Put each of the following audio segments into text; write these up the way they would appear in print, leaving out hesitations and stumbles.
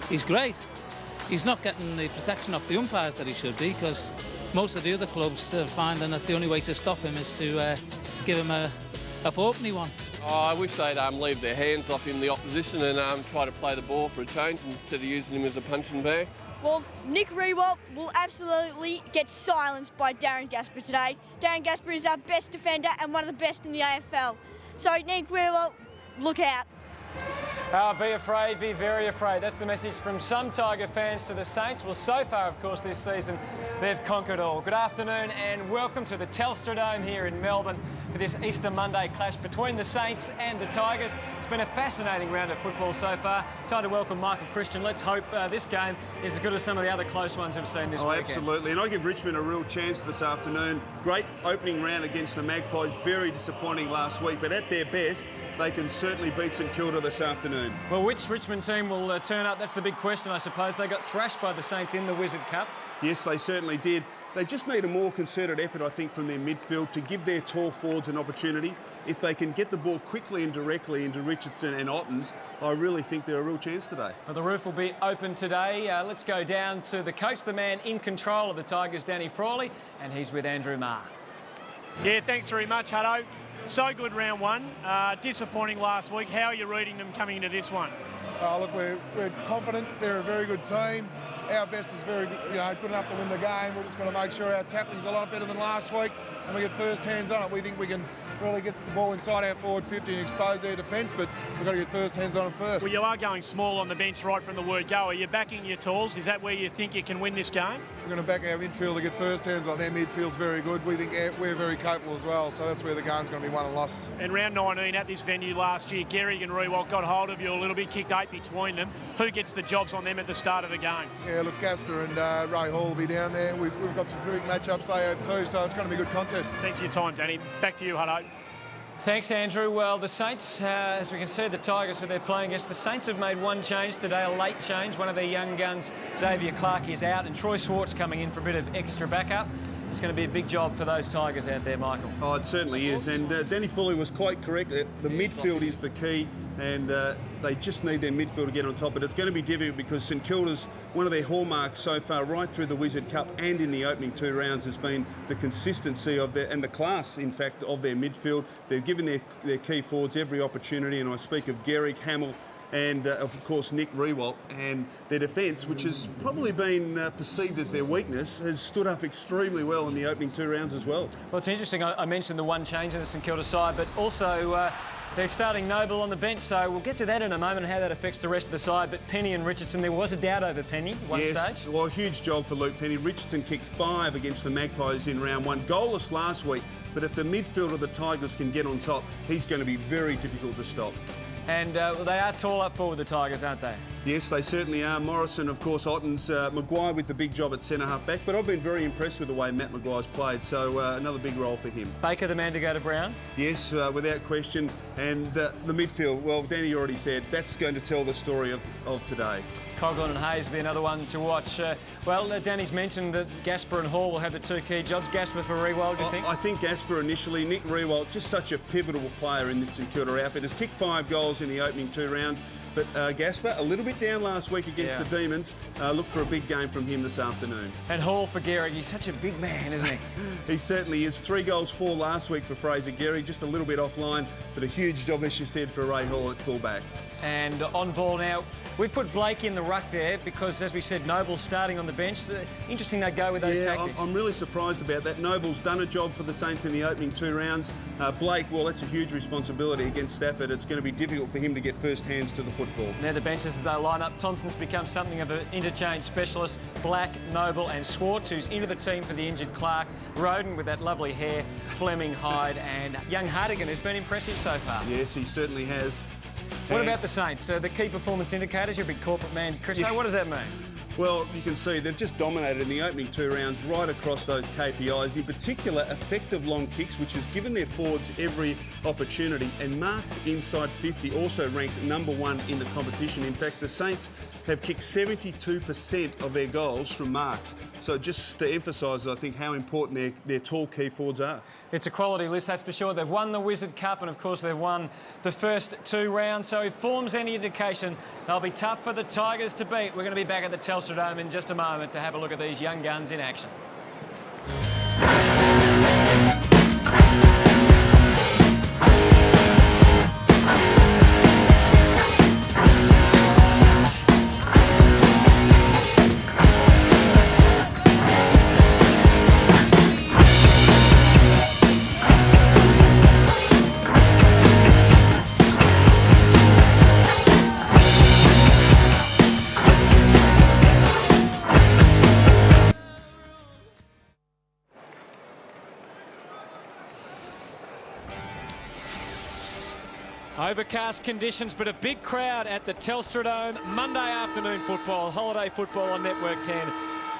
he's great. He's not getting the protection off the umpires that he should be, because most of the other clubs are finding that the only way to stop him is to give him a fourpenny one. Oh, I wish they'd leave their hands off him, the opposition, and try to play the ball for a change instead of using him as a punching bag. Well, Nick Riewoldt will absolutely get silenced by Darren Gasper today. Darren Gasper is our best defender and one of the best in the AFL. So, Nick Riewoldt, look out. Be afraid, be very afraid. That's the message from some Tiger fans to the Saints. Well, so far, of course, this season, they've conquered all. Good afternoon and welcome to the Telstra Dome here in Melbourne for this Easter Monday clash between the Saints and the Tigers. It's been a fascinating round of football so far. Time to welcome Michael Christian. Let's hope this game is as good as some of the other close ones we've seen this weekend. Absolutely. And I give Richmond a real chance this afternoon. Great opening round against the Magpies. Very disappointing last week, but at their best, they can certainly beat St Kilda this afternoon. Well, which Richmond team will turn up? That's the big question, I suppose. They got thrashed by the Saints in the Wizard Cup. Yes, they certainly did. They just need a more concerted effort, I think, from their midfield to give their tall forwards an opportunity. If they can get the ball quickly and directly into Richardson and Ottens, I really think they're a real chance today. Well, the roof will be open today. Let's go down to the coach, the man in control of the Tigers, Danny Frawley, and he's with Andrew Marr. Yeah, thanks very much, Hutto. So good round one. Disappointing last week. How are you reading them coming into this one? Look, we're confident. They're a very good team. Our best is very good, good enough to win the game. We're just going to make sure our tackling's a lot better than last week and we get first hands on it. We think we can really get the ball inside our forward 50 and expose their defence, but we've got to get first hands on them first. Well, you are going small on the bench right from the word go. Are you backing your tools? Is that where you think you can win this game? We're going to back our midfield to get first hands on. Their midfield's very good. We think we're very capable as well, so that's where the game's going to be won and lost. And round 19 at this venue last year, Gehrig and Riewoldt got hold of you a little bit, kicked 8 between them. Who gets the jobs on them at the start of the game? Yeah, look, Gasper and Ray Hall will be down there. We've got some terrific matchups they have too, so it's going to be a good contest. Thanks for your time, Danny. Back to you, Hutto. Thanks, Andrew. Well, the Saints, as we can see, the Tigers, who they're playing against, the Saints have made one change today, a late change. One of their young guns, Xavier Clark, is out, and Troy Swartz coming in for a bit of extra backup. It's going to be a big job for those Tigers out there, Michael. Oh, it certainly is. And Danny Foley was quite correct. The midfield is the key, and they just need their midfield to get on top. But it's going to be difficult because St Kilda's, one of their hallmarks so far, right through the Wizard Cup and in the opening 2 rounds, has been the consistency of and the class, in fact, of their midfield. They've given their key forwards every opportunity, and I speak of Gehrig, Hamill, and of course Nick Riewoldt, and their defence, which has probably been perceived as their weakness, has stood up extremely well in the opening 2 rounds as well. Well, it's interesting, I mentioned the one change in the St Kilda side, but also they're starting Noble on the bench, so we'll get to that in a moment and how that affects the rest of the side. But Penny and Richardson, there was a doubt over Penny at one stage. Well, a huge job for Luke Penny. Richardson kicked 5 against the Magpies in round 1, goalless last week, but if the midfield of the Tigers can get on top, he's going to be very difficult to stop. And they are tall up forward, the Tigers, aren't they? Yes, they certainly are. Morrison, of course, Ottens, Maguire with the big job at centre-half back. But I've been very impressed with the way Matt Maguire's played, so another big role for him. Baker, the man to go to Brown? Yes, without question. And the midfield, well, Danny already said, that's going to tell the story of today. Coghlan and Hayes will be another one to watch. Danny's mentioned that Gasper and Hall will have the 2 key jobs. Gasper for Riewoldt, do you think? I think Gasper initially. Nick Riewoldt, just such a pivotal player in this St Kilda outfit. Has kicked 5 goals in the opening 2 rounds. But Gasper, a little bit down last week against the Demons. Look for a big game from him this afternoon. And Hall for Gehrig. He's such a big man, isn't he? He certainly is. 3 goals, 4 last week for Fraser Gehrig. Just a little bit offline, but a huge job, as you said, for Ray Hall at fullback. And on ball now. We've put Blake in the ruck there because, as we said, Noble's starting on the bench. Interesting they go with those tactics. I'm really surprised about that. Noble's done a job for the Saints in the opening 2 rounds. Blake, well, that's a huge responsibility against Stafford. It's going to be difficult for him to get first hands to the football. Now the benches as they line up. Thompson's become something of an interchange specialist. Black, Noble and Swartz, who's into the team for the injured Clark. Roden with that lovely hair. Fleming, Hyde and young Hartigan, who's been impressive so far. Yes, he certainly has. What about the Saints? The key performance indicators, you're a big corporate man. Chris, what does that mean? Well, you can see they've just dominated in the opening 2 rounds right across those KPIs, in particular effective long kicks, which has given their forwards every opportunity, and marks inside 50 also ranked number 1 in the competition. In fact, the Saints have kicked 72% of their goals from marks. So just to emphasise, I think, how important their tall key forwards are. It's a quality list, that's for sure. They've won the Wizard Cup and, of course, they've won the first 2 rounds. So if form's any indication, they'll be tough for the Tigers to beat. We're going to be back at the Telstra Dome in just a moment to have a look at these young guns in action. Overcast conditions, but a big crowd at the Telstra Dome. Monday afternoon football, holiday football on Network 10.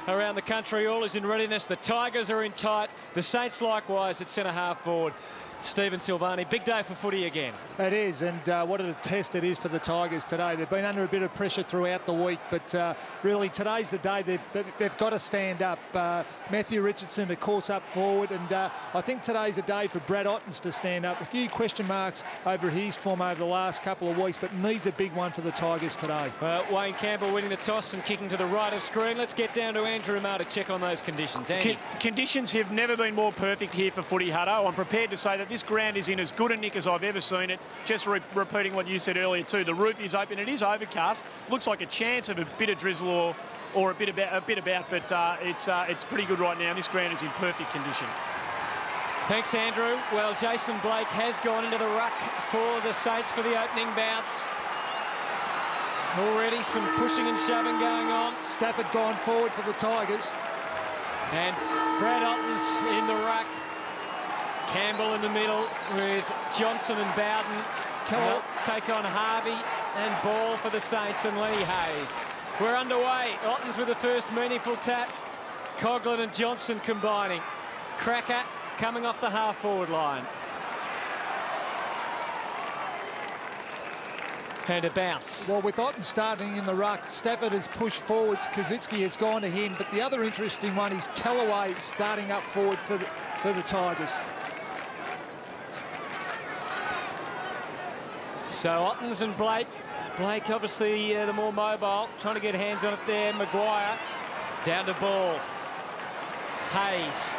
Around the country, all is in readiness. The Tigers are in tight. The Saints likewise at centre-half forward. Stephen Silvani, big day for footy again. It is, and what a test it is for the Tigers today. They've been under a bit of pressure throughout the week, but really today's the day they've got to stand up. Matthew Richardson, of course, up forward, and I think today's a day for Brad Ottens to stand up. A few question marks over his form over the last couple of weeks, but needs a big one for the Tigers today. Wayne Campbell winning the toss and kicking to the right of screen. Let's get down to Andrew Marr to check on those conditions. Andy. Conditions have never been more perfect here for footy, Hutto. I'm prepared to say that this ground is in as good a nick as I've ever seen it. Just repeating what you said earlier too. The roof is open. It is overcast. Looks like a chance of a bit of drizzle or a bit about, but it's pretty good right now. This ground is in perfect condition. Thanks, Andrew. Well, Jason Blake has gone into the ruck for the Saints for the opening bounce. Already some pushing and shoving going on. Stafford gone forward for the Tigers. And Brad Ottens in the ruck. Campbell in the middle with Johnson and Bowden. They'll take on Harvey and Ball for the Saints and Lenny Hayes. We're underway. Ottens with the first meaningful tap. Coughlin and Johnson combining. Cracker coming off the half-forward line. And a bounce. Well, with Ottens starting in the ruck, Stafford has pushed forwards. Kaczynski has gone to him. But the other interesting one is Callaway starting up forward for the Tigers. So Ottens and Blake. Blake obviously the more mobile, trying to get hands on it there. Maguire down to Ball. Hayes.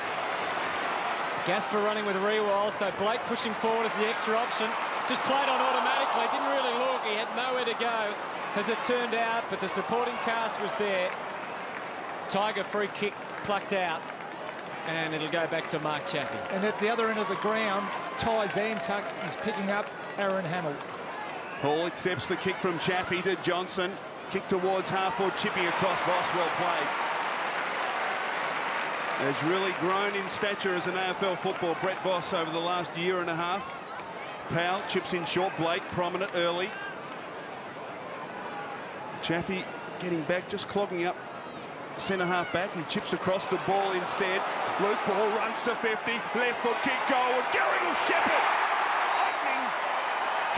Gasper running with Rewald, so Blake pushing forward as the extra option. Just played on automatically, didn't really look, he had nowhere to go as it turned out, but the supporting cast was there. Tiger free kick plucked out, and it'll go back to Mark Chaffey. And at the other end of the ground, Ty Zantuck is picking up Aaron Hamill. Hall accepts the kick from Chaffey to Johnson. Kick towards half-forward, chipping across Voss, well played. Has really grown in stature as an AFL football, Brett Voss, over the last year and a half. Powell chips in short, Blake prominent early. Chaffey getting back, just clogging up centre-half back. He chips across the Ball instead. Luke Ball runs to 50, left foot kick, goal, and Gehrig will shepherd. Opening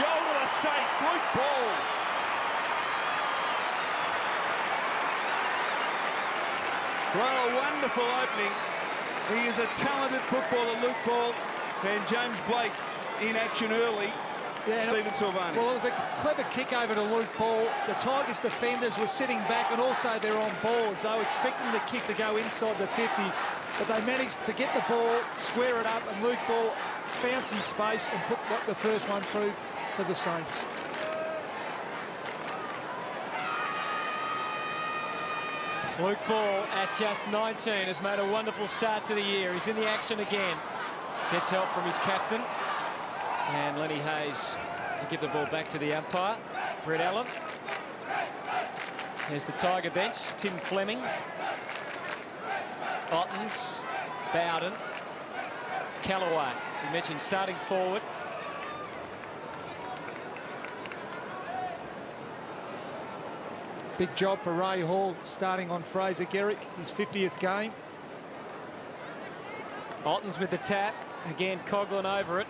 goal to the Saints, Luke Ball. Well, a wonderful opening. He is a talented footballer, Luke Ball, and James Blake in action early. Yeah, Stephen Silvani. Well, it was a clever kick over to Luke Ball. The Tigers defenders were sitting back, and also they're on balls. They were expecting the kick to go inside the 50, but they managed to get the ball, square it up, and Luke Ball found some space and put the first one through for the Saints. Luke Ball at just 19 has made a wonderful start to the year. He's in the action again. Gets help from his captain. And Lenny Hayes to give the ball back to the umpire. Brett Allen. There's the Tiger bench. Tim Fleming. Ottens. Bowden. Callaway. As we mentioned, starting forward. Big job for Ray Hall starting on Fraser Garrick, his 50th game. Ottens with the tap. Again, Coughlin over it.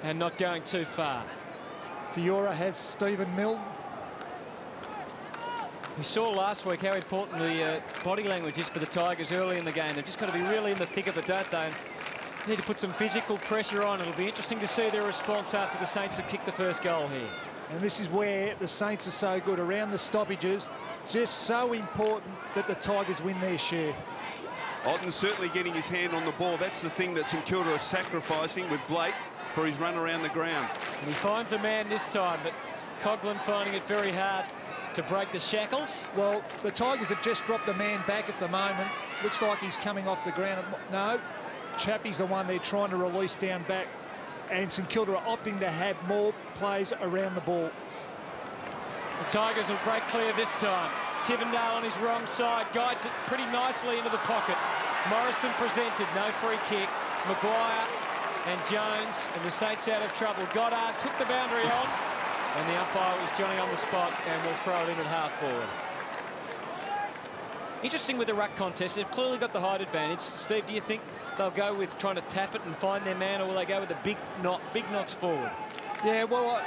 And not going too far. Fiora has Stephen Milne. We saw last week how important the body language is for the Tigers early in the game. They've just got to be really in the thick of it, don't they? And need to put some physical pressure on. It'll be interesting to see their response after the Saints have kicked the first goal here. And this is where the Saints are so good around the stoppages. Just so important that the Tigers win their share. Otten's certainly getting his hand on the ball. That's the thing that St Kilda are sacrificing with Blake for his run around the ground. And he finds a man this time, but Coughlin finding it very hard to break the shackles. Well, the Tigers have just dropped a man back at the moment. Looks like he's coming off the ground. No, Chappie's the one they're trying to release down back. And St Kilda are opting to have more plays around the ball. The Tigers will break clear this time. Tivendale on his wrong side, guides it pretty nicely into the pocket. Morrison presented, no free kick. Maguire and Jones, and the Saints out of trouble. Goddard took the boundary on, and the umpire was Johnny on the spot and will throw it in at half forward. Interesting with the ruck contest, they've clearly got the height advantage. Steve, do you think they'll go with trying to tap it and find their man, or will they go with the big knocks forward? Yeah, well,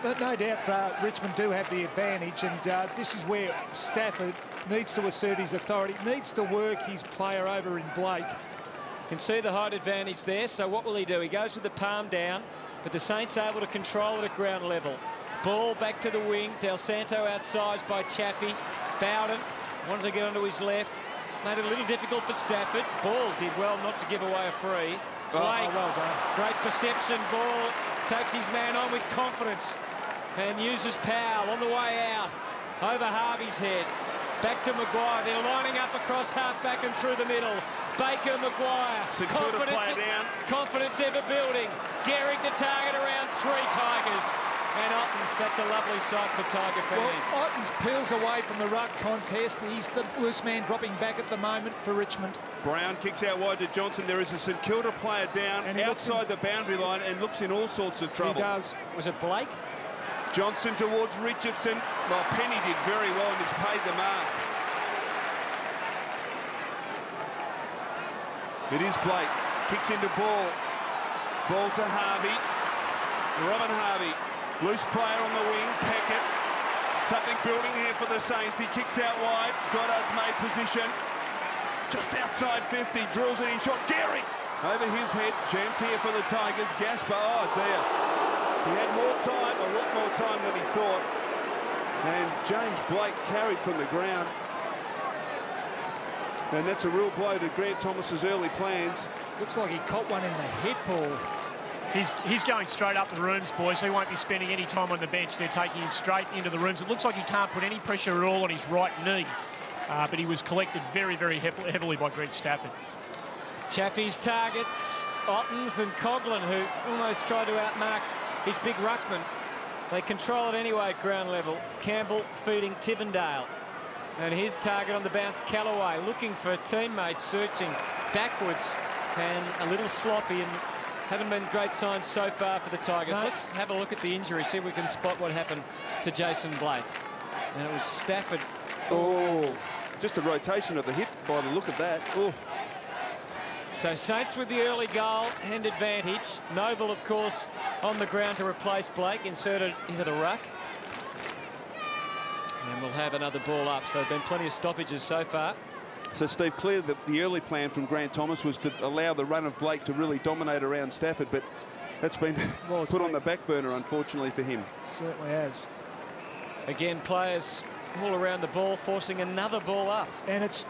no doubt Richmond do have the advantage, and this is where Stafford needs to assert his authority, needs to work his player over in Blake. You can see the height advantage there, so what will he do? He goes with the palm down, but the Saints able to control it at ground level. Ball back to the wing, Del Santo outsized by Chaffee. Bowden wanted to get onto his left, made it a little difficult for Stafford. Ball did well not to give away a free. Blake, well done. Great perception. Ball takes his man on with confidence and uses Powell on the way out. Over Harvey's head. Back to Maguire. They're lining up across half-back and through the middle. Baker, Maguire. Confidence ever building. Gehrig the target around 3 Tigers. And Ottens, that's a lovely sight for Tiger fans. Well, Ottens peels away from the ruck contest. He's the loose man dropping back at the moment for Richmond. Brown kicks out wide to Johnson. There is a St Kilda player down outside the boundary line and looks in all sorts of trouble. He does. Was it Blake? Johnson towards Richardson. Well, Penny did very well and he's paid the mark. It is Blake. Kicks into ball. Ball to Harvey. Robin Harvey. Loose player on the wing. Peckett. Something building here for the Saints. He kicks out wide. Goddard's made position. Just outside 50. Drills it in shot. Gehrig over his head. Chance here for the Tigers. Gasper. Oh, dear. He had more time, a lot more time than he thought. And James Blake carried from the ground. And that's a real blow to Grant Thomas's early plans. Looks like he caught one in the head, Paul. He's going straight up the rooms, boys. He won't be spending any time on the bench. They're taking him straight into the rooms. It looks like he can't put any pressure at all on his right knee. But he was collected very, very heavily by Greg Stafford. Chaffee's targets, Ottens and Coughlin, who almost tried to outmark his big ruckman. They control it anyway at ground level. Campbell feeding Tivendale. And his target on the bounce, Callaway, looking for teammates, searching backwards and a little sloppy, and haven't been great signs so far for the Tigers. No. Let's have a look at the injury, see if we can spot what happened to Jason Blake. And it was Stafford. Oh, just a rotation of the hip by the look of that. Oh. So Saints with the early goal and advantage. Noble, of course, on the ground to replace Blake, inserted into the ruck. And we'll have another ball up. So there's been plenty of stoppages so far. So, Steve, clear that the early plan from Grant Thomas was to allow the run of Blake to really dominate around Stafford, but that's been put on the back burner, unfortunately, for him. Certainly has. Again, players all around the ball, forcing another ball up. And it's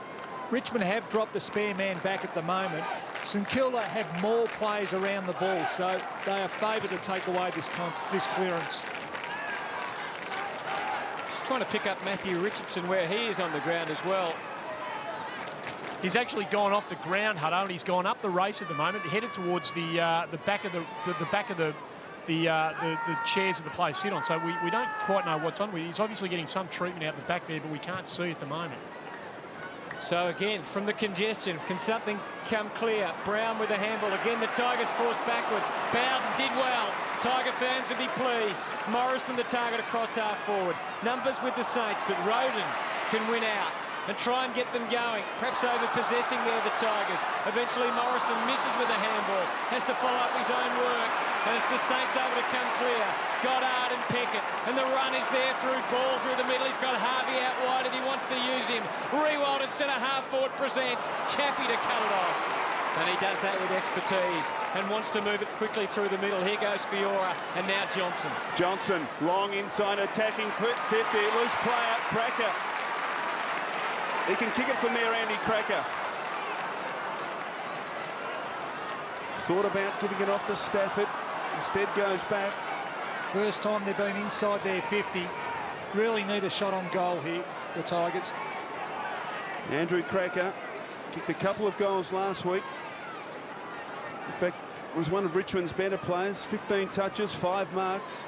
Richmond have dropped the spare man back at the moment. St Kilda have more players around the ball, so they are favoured to take away this clearance. Just trying to pick up Matthew Richardson where he is on the ground as well. He's actually gone off the ground, Hutto, and he's gone up the race at the moment, headed towards the back of the chairs that the players sit on. So we don't quite know what's on. He's obviously getting some treatment out the back there, but we can't see at the moment. So again, from the congestion, can something come clear? Brown with a handball. Again, the Tigers forced backwards. Bowden did well. Tiger fans will be pleased. Morrison the target across half forward. Numbers with the Saints, but Roden can win out and try and get them going. Perhaps over-possessing there, the Tigers. Eventually Morrison misses with a handball. Has to follow up his own work. And it's the Saints able to come clear. Goddard and Pickett. And the run is there through ball through the middle. He's got Harvey out wide if he wants to use him. Rewald at centre half forward presents. Chaffee to cut it off. And he does that with expertise and wants to move it quickly through the middle. Here goes Fiora and now Johnson. Johnson, long inside attacking 50. Loose player, Cracker. He can kick it from there, Andy Cracker. Thought about giving it off to Stafford. Instead goes back. First time they've been inside their 50. Really need a shot on goal here, the Tigers. Andrew Cracker kicked a couple of goals last week. In fact, was one of Richmond's better players. 15 touches, 5 marks.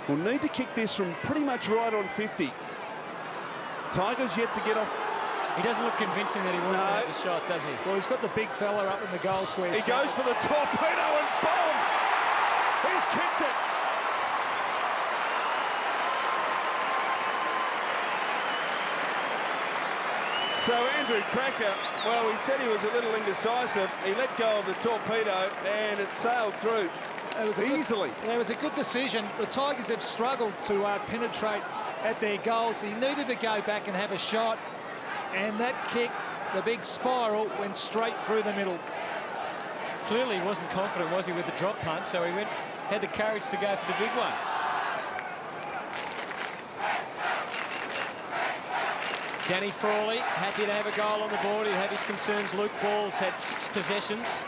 Will need to kick this from pretty much right on 50. Tigers yet to get off. He doesn't look convincing that he wants to have the shot, does he? Well, he's got the big fella up in the goal square. He goes for the torpedo and boom! He's kicked it. So Andrew Cracker, well, he said he was a little indecisive. He let go of the torpedo and it sailed through easily. It was a good decision. The Tigers have struggled to penetrate at their goals. He needed to go back and have a shot, and that kick, the big spiral, went straight through the middle. Clearly he wasn't confident, was he, with the drop punt, so he had the courage to go for the big one. Danny Frawley, happy to have a goal on the board. He'd have his concerns. Luke Ball's had 6 possessions.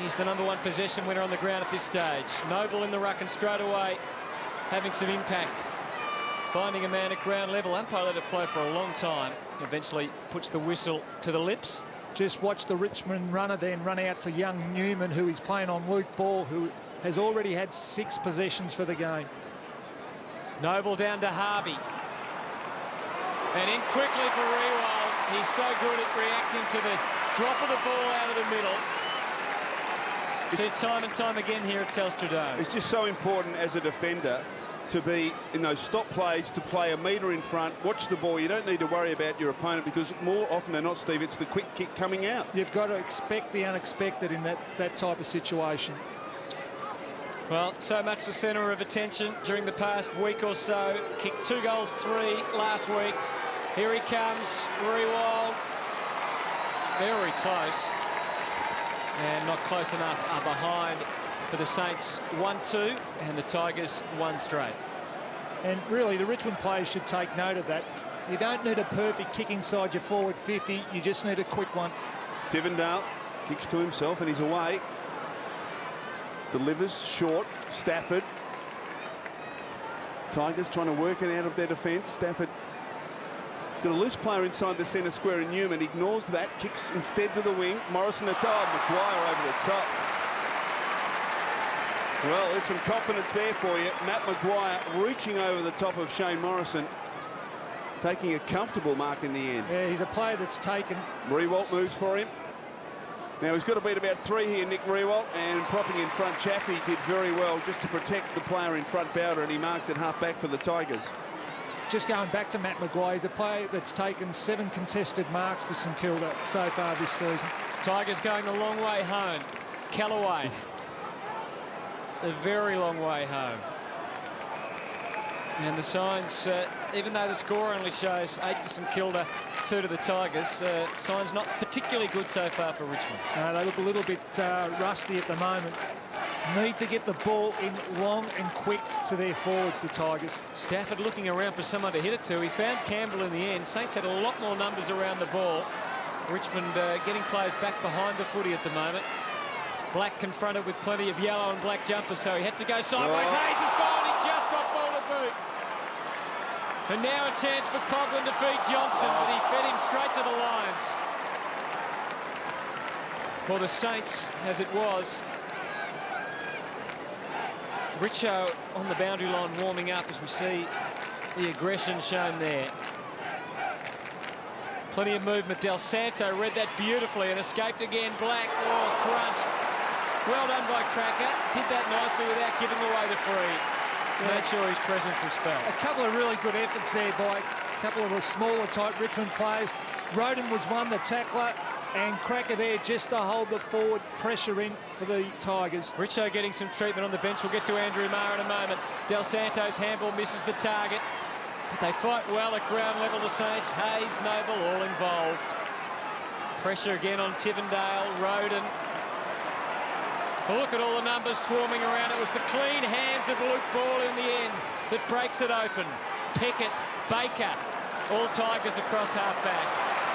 He's the #1 possession winner on the ground at this stage. Noble in the ruck and straight away having some impact. Finding a man at ground level. Umpire let it flow for a long time. Eventually puts the whistle to the lips. Just watch the Richmond runner then run out to young Newman, who is playing on Luke Ball, who has already had 6 possessions for the game. Noble down to Harvey. And in quickly for Rewald. He's so good at reacting to the drop of the ball out of the middle. See time and time again here at Telstra Dome. It's just so important as a defender to be in those stop plays, to play a metre in front, watch the ball. You don't need to worry about your opponent, because more often than not, Steve, it's the quick kick coming out. You've got to expect the unexpected in that type of situation. Well, so much the centre of attention during the past week or so. Kicked 2 goals, 3 last week. Here he comes, Rewald. Very close. And not close enough, are behind for the Saints 1-2 and the Tigers 1 straight. And really the Richmond players should take note of that. You don't need a perfect kick inside your forward 50, you just need a quick one. Tivendale kicks to himself and he's away. Delivers short. Stafford. Tigers trying to work it out of their defence. Stafford got a loose player inside the centre square, and Newman ignores that, kicks instead to the wing. Morrison the top, Maguire over the top. Well, there's some confidence there for you. Matt Maguire reaching over the top of Shane Morrison, taking a comfortable mark in the end. Yeah, he's a player that's taken. Rewalt moves for him. Now he's got to beat about 3 here, Nick Rewalt, and propping in front. Chaffee did very well just to protect the player in front, Bowder, and he marks it half back for the Tigers. Just going back to Matt Maguire, he's a player that's taken 7 contested marks for St Kilda so far this season. Tigers going a long way home. Callaway, a very long way home. And the signs, even though the score only shows 8 to St Kilda, 2 to the Tigers, signs not particularly good so far for Richmond. They look a little bit rusty at the moment. Need to get the ball in long and quick to their forwards, the Tigers. Stafford looking around for someone to hit it to. He found Campbell in the end. Saints had a lot more numbers around the ball. Richmond getting players back behind the footy at the moment. Black confronted with plenty of yellow and black jumpers, so he had to go sideways. Hayes is gone. He just got ball to boot. And now a chance for Coughlin to feed Johnson, but he fed him straight to the lines. Well, the Saints, as it was, Richo on the boundary line warming up as we see the aggression shown there. Plenty of movement. Del Santo read that beautifully and escaped again. Black, oh, crunch. Well done by Cracker. Did that nicely without giving away the free. Made sure his presence was felt. A couple of really good efforts there by a couple of the smaller type Richmond players. Roden was one, the tackler, and Cracker there just to hold the forward pressure in for the Tigers. Richo getting some treatment on the bench. We'll get to Andrew Maher in a moment. Del Santo's handball misses the target, but they fight well at ground level, the Saints. Hayes, Noble, all involved. Pressure again on Tivendale, Roden. Well, look at all the numbers swarming around. It was the clean hands of Luke Ball in the end that breaks it open. Pickett, Baker, all Tigers across half-back.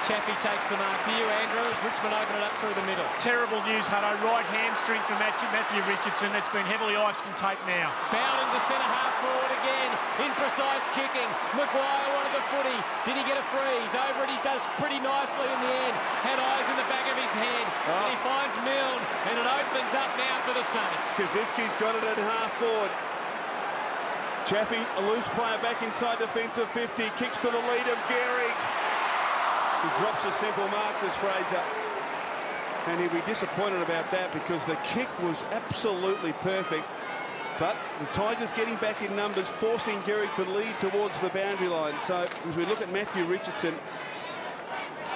Chaffey takes the mark to you, Andrew, as Richmond open it up through the middle. Terrible news, Hutto. Right hamstring for Matthew Richardson. It's been heavily iced and taped now. Bound into centre half forward again. Imprecise kicking. Maguire wanted the footy. Did he get a freeze? Over it, he does pretty nicely in the end. Had eyes in the back of his head. And he finds Milne, and it opens up now for the Saints. Kazicki's got it at half forward. Chaffey, a loose player back inside defensive 50. Kicks to the lead of Gehrig. He drops a simple mark, this Fraser. And he'll be disappointed about that because the kick was absolutely perfect. But the Tigers getting back in numbers, forcing Gehrig to lead towards the boundary line. So as we look at Matthew Richardson,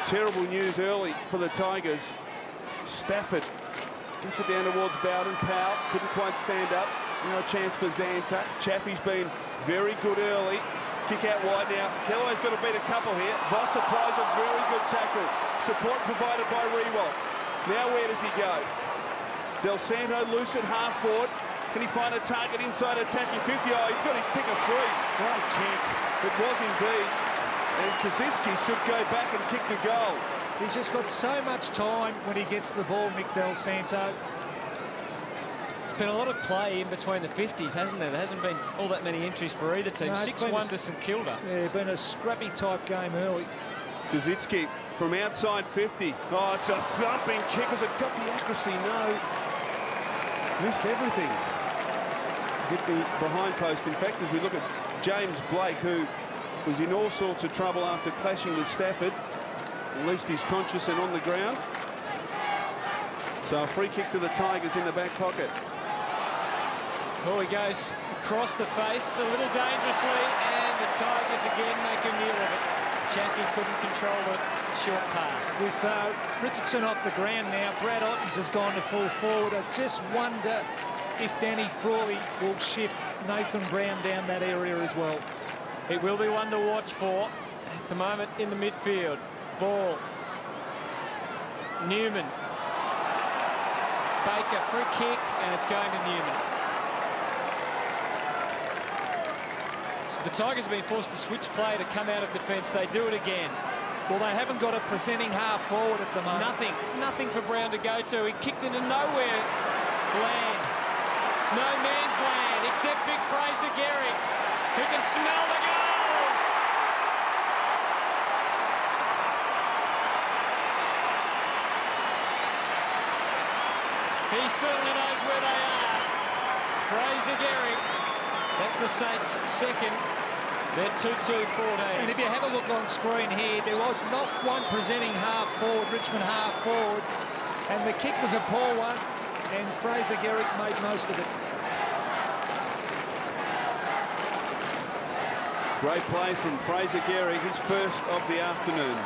terrible news early for the Tigers. Stafford gets it down towards Bowden. Powell couldn't quite stand up. Now a chance for Zanta. Chaffey's been very good early. Kick out wide now. Kellaway's got to beat a couple here. Voss applies a very good tackle. Support provided by Rewalt. Now where does he go? Del Santo loose at half forward. Can he find a target inside attacking 50? Oh, he's got his pick of three. Great kick. It was indeed. And Kazicki should go back and kick the goal. He's just got so much time when he gets the ball, Mick Del Santo. It's been a lot of play in between the 50s, hasn't there? There hasn't been all that many entries for either team. 6-1 to St Kilda. Yeah, been a scrappy type game early. Kazicki from outside 50. Oh, it's a thumping kick. Has it got the accuracy? No. Missed everything. Hit the behind post. In fact, as we look at James Blake, who was in all sorts of trouble after clashing with Stafford, at least he's conscious and on the ground. So a free kick to the Tigers in the back pocket. Oh, he goes across the face a little dangerously, and the Tigers again make a meal of it. Chaffey couldn't control the short pass. With Richardson off the ground now, Brad Ottens has gone to full forward. I just wonder if Danny Frawley will shift Nathan Brown down that area as well. It will be one to watch for at the moment in the midfield. Ball. Newman. Baker, free kick, and it's going to Newman. So the Tigers have been forced to switch play to come out of defence. They do it again. Well, they haven't got a presenting half forward at the moment. Nothing for Brown to go to. He kicked into nowhere land. No man's land, except big Fraser Gehrig, who can smell the goals. He certainly knows where they are. Fraser Gehrig. That's the Saints' second. They're 2-2-14. And if you have a look on screen here, there was not one presenting half forward, Richmond half forward. And the kick was a poor one, and Fraser Gehrig made most of it. Great play from Fraser Gehrig, his first of the afternoon.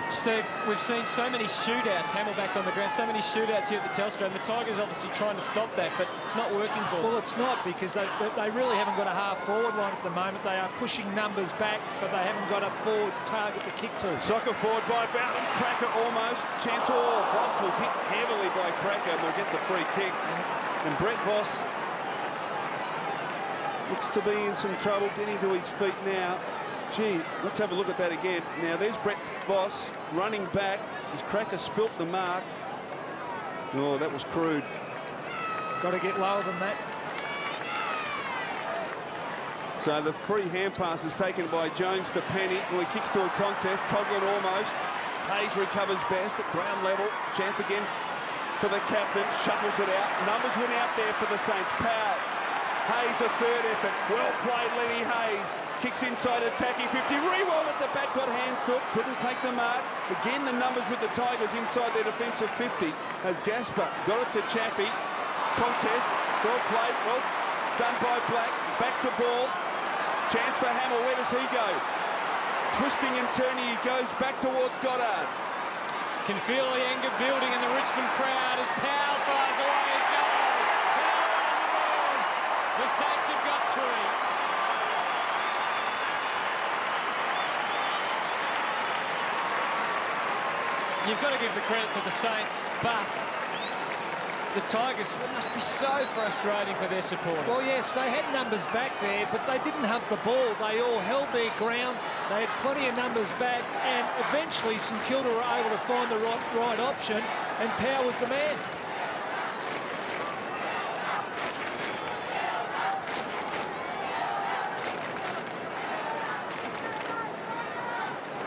Steve, we've seen so many shootouts, Hamill back on the ground, so many shootouts here at the Telstra, and the Tigers obviously trying to stop that, but it's not working for them. Well, it's not, because they really haven't got a half-forward line at the moment. They are pushing numbers back, but they haven't got a forward target to kick to. Soccer forward by Bowden. Cracker almost. Chance all. Voss was hit heavily by Cracker and will get the free kick. And Brett Voss looks to be in some trouble getting to his feet now. Gee, let's have a look at that again. Now there's Brett Voss running back. His Cracker spilt the mark. Oh, that was crude. Got to get lower than that. So the free hand pass is taken by Jones to Penny. Well, he kicks to a contest. Coughlin almost. Hayes recovers best at ground level. Chance again for the captain. Shuffles it out. Numbers went out there for the Saints. Powell. Hayes a third effort. Well played, Lenny Hayes. Kicks inside, attacking 50. Rewall at the back, got hand foot, couldn't take the mark. Again, the numbers with the Tigers inside their defensive 50 as Gasper got it to Chaffey. Contest, well played, well done by Black. Back to ball. Chance for Hamill, where does he go? Twisting and turning, he goes back towards Goddard. Can feel the anger building in the Richmond crowd as Powell fires away a goal. The Saints have got 3. You've got to give the credit to the Saints, but the Tigers, it must be so frustrating for their supporters. Well, yes, they had numbers back there, but they didn't hunt the ball. They all held their ground. They had plenty of numbers back, and eventually St Kilda were able to find the right option, and Powell was the man.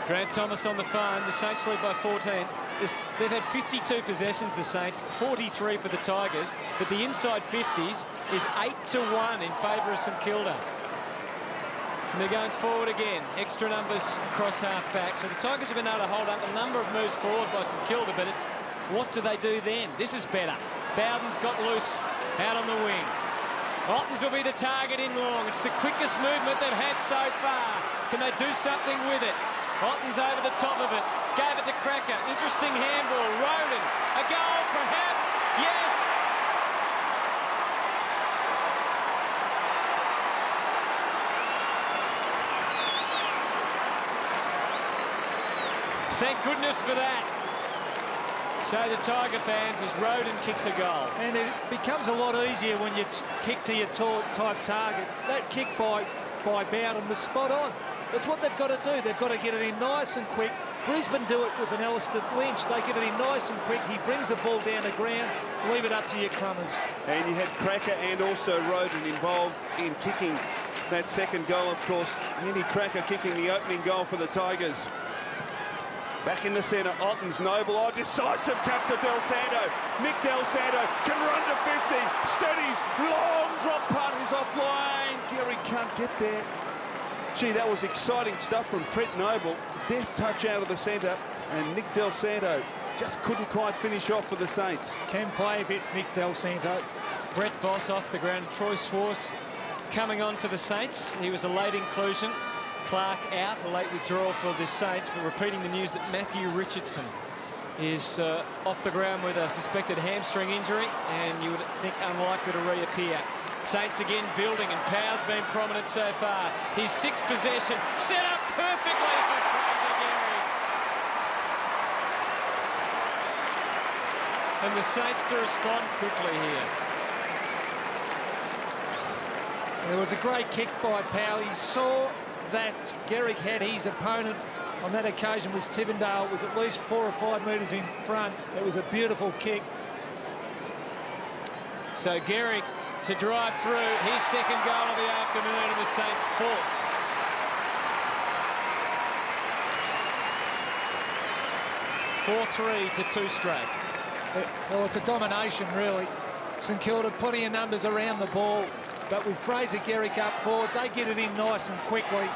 Grant Thomas on the phone. The Saints lead by 14. They've had 52 possessions, the Saints, 43 for the Tigers, but the inside 50s is 8-1 in favour of St Kilda. And they're going forward again. Extra numbers across half-back. So the Tigers have been able to hold up a number of moves forward by St Kilda, but it's what do they do then? This is better. Bowden's got loose out on the wing. Ottens will be the target in long. It's the quickest movement they've had so far. Can they do something with it? Ottens over the top of it. Gave it to Cracker. Interesting handball. Roden. A goal, perhaps. Yes. Thank goodness for that. Say the Tiger fans as Roden kicks a goal. And it becomes a lot easier when you kick to your type target. That kick by Bowden was spot on. That's what they've got to do. They've got to get it in nice and quick. Brisbane do it with an Alistair Lynch. They get it in nice and quick. He brings the ball down the ground. Leave it up to your crummers. And you had Cracker and also Roden involved in kicking that second goal, of course. Andy Cracker kicking the opening goal for the Tigers. Back in the centre, Ottens, Noble, decisive tap to Del Santo. Nick Del Santo can run to 50, steadies, long drop punt is offline. Gary can't get there. Gee, that was exciting stuff from Trent Noble. Deft touch out of the centre, and Nick Del Santo just couldn't quite finish off for the Saints. Can play a bit, Nick Del Santo. Brett Voss off the ground. Troy Swartz coming on for the Saints. He was a late inclusion. Clark out, a late withdrawal for the Saints, but repeating the news that Matthew Richardson is off the ground with a suspected hamstring injury, and you would think unlikely to reappear. Saints again building, and Powell's been prominent so far. His sixth possession set up perfectly for Fraser Gehrig. And the Saints to respond quickly here. It was a great kick by Powell. He saw that Gehrig had his opponent on that occasion was Tivendale, was at least 4 or 5 metres in front. It was a beautiful kick. So Gehrig to drive through his second goal of the afternoon, and the Saints fourth. (4-3) to 2 straight. Well, it's a domination, really. St Kilda, plenty of numbers around the ball, but with Fraser Gehrig up forward, they get it in nice and quickly.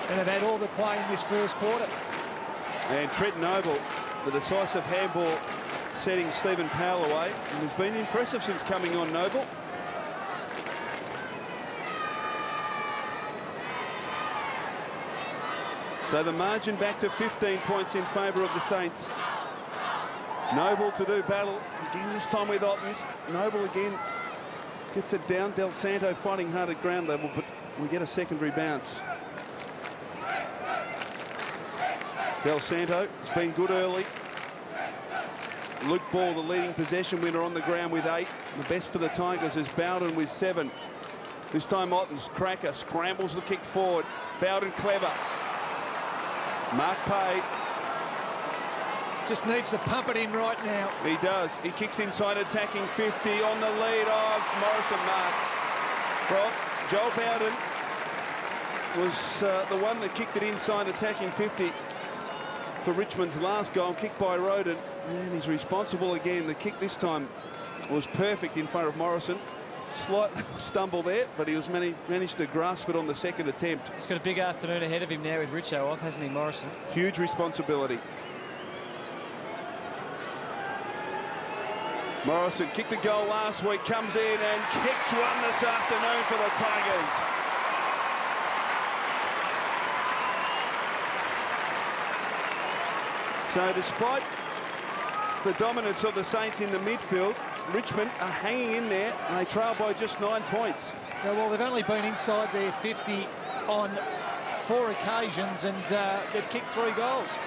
And have had all the play in this first quarter. And Trent Noble, the decisive handball, setting Stephen Powell away, and has been impressive since coming on, Noble. So the margin back to 15 points in favour of the Saints. Noble to do battle again, this time with Ottens. Noble again gets it down. Del Santo fighting hard at ground level, but we get a secondary bounce. Del Santo has been good early. Luke Ball, the leading possession winner, on the ground with 8. The best for the Tigers is Bowden with 7. This time Ottens, Cracker scrambles the kick forward. Bowden clever. Mark Pay. Just needs to pump it in right now. He does. He kicks inside, attacking 50 on the lead of Morrison marks. Well, Joel Bowden was the one that kicked it inside, attacking 50 for Richmond's last goal, kicked by Roden. And he's responsible again. The kick this time was perfect in front of Morrison. slight stumble there, but he was managed to grasp it on the second attempt. He's got a big afternoon ahead of him now with Richo off, hasn't he, Morrison? Huge responsibility. Morrison kicked the goal last week, comes in and kicks one this afternoon for the Tigers. So despite the dominance of the Saints in the midfield, Richmond are hanging in there and they trail by just 9 points. Yeah, well, they've only been inside their 50 on 4 occasions and they've kicked 3 goals.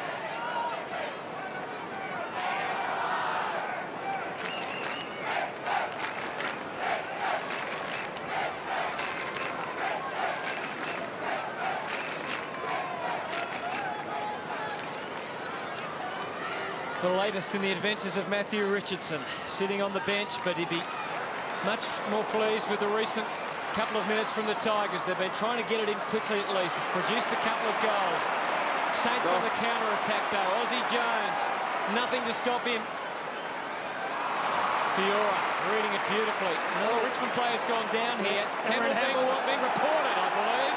The latest in the adventures of Matthew Richardson, sitting on the bench, but he'd be much more pleased with the recent couple of minutes from the Tigers. They've been trying to get it in quickly at least. It's produced a couple of goals. Saints on the counter-attack though. Aussie Jones, nothing to stop him. Fiora reading it beautifully. Another Richmond player's gone down here. Hamill being reported, I believe.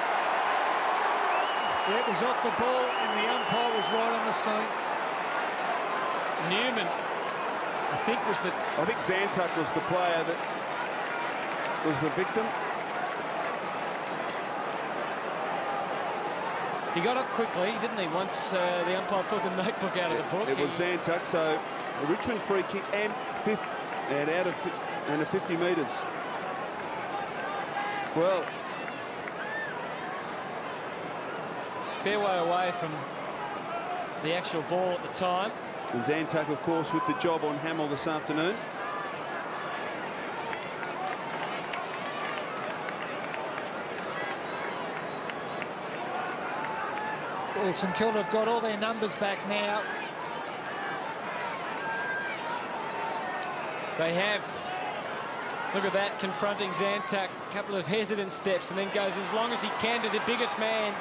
Yeah, it was off the ball and the umpire was right on the scene. Newman, I think Zantuck was the player that was the victim. He got up quickly, didn't he, once the umpire pulled the notebook out of the book. It was Zantuck, so a Richmond free kick and a 50 metres. Well, it's a fair way away from the actual ball at the time. And Zantuck, of course, with the job on Hamill this afternoon. Well, St Kilda have got all their numbers back now. They have. Look at that, confronting Zantuck. A couple of hesitant steps and then goes as long as he can to the biggest man,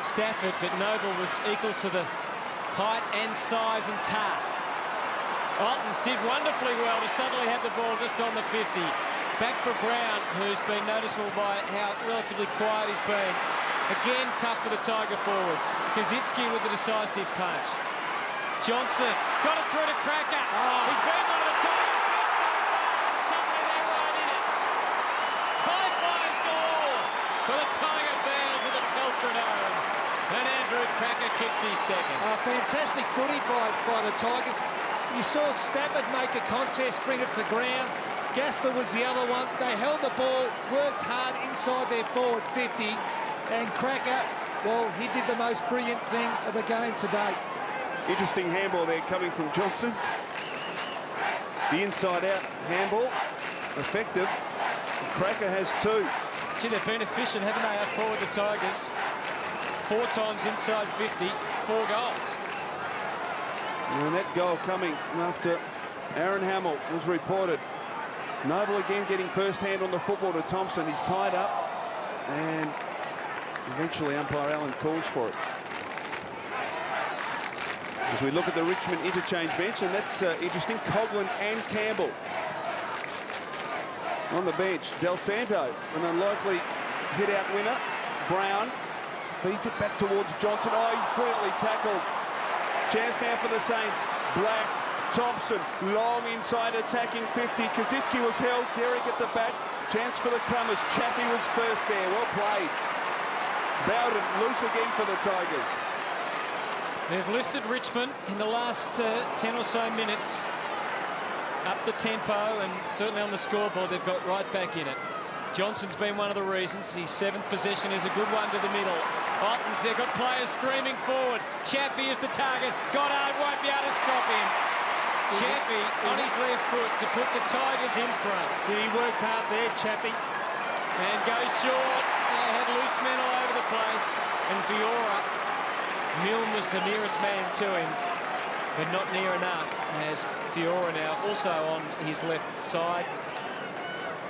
Stafford, but Noble was equal to the height and size and task. Altons did wonderfully well to suddenly have the ball just on the 50. Back for Brown, who's been noticeable by how relatively quiet he's been. Again, tough for the Tiger forwards. Kazitsky with the decisive punch. Johnson got it through to Cracker. He's been one of the Tigers' best so far, and suddenly they're right in it. High fives galore for the Tiger fans at the Telstra Dome. And Andrew Cracker kicks his second. Fantastic footy by the Tigers. You saw Stafford make a contest, bring it to ground. Gasper was the other one. They held the ball, worked hard inside their forward 50. And Cracker, well, he did the most brilliant thing of the game today. Interesting handball there coming from Johnson. The inside-out handball, effective. Cracker has 2. Gee, they've been efficient, haven't they, out forward, the Tigers? 4 times inside 50, 4 goals. And that goal coming after Aaron Hamill was reported. Noble again getting first hand on the football to Thompson. He's tied up and eventually umpire Allen calls for it. As we look at the Richmond interchange bench, and that's interesting, Coghlan and Campbell on the bench. Del Santo, an unlikely hit-out winner. Brown feeds it back towards Johnson. Oh, he's brilliantly tackled. Chance now for the Saints. Black, Thompson, long inside attacking 50. Kazitsky was held. Garrick at the back. Chance for the Crummers. Chaffee was first there. Well played. Bowden loose again for the Tigers. They've lifted Richmond in the last 10 or so minutes. Up the tempo and certainly on the scoreboard they've got right back in it. Johnson's been one of the reasons. His 7th possession is a good one to the middle. Ottens, they've got players streaming forward. Chaffee is the target. Goddard won't be able to stop him. Chaffee on his left foot to put the Tigers in front. He worked hard there, Chaffee. And goes short. They had loose men all over the place. And Fiora, Milne was the nearest man to him, but not near enough, as Fiora now also on his left side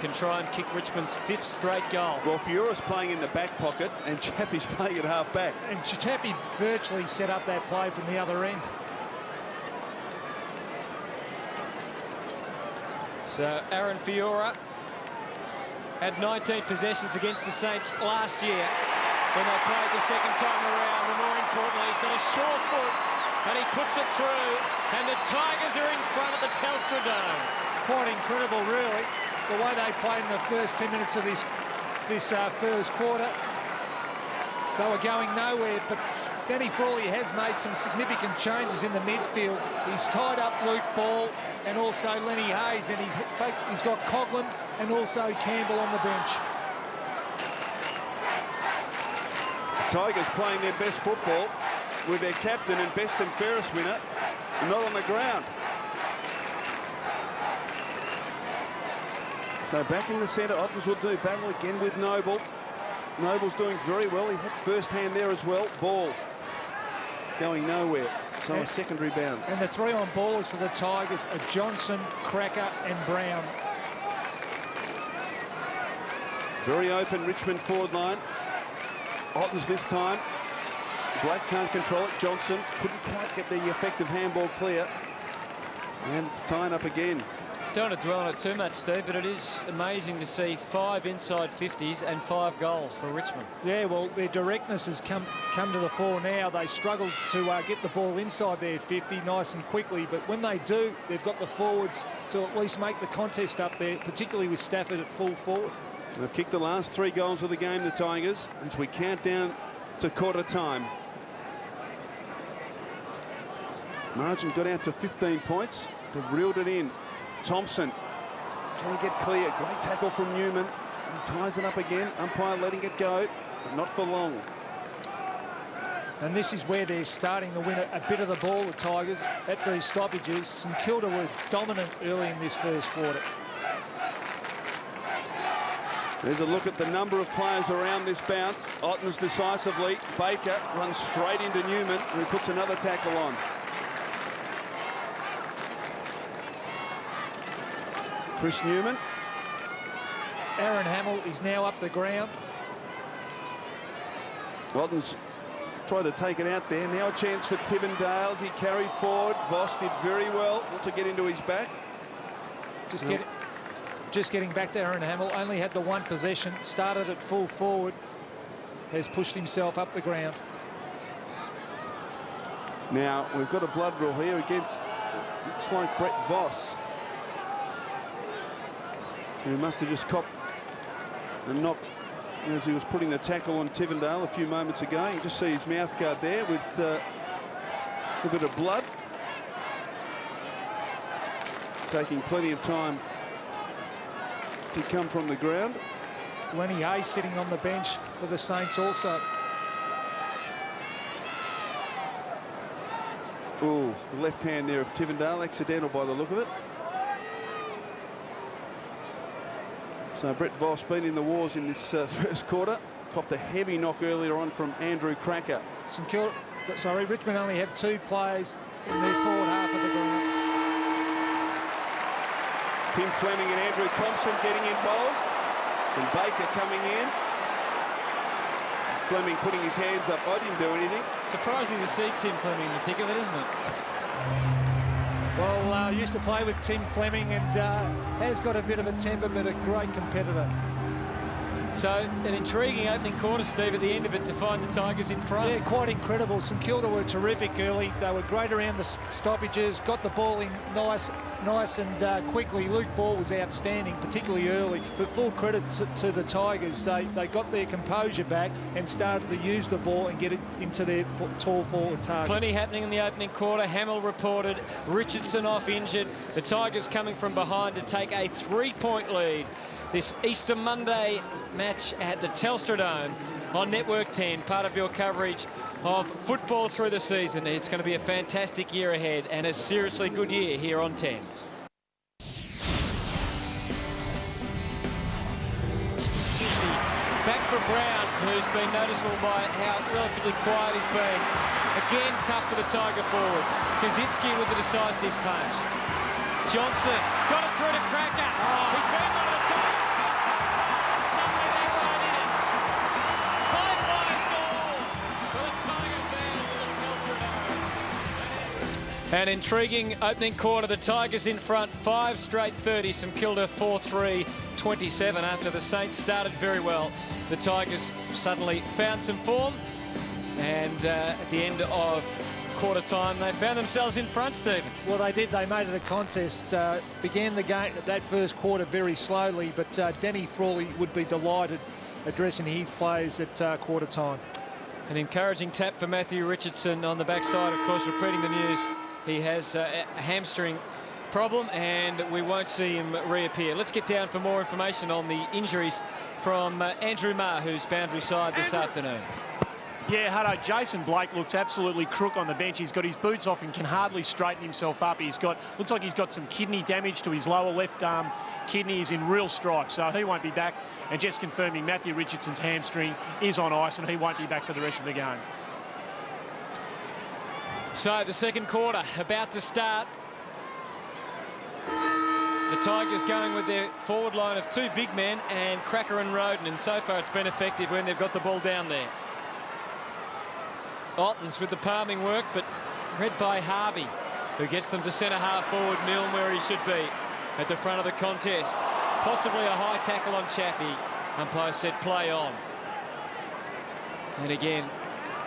can try and kick Richmond's 5th straight goal. Well, Fiora's playing in the back pocket and Chaffee's playing at half back. And Chaffee virtually set up that play from the other end. So Aaron Fiora had 19 possessions against the Saints last year when they played the second time around. And more importantly, he's got a sure foot and he puts it through. And the Tigers are in front of the Telstra Dome. Quite incredible, really, the way they played in the first 10 minutes of this first quarter. They were going nowhere, but Danny Frawley has made some significant changes in the midfield. He's tied up Luke Ball and also Lenny Hayes, and he's got Coughlin and also Campbell on the bench. The Tigers playing their best football with their captain and best and fairest winner not on the ground. So back in the centre, Ottens will do battle again with Noble. Noble's doing very well. He had first hand there as well. Ball going nowhere. So a secondary bounce. And the 3 on ballers for the Tigers are Johnson, Cracker and Brown. Very open Richmond forward line. Ottens this time. Black can't control it. Johnson couldn't quite get the effective handball clear. And it's tying up again. Don't want to dwell on it too much, Steve, but it is amazing to see 5 inside 50s and 5 goals for Richmond. Yeah, well, their directness has come to the fore now. They struggled to get the ball inside their 50 nice and quickly, but when they do, they've got the forwards to at least make the contest up there, particularly with Stafford at full forward. They've kicked the last 3 goals of the game, the Tigers, as we count down to quarter time. Margin got out to 15 points. They've reeled it in. Thompson, can he get clear? Great tackle from Newman. He ties it up again. Umpire letting it go, but not for long. And this is where they're starting to win a bit of the ball, the Tigers, at these stoppages. St Kilda were dominant early in this first quarter. There's a look at the number of players around this bounce. Ottens decisively. Baker runs straight into Newman, and he puts another tackle on. Chris Newman. Aaron Hamill is now up the ground. Ottens tried to take it out there. Now a chance for Tivendale as he carried forward. Voss did very well not to get into his back. Just getting back to Aaron Hamill. Only had the 1 possession. Started at full forward. Has pushed himself up the ground. Now we've got a blood rule here against, looks like Brett Voss, who must have just copped a knock as he was putting the tackle on Tivendale a few moments ago. You just see his mouth guard there with a bit of blood. Taking plenty of time to come from the ground. Lenny Hayes sitting on the bench for the Saints also. Oh, the left hand there of Tivendale, accidental by the look of it. So Brett Voss been in the wars in this first quarter. Copped a heavy knock earlier on from Andrew Cracker. Richmond only have 2 players in their forward half of the ground. Tim Fleming and Andrew Thompson getting involved. And Baker coming in. Fleming putting his hands up. I didn't do anything. Surprising to see Tim Fleming in the thick of it, isn't it? Well, I used to play with Tim Fleming and has got a bit of a temper, but a great competitor. So, an intriguing opening quarter, Steve, at the end of it to find the Tigers in front. Yeah, quite incredible. St Kilda were terrific early. They were great around the stoppages, got the ball in nice and quickly. Luke Ball was outstanding, particularly early. But full credit to the Tigers. They got their composure back and started to use the ball and get it into their tall forward targets. Plenty happening in the opening quarter. Hamill reported, Richardson off injured. The Tigers coming from behind to take a 3-point lead. This Easter Monday match at the Telstra Dome on Network 10, part of your coverage of football through the season. It's going to be a fantastic year ahead and a seriously good year here on 10. Back for Brown, who's been noticeable by how relatively quiet he's been. Again, tough for the Tiger forwards. Kaczynski with the decisive punch. Johnson got it through to Cracker. He's been one of the Tigers. Somewhere there right in it. 5-5 goal for the Tiger fans of the Telstra Dome. An intriguing opening quarter. The Tigers in front, 5 straight 30. St Kilda 4-3-27 after the Saints started very well. The Tigers suddenly found some form, and at the end of quarter time they found themselves in front, Steve. Well, they did. They made it a contest. Began the game, that first quarter, very slowly, but Danny Frawley would be delighted addressing his players at quarter time. An encouraging tap for Matthew Richardson on the backside, of course, repeating the news. He has a hamstring problem and we won't see him reappear. Let's get down for more information on the injuries from Andrew Marr, who's boundary side this afternoon. Yeah, Hutto, Jason Blake looks absolutely crook on the bench. He's got his boots off and can hardly straighten himself up. Looks like he's got some kidney damage to his lower left kidney. He's in real strife, so he won't be back. And just confirming, Matthew Richardson's hamstring is on ice and he won't be back for the rest of the game. So the second quarter about to start. The Tigers going with their forward line of 2 big men and Cracker and Roden, and so far it's been effective when they've got the ball down there. Ottens with the palming work, but read by Harvey, who gets them to centre half forward. Milne where he should be at the front of the contest. Possibly a high tackle on Chappie. Umpire said play on. And again,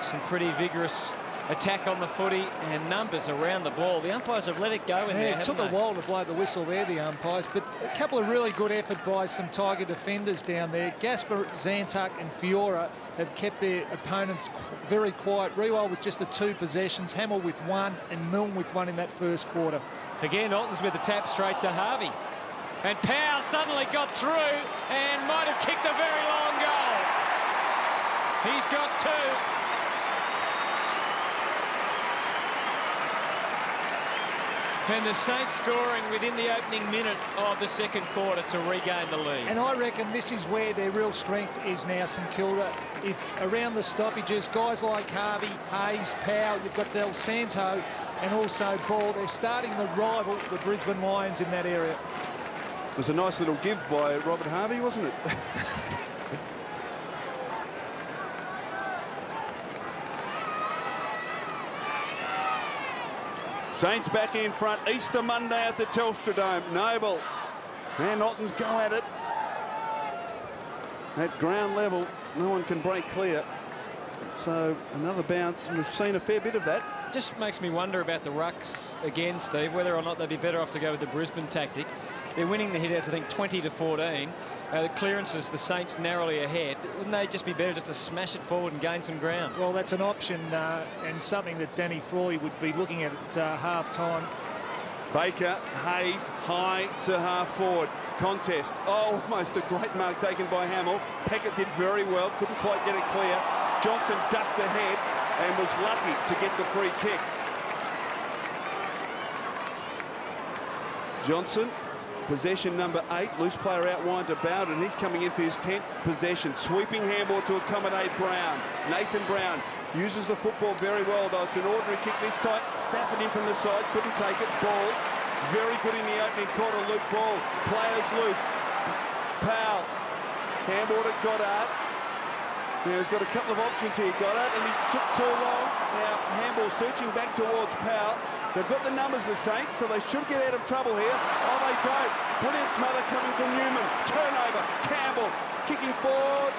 some pretty vigorous attack on the footy and numbers around the ball. The umpires have let it go in there. It took a while to blow the whistle there, the umpires, but a couple of really good effort by some Tiger defenders down there. Gasper, Zantuck and Fiora have kept their opponents very quiet. Rewell with just the 2 possessions, Hamill with 1 and Milne with 1 in that first quarter. Again, Ottens with the tap straight to Harvey. And Powell suddenly got through and might have kicked a very long goal. He's got 2. And the Saints scoring within the opening minute of the second quarter to regain the lead. And I reckon this is where their real strength is now, St Kilda. It's around the stoppages. Guys like Harvey, Hayes, Powell, you've got Del Santo and also Ball. They're starting to rival the Brisbane Lions in that area. It was a nice little give by Robert Harvey, wasn't it? Saints back in front. Easter Monday at the Telstra Dome. Noble and Ottens go at it. At ground level, no one can break clear. So another bounce, and we've seen a fair bit of that. Just makes me wonder about the rucks again, Steve, whether or not they'd be better off to go with the Brisbane tactic. They're winning the hit-outs, I think, 20-14. The clearances, the Saints narrowly ahead. Wouldn't they just be better just to smash it forward and gain some ground? Well, that's an option and something that Danny Frawley would be looking at half-time. Baker, Hayes, high to half forward. Contest. Oh, almost a great mark taken by Hamill. Peckett did very well, couldn't quite get it clear. Johnson ducked the head and was lucky to get the free kick. Johnson, possession number 8, loose player out wide to Bowden. He's coming in for his 10th possession. Sweeping handball to accommodate Brown. Nathan Brown uses the football very well, though it's an ordinary kick this time. Stafford in from the side, couldn't take it. Ball, very good in the opening quarter. Luke Ball, players loose. Powell, handball to Goddard. Now he's got a couple of options here, Goddard, and he took too long. Now handball searching back towards Powell. They've got the numbers, the Saints, so they should get out of trouble here. Oh, they don't. Brilliant smother coming from Newman. Turnover. Campbell kicking forward.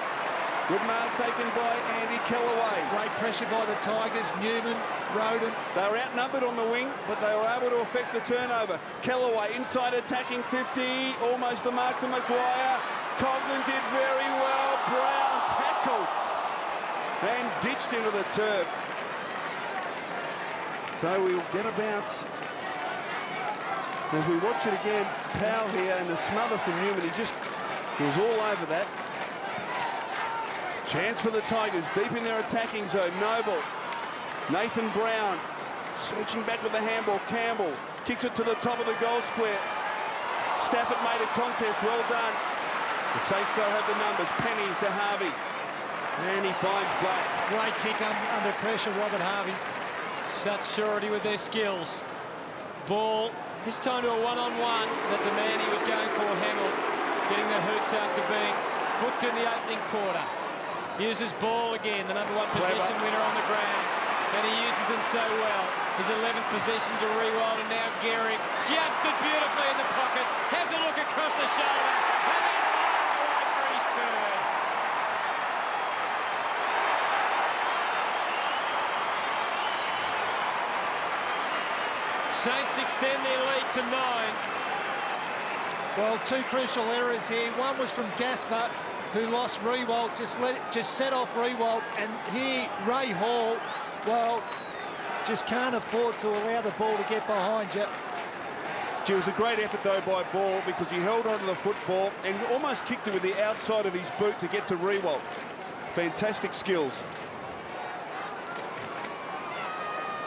Good mark taken by Andy Kellaway. Great pressure by the Tigers. Newman, Roden. They were outnumbered on the wing, but they were able to affect the turnover. Kellaway inside attacking 50. Almost the mark to Maguire. Coglan did very well. Brown tackled and ditched into the turf. So we'll get a bounce. As we watch it again, Powell here and the smother from Newman. He was all over that. Chance for the Tigers deep in their attacking zone. Noble, Nathan Brown searching back with the handball. Campbell kicks it to the top of the goal square. Stafford made a contest. Well done. The Saints don't have the numbers. Penny to Harvey. And he finds Black. Great kick under pressure, Robert Harvey. Such surety with their skills. Ball, this time to a one-on-one, but the man he was going for, Hamill, getting the hoots after being booked in the opening quarter. Uses Ball again, the number 1 possession winner on the ground. and he uses them so well. His 11th possession to Rewald, and now Gehrig. Judged it beautifully in the pocket, has a look across the shoulder, and then fires away for his third. Saints extend their lead to 9. Well, two crucial errors here. One was from Gasper, who lost Rewald, just set off Rewald, and here Ray Hall, well, just can't afford to allow the ball to get behind you. It was a great effort though by Ball, because he held onto the football and almost kicked it with the outside of his boot to get to Rewald. Fantastic skills.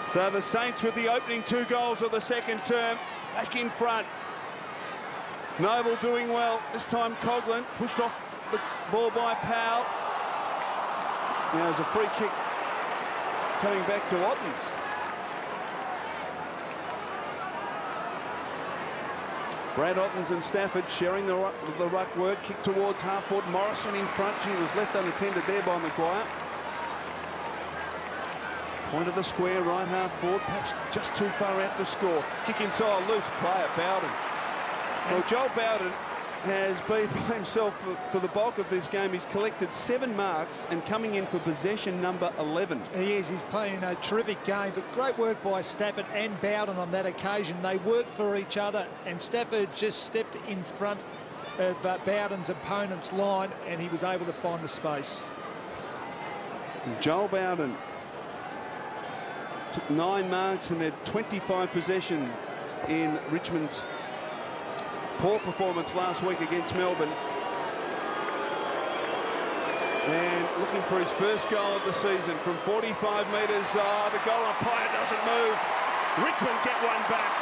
So the Saints with the opening 2 goals of the second term back in front. Noble doing well. This time Coughlin pushed off the ball by Powell. Now there's a free kick coming back to Ottens. Brad Ottens and Stafford sharing the ruck work. Kick towards half forward. Morrison in front. She was left unattended there by Maguire. Point of the square, right half forward. Perhaps just too far out to score. Kick inside, loose player, Bowden. Well, Joel Bowden has been by himself for the bulk of this game. He's collected 7 marks and coming in for possession number 11. He is. He's playing a terrific game, but great work by Stafford and Bowden on that occasion. They worked for each other, and Stafford just stepped in front of Bowden's opponent's line, and he was able to find the space. Joel Bowden took 9 marks and had 25 possessions in Richmond's poor performance last week against Melbourne. And looking for his first goal of the season from 45 metres. The goal umpire doesn't move. Richmond get one back.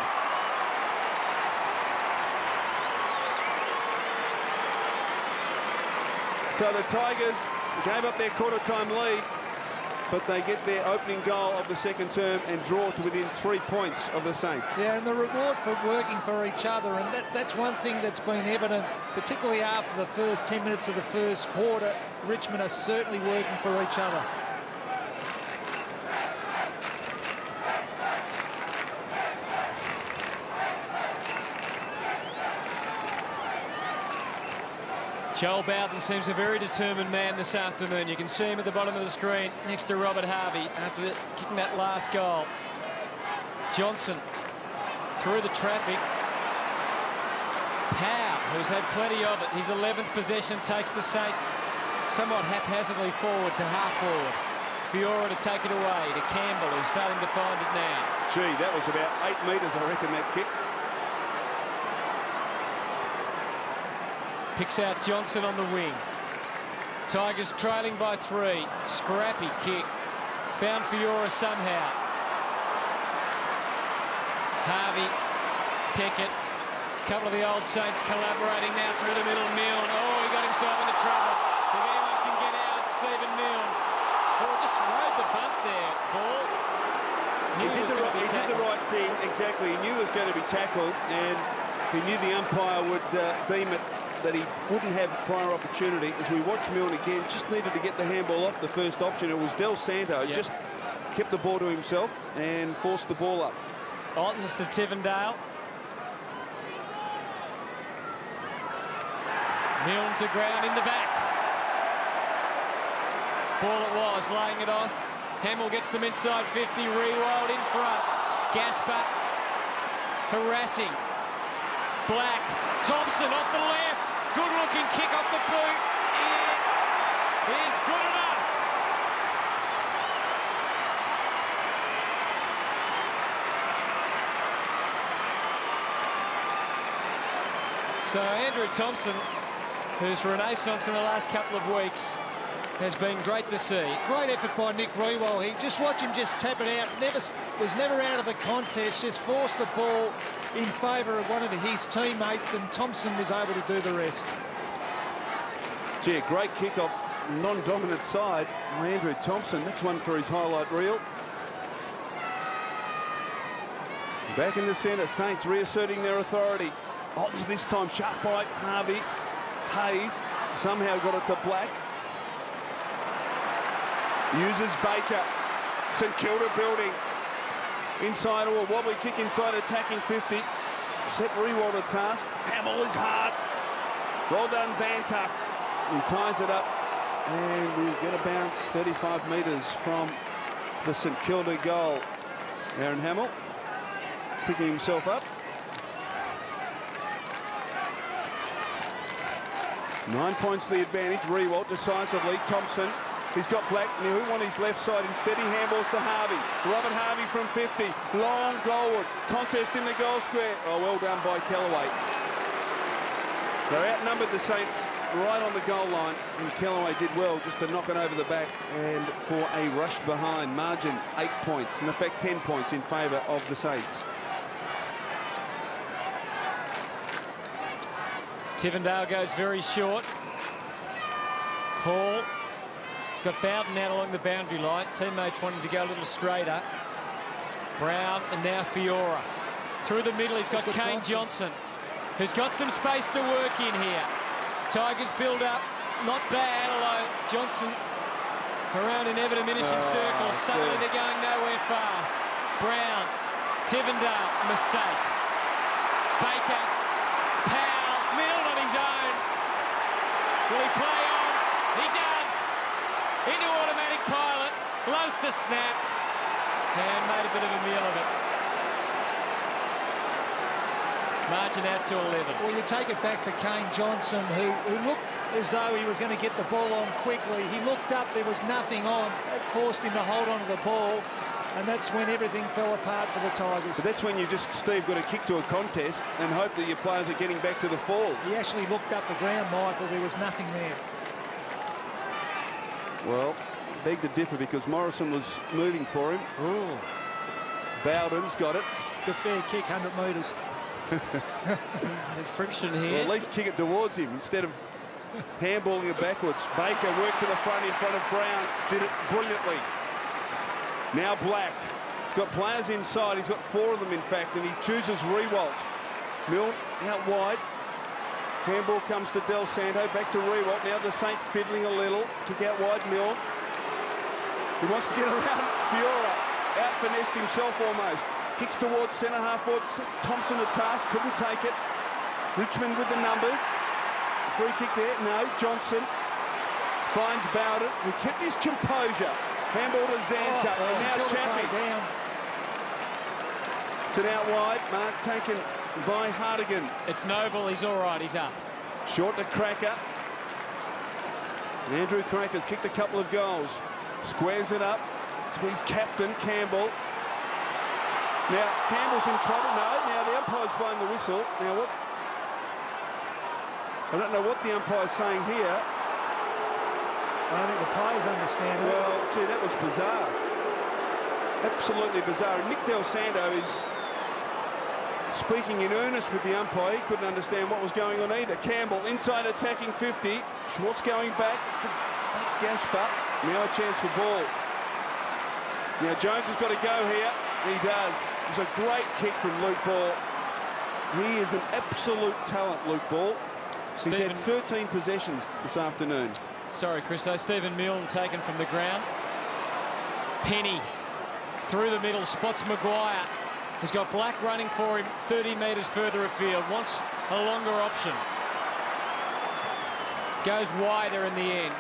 So the Tigers gave up their quarter-time lead, but they get their opening goal of the second term and draw to within 3 points of the Saints. Yeah, and the reward for working for each other, and that's one thing that's been evident, particularly after the first 10 minutes of the first quarter. Richmond are certainly working for each other. Joel Bowden seems a very determined man this afternoon. You can see him at the bottom of the screen next to Robert Harvey after kicking that last goal. Johnson through the traffic. Powell, who's had plenty of it. His 11th possession takes the Saints somewhat haphazardly forward to half forward. Fiora to take it away to Campbell, who's starting to find it now. Gee, that was about 8 metres, I reckon, that kick. Picks out Johnson on the wing. Tigers trailing by 3. Scrappy kick. Found Fiora somehow. Harvey, Pickett. A couple of the old Saints collaborating now through the middle. Milne. Oh, he got himself into trouble. If anyone can get out, it's Stephen Milne. Oh, just rode the bump there. Ball. He did the right thing, exactly. He knew he was going to be tackled, and he knew the umpire would deem it that he wouldn't have prior opportunity. As we watch Milne again, just needed to get the handball off the first option. It was Del Santo, just kept the ball to himself and forced the ball up. Ottens to Tivendale. Milne to ground in the back. Ball it was, laying it off. Hamill gets them inside 50, Rewald in front. Gasper harassing. Black, Thompson off the left. Good looking kick off the boot. It is good enough. So Andrew Thompson, whose renaissance in the last couple of weeks has been great to see. Great effort by Nick Rewald. He just watch him just tap it out. Was never out of the contest. Just forced the ball in favour of one of his teammates, and Thompson was able to do the rest. Gee, a great kick-off, non-dominant side. Andrew Thompson, that's one for his highlight reel. Back in the centre, Saints reasserting their authority. Ottens this time, sharp by Harvey. Hayes somehow got it to Black. Uses Baker. St Kilda building. Inside or a wobbly kick inside attacking 50. Set Rewald a task. Hamill is hard. Well done, Zantuck. He ties it up. And we'll get a bounce 35 metres from the St Kilda goal. Aaron Hamill picking himself up. 9 points the advantage. Rewald decisively. Thompson. He's got Black. Now who won his left side? Instead he handballs to Harvey. Robert Harvey from 50. Long goalward. Contest in the goal square. Oh, well done by Kellaway. They're outnumbered, the Saints, right on the goal line. And Kellaway did well just to knock it over the back and for a rush behind. Margin 8 points. In effect 10 points in favour of the Saints. Tivendale goes very short. Hall got Bowden out along the boundary line. Teammates wanting to go a little straighter. Brown and now Fiora. Through the middle, he's got Kane Johnson, who's got some space to work in here. Tigers build up, not bad, although Johnson around in ever diminishing circles. Suddenly they're going nowhere fast. Brown, Tivendale, mistake. Baker, Powell, middle on his own. Will he play on? He does. Into automatic pilot, loves to snap, and made a bit of a meal of it. Margin out to 11. Well, you take it back to Kane Johnson, who looked as though he was going to get the ball on quickly. He looked up, there was nothing on. It forced him to hold on to the ball, and that's when everything fell apart for the Tigers. But that's when you just, Steve, got to kick to a contest and hope that your players are getting back to the fall. He actually looked up the ground, Michael. There was nothing there. Well, beg to differ because Morrison was moving for him. Ooh. Bowden's got it. It's a fair kick, 100 metres. Friction here. Well, at least kick it towards him instead of handballing it backwards. Baker worked to the front in front of Brown. Did it brilliantly. Now Black. He's got players inside. He's got 4 of them, in fact, and he chooses Rewalt. Milne out wide. Handball comes to Del Santo. Back to Rewalt. Now the Saints fiddling a little. Kick out wide, Milne. He wants to get around Fiora. Out finessed himself almost. Kicks towards centre half forward. Sets Thompson a task. Couldn't take it. Richmond with the numbers. Free kick there. No. Johnson finds Bowden, who kept his composure. Handball to Zantuck. And now Chaffee. It's an out wide. Mark taken by Hartigan. It's Noble. He's all right. He's up. Short to Cracker. Andrew Cracker's kicked a couple of goals. Squares it up to his captain, Campbell. Now, Campbell's in trouble. No, now the umpire's blowing the whistle. Now, what? I don't know what the umpire's saying here. I don't think the players understand it. Well, gee, that was bizarre. Absolutely bizarre. And Nick Del Santo is speaking in earnest with the umpire. He couldn't understand what was going on either. Campbell inside attacking 50. Schwartz going back. Gasper. Now a chance for ball. Now Jones has got to go here. He does. It's a great kick from Luke Ball. He is an absolute talent, Luke Ball. He's had 13 possessions this afternoon. Sorry, Chris. So Stephen Milne taken from the ground. Penny through the middle, spots Maguire. He's got Black running for him 30 metres further afield. Wants a longer option. Goes wider in the end.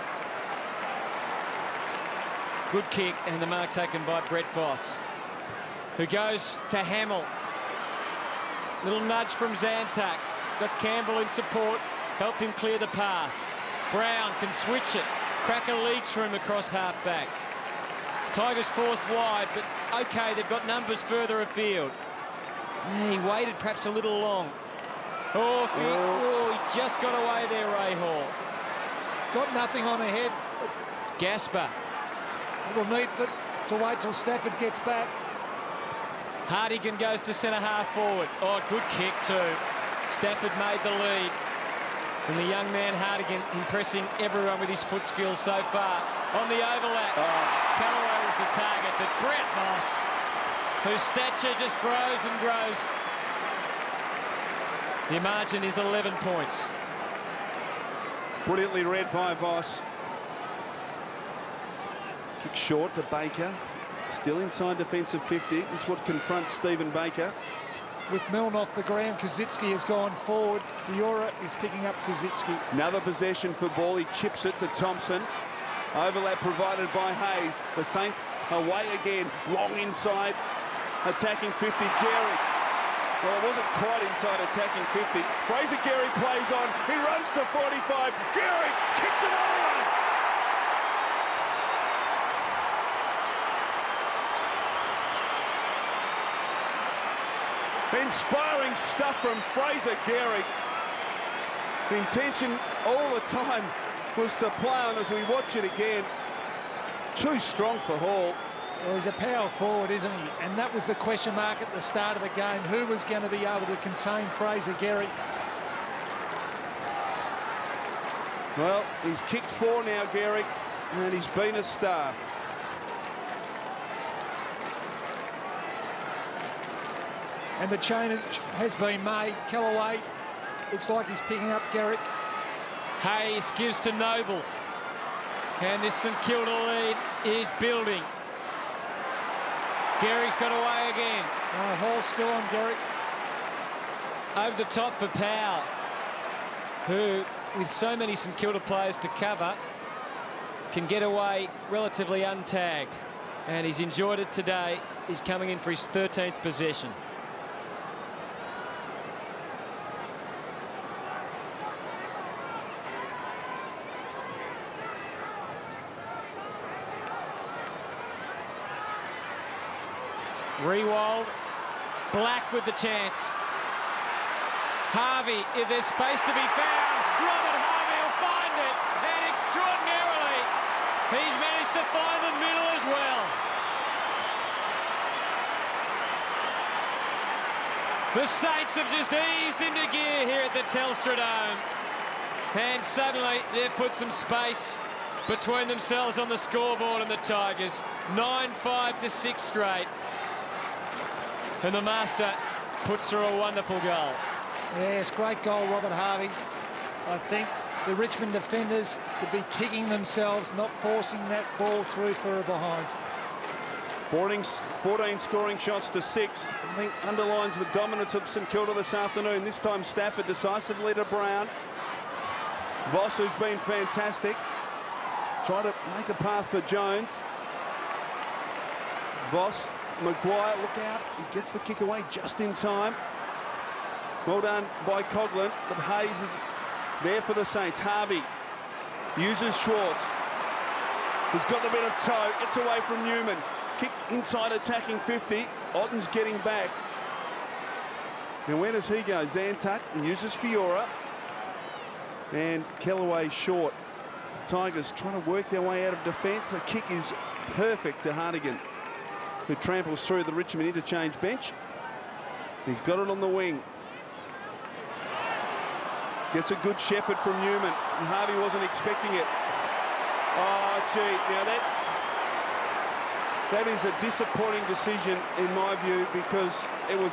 Good kick, and the mark taken by Brett Voss, who goes to Hamill. Little nudge from Zantuck. Got Campbell in support. Helped him clear the path. Brown can switch it. Cracker leads for him across half-back. Tigers forced wide, but OK, they've got numbers further afield. He waited perhaps a little long. Oh, he just got away there, Ray Hall. Got nothing on ahead. Gasper. We'll need to wait till Stafford gets back. Hartigan goes to centre half forward. Oh, good kick too. Stafford made the lead. And the young man Hartigan impressing everyone with his foot skills so far. On the overlap, Callaway was the target, but Brett Voss, whose stature just grows and grows. The margin is 11 points. Brilliantly read by Voss. Kick short to Baker. Still inside defensive 50. This is what confronts Stephen Baker. With Milne off the ground, Kazitsky has gone forward. Fiora is picking up Kazitsky. Another possession for ball. He chips it to Thompson. Overlap provided by Hayes. The Saints away again. Long inside. Attacking 50. Gehrig. Well, it wasn't quite inside attacking 50. Fraser Gehrig plays on. He runs to 45. Gehrig kicks another one. Inspiring stuff from Fraser Gehrig. The intention all the time was to play on as we watch it again. Too strong for Hall. Well, he's a power forward, isn't he? And that was the question mark at the start of the game. Who was going to be able to contain Fraser Gehrig? Well, he's kicked 4 now, Gehrig, and he's been a star. And the change has been made. Kellaway looks like he's picking up Gehrig. Hayes gives to Noble. And this St Kilda lead is building. Gehrig's got away again. Hall still on Gehrig. Over the top for Powell, who, with so many St Kilda players to cover, can get away relatively untagged. And he's enjoyed it today. He's coming in for his 13th possession. Rewald, Black with the chance. Harvey, if there's space to be found, Robert Harvey will find it, and extraordinarily, he's managed to find the middle as well. The Saints have just eased into gear here at the Telstra Dome, and suddenly they've put some space between themselves on the scoreboard and the Tigers. 9-5 to 6 straight. And the Master puts through a wonderful goal. Yes, great goal, Robert Harvey. I think the Richmond defenders would be kicking themselves, not forcing that ball through for a behind. 14 scoring shots to 6. I think underlines the dominance of St Kilda this afternoon. This time Stafford decisively to Brown. Voss, who's been fantastic. Try to make a path for Jones. Voss. Maguire, look out. He gets the kick away just in time. Well done by Coughlin, but Hayes is there for the Saints. Harvey uses Schwartz, who's got a bit of toe, gets away from Newman. Kick inside attacking 50. Otten's getting back. And where does he go? Zantuck uses Fiora. And Kellaway short. Tigers trying to work their way out of defence. The kick is perfect to Hartigan, who tramples through the Richmond interchange bench. He's got it on the wing. Gets a good shepherd from Newman, and Harvey wasn't expecting it. Oh, gee, now that is a disappointing decision in my view, because it was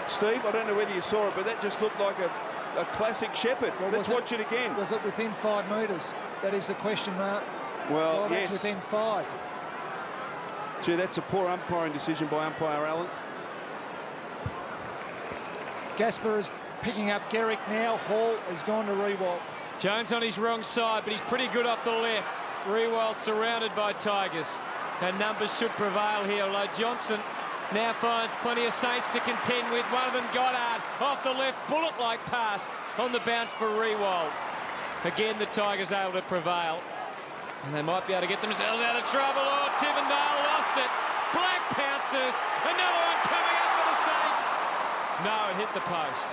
Steve, I don't know whether you saw it, but that just looked like a classic shepherd. Well, let's watch it again. Was it within 5 metres? That is the question mark. Well, that's yes. Within 5. Gee, that's a poor umpiring decision by umpire Allen. Gasper is picking up Gehrig now. Hall has gone to Rewald. Jones on his wrong side, but he's pretty good off the left. Rewald surrounded by Tigers. And numbers should prevail here, although Johnson now finds plenty of Saints to contend with. One of them, Goddard, off the left, bullet-like pass on the bounce for Rewald. Again, the Tigers able to prevail. And they might be able to get themselves out of trouble. Oh, Tivendale lost it. Black pounces. Another one coming up for the Saints. No, it hit the post.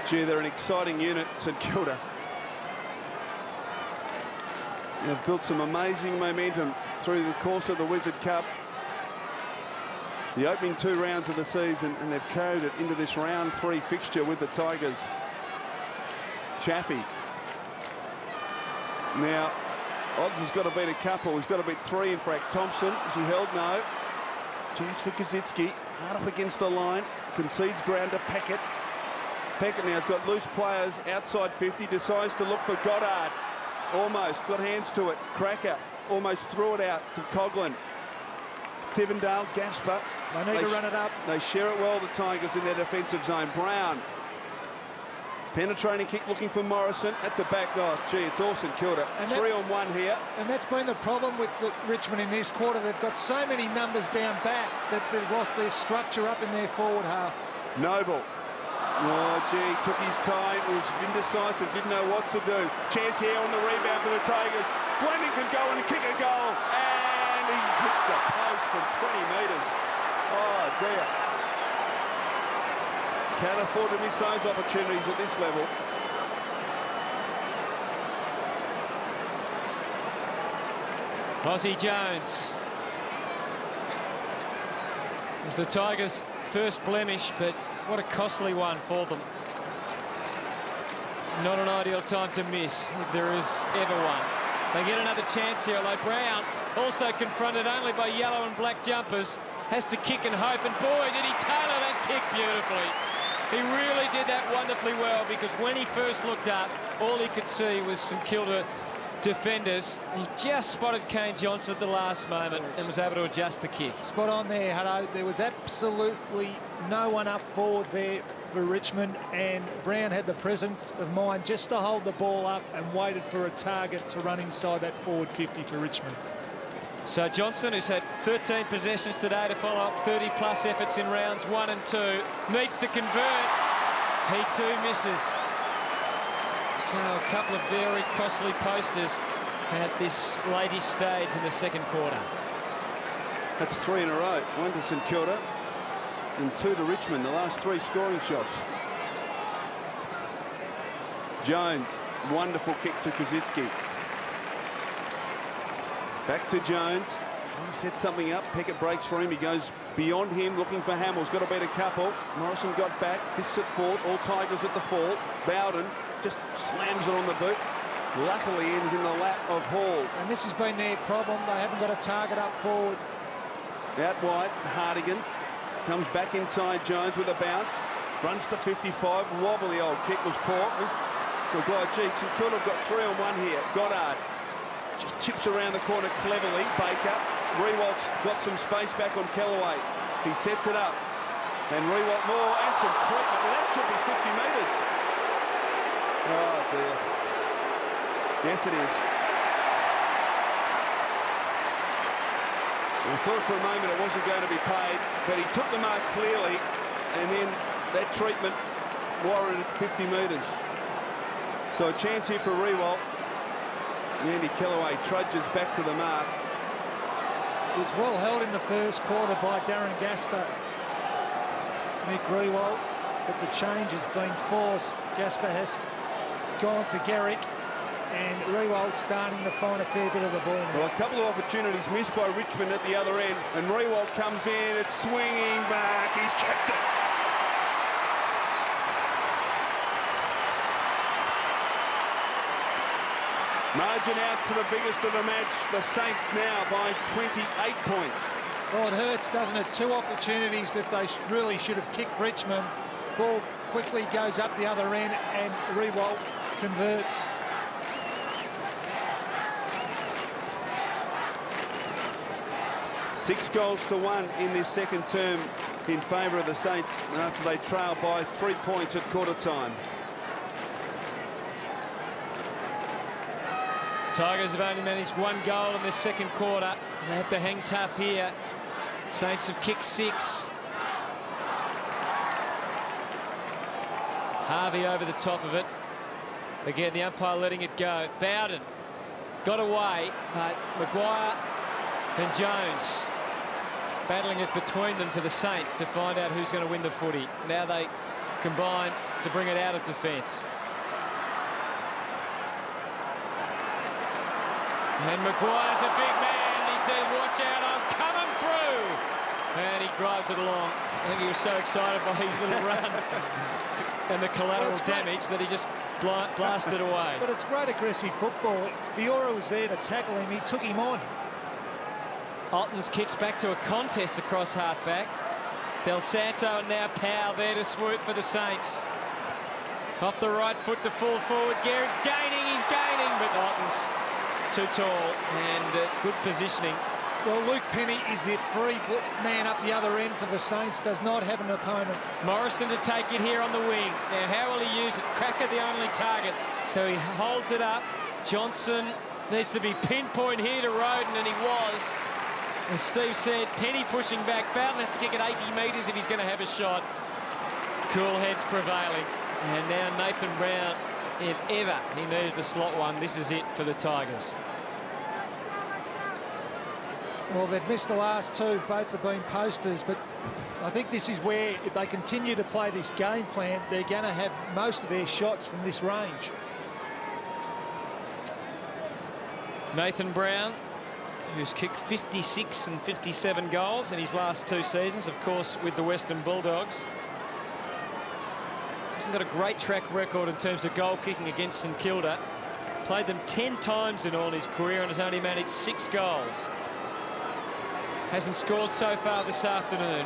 Gee, they're an exciting unit, St Kilda. They've built some amazing momentum through the course of the Wizard Cup. The opening 2 rounds of the season, and they've carried it into this round 3 fixture with the Tigers. Chaffee. Now, Odds has got to beat a couple. He's got to beat 3, in fact. Thompson, is he held? No. Chance for Kazitsky. Hard up against the line. Concedes ground to Packett. Peckett now's got loose players outside 50, decides to look for Goddard. Almost got hands to it. Cracker almost threw it out to Coughlin. Tivendale, Gasper. They need to run it up. They share it well, the Tigers, in their defensive zone. Brown. Penetrating kick looking for Morrison at the back. Oh, gee, it's all St Kilda. 3-on-1 here. And that's been the problem with Richmond in this quarter. They've got so many numbers down back that they've lost their structure up in their forward half. Noble. Oh, gee, took his time. It was indecisive, didn't know what to do. Chance here on the rebound for the Tigers. Fleming can go and kick a goal. And he hits the post from 20 metres. Oh, dear. Can't afford to miss those opportunities at this level. Aussie Jones. It was the Tigers' first blemish, but what a costly one for them. Not an ideal time to miss, if there is ever one. They get another chance here, although Brown, also confronted only by yellow and black jumpers, has to kick and hope, and boy, did he tailor that kick beautifully. He really did that wonderfully well, because when he first looked up, all he could see was St Kilda defenders. He just spotted Kane Johnson at the last moment and was able to adjust the kick. Spot on there, Hutto. There was absolutely no one up forward there for Richmond, and Brown had the presence of mind just to hold the ball up and waited for a target to run inside that forward 50 for Richmond. So Johnson, who's had 13 possessions today to follow up 30-plus efforts in rounds 1 and 2, needs to convert. He too misses. So a couple of very costly posters at this latest stage in the second quarter. That's 3 in a row. 1 to St Kilda and 2 to Richmond, the last 3 scoring shots. Jones, wonderful kick to Kosicki. Back to Jones, trying to set something up. Peckett breaks for him. He goes beyond him, looking for Hamill's got to beat a couple. Morrison got back, fists it forward. All Tigers at the fall. Bowden just slams it on the boot. Luckily ends in the lap of Hall. And this has been their problem. They haven't got a target up forward. Out wide, Hardigan comes back inside Jones with a bounce. Runs to 55. Wobbly old kick was poor. Oh, gee, St Kilda have got 3-on-1 here. Goddard just chips around the corner cleverly. Baker. Rewalt's got some space back on Kellaway. He sets it up. And Rewalt more and some treatment. But that should be 50 metres. Oh, dear. Yes, it is. I thought for a moment it wasn't going to be paid, but he took the mark clearly, and then that treatment warranted 50 metres. So a chance here for Rewalt. Andy Kellaway trudges back to the mark. It was well held in the first quarter by Darren Gasper. Nick Rewalt, but the change has been forced. Gasper has gone to Garrick, and Rewalt starting to find a fair bit of the ball now. Well, a couple of opportunities missed by Richmond at the other end, and Rewalt comes in, it's swinging back, he's checked it. Margin out to the biggest of the match. The Saints now by 28 points. Well, it hurts, doesn't it? 2 opportunities that they really should have kicked Richmond. Ball quickly goes up the other end, and Rewalt converts. Six goals to 1 in this second term in favour of the Saints after they trail by 3 points at quarter time. Tigers have only managed 1 goal in this second quarter. They have to hang tough here. Saints have kicked 6. Harvey over the top of it. Again, the umpire letting it go. Bowden got away, but Maguire and Jones battling it between them for the Saints to find out who's going to win the footy. Now they combine to bring it out of defence. And Maguire's a big man. He says, watch out, I'm coming through. And he drives it along. I think he was so excited by his little run and the collateral damage that he just blasted away. But it's great aggressive football. Fiora was there to tackle him. He took him on. Alton's kicks back to a contest across half-back. Del Santo and now Powell there to swoop for the Saints. Off the right foot to full forward. Garrett's gaining, he's gaining, but Otten's too tall and good positioning. Well, Luke Penny is the free man up the other end for the Saints, does not have an opponent. Morrison to take it here on the wing. Now, how will he use it? Cracker the only target, so he holds it up. Johnson needs to be pinpoint here to Roden, and he was. As Steve said, Penny pushing back. Bowden has to kick it 80 metres if he's going to have a shot. Cool heads prevailing. And now Nathan Brown, if ever he needed the slot one, this is it for the Tigers. Well, they've missed the last two. Both have been posters, but I think this is where, if they continue to play this game plan, they're going to have most of their shots from this range. Nathan Brown, who's kicked 56 and 57 goals in his last 2 seasons, of course, with the Western Bulldogs. Hasn't got a great track record in terms of goal kicking against St Kilda. Played them 10 times in all his career and has only managed 6 goals. Hasn't scored so far this afternoon.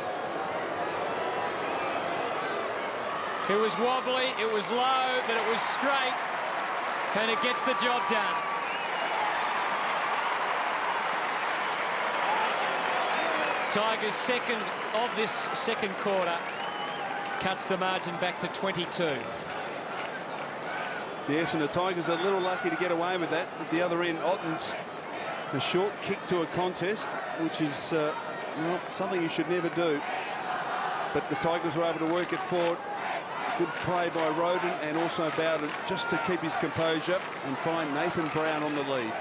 It was wobbly, it was low, but it was straight, and it gets the job done. Tigers' second of this second quarter cuts the margin back to 22. Yes, and the Tigers are a little lucky to get away with that. At the other end, Otten's a short kick to a contest, which is well, something you should never do. But the Tigers were able to work it forward. Good play by Roden and also Bowden just to keep his composure and find Nathan Brown on the lead.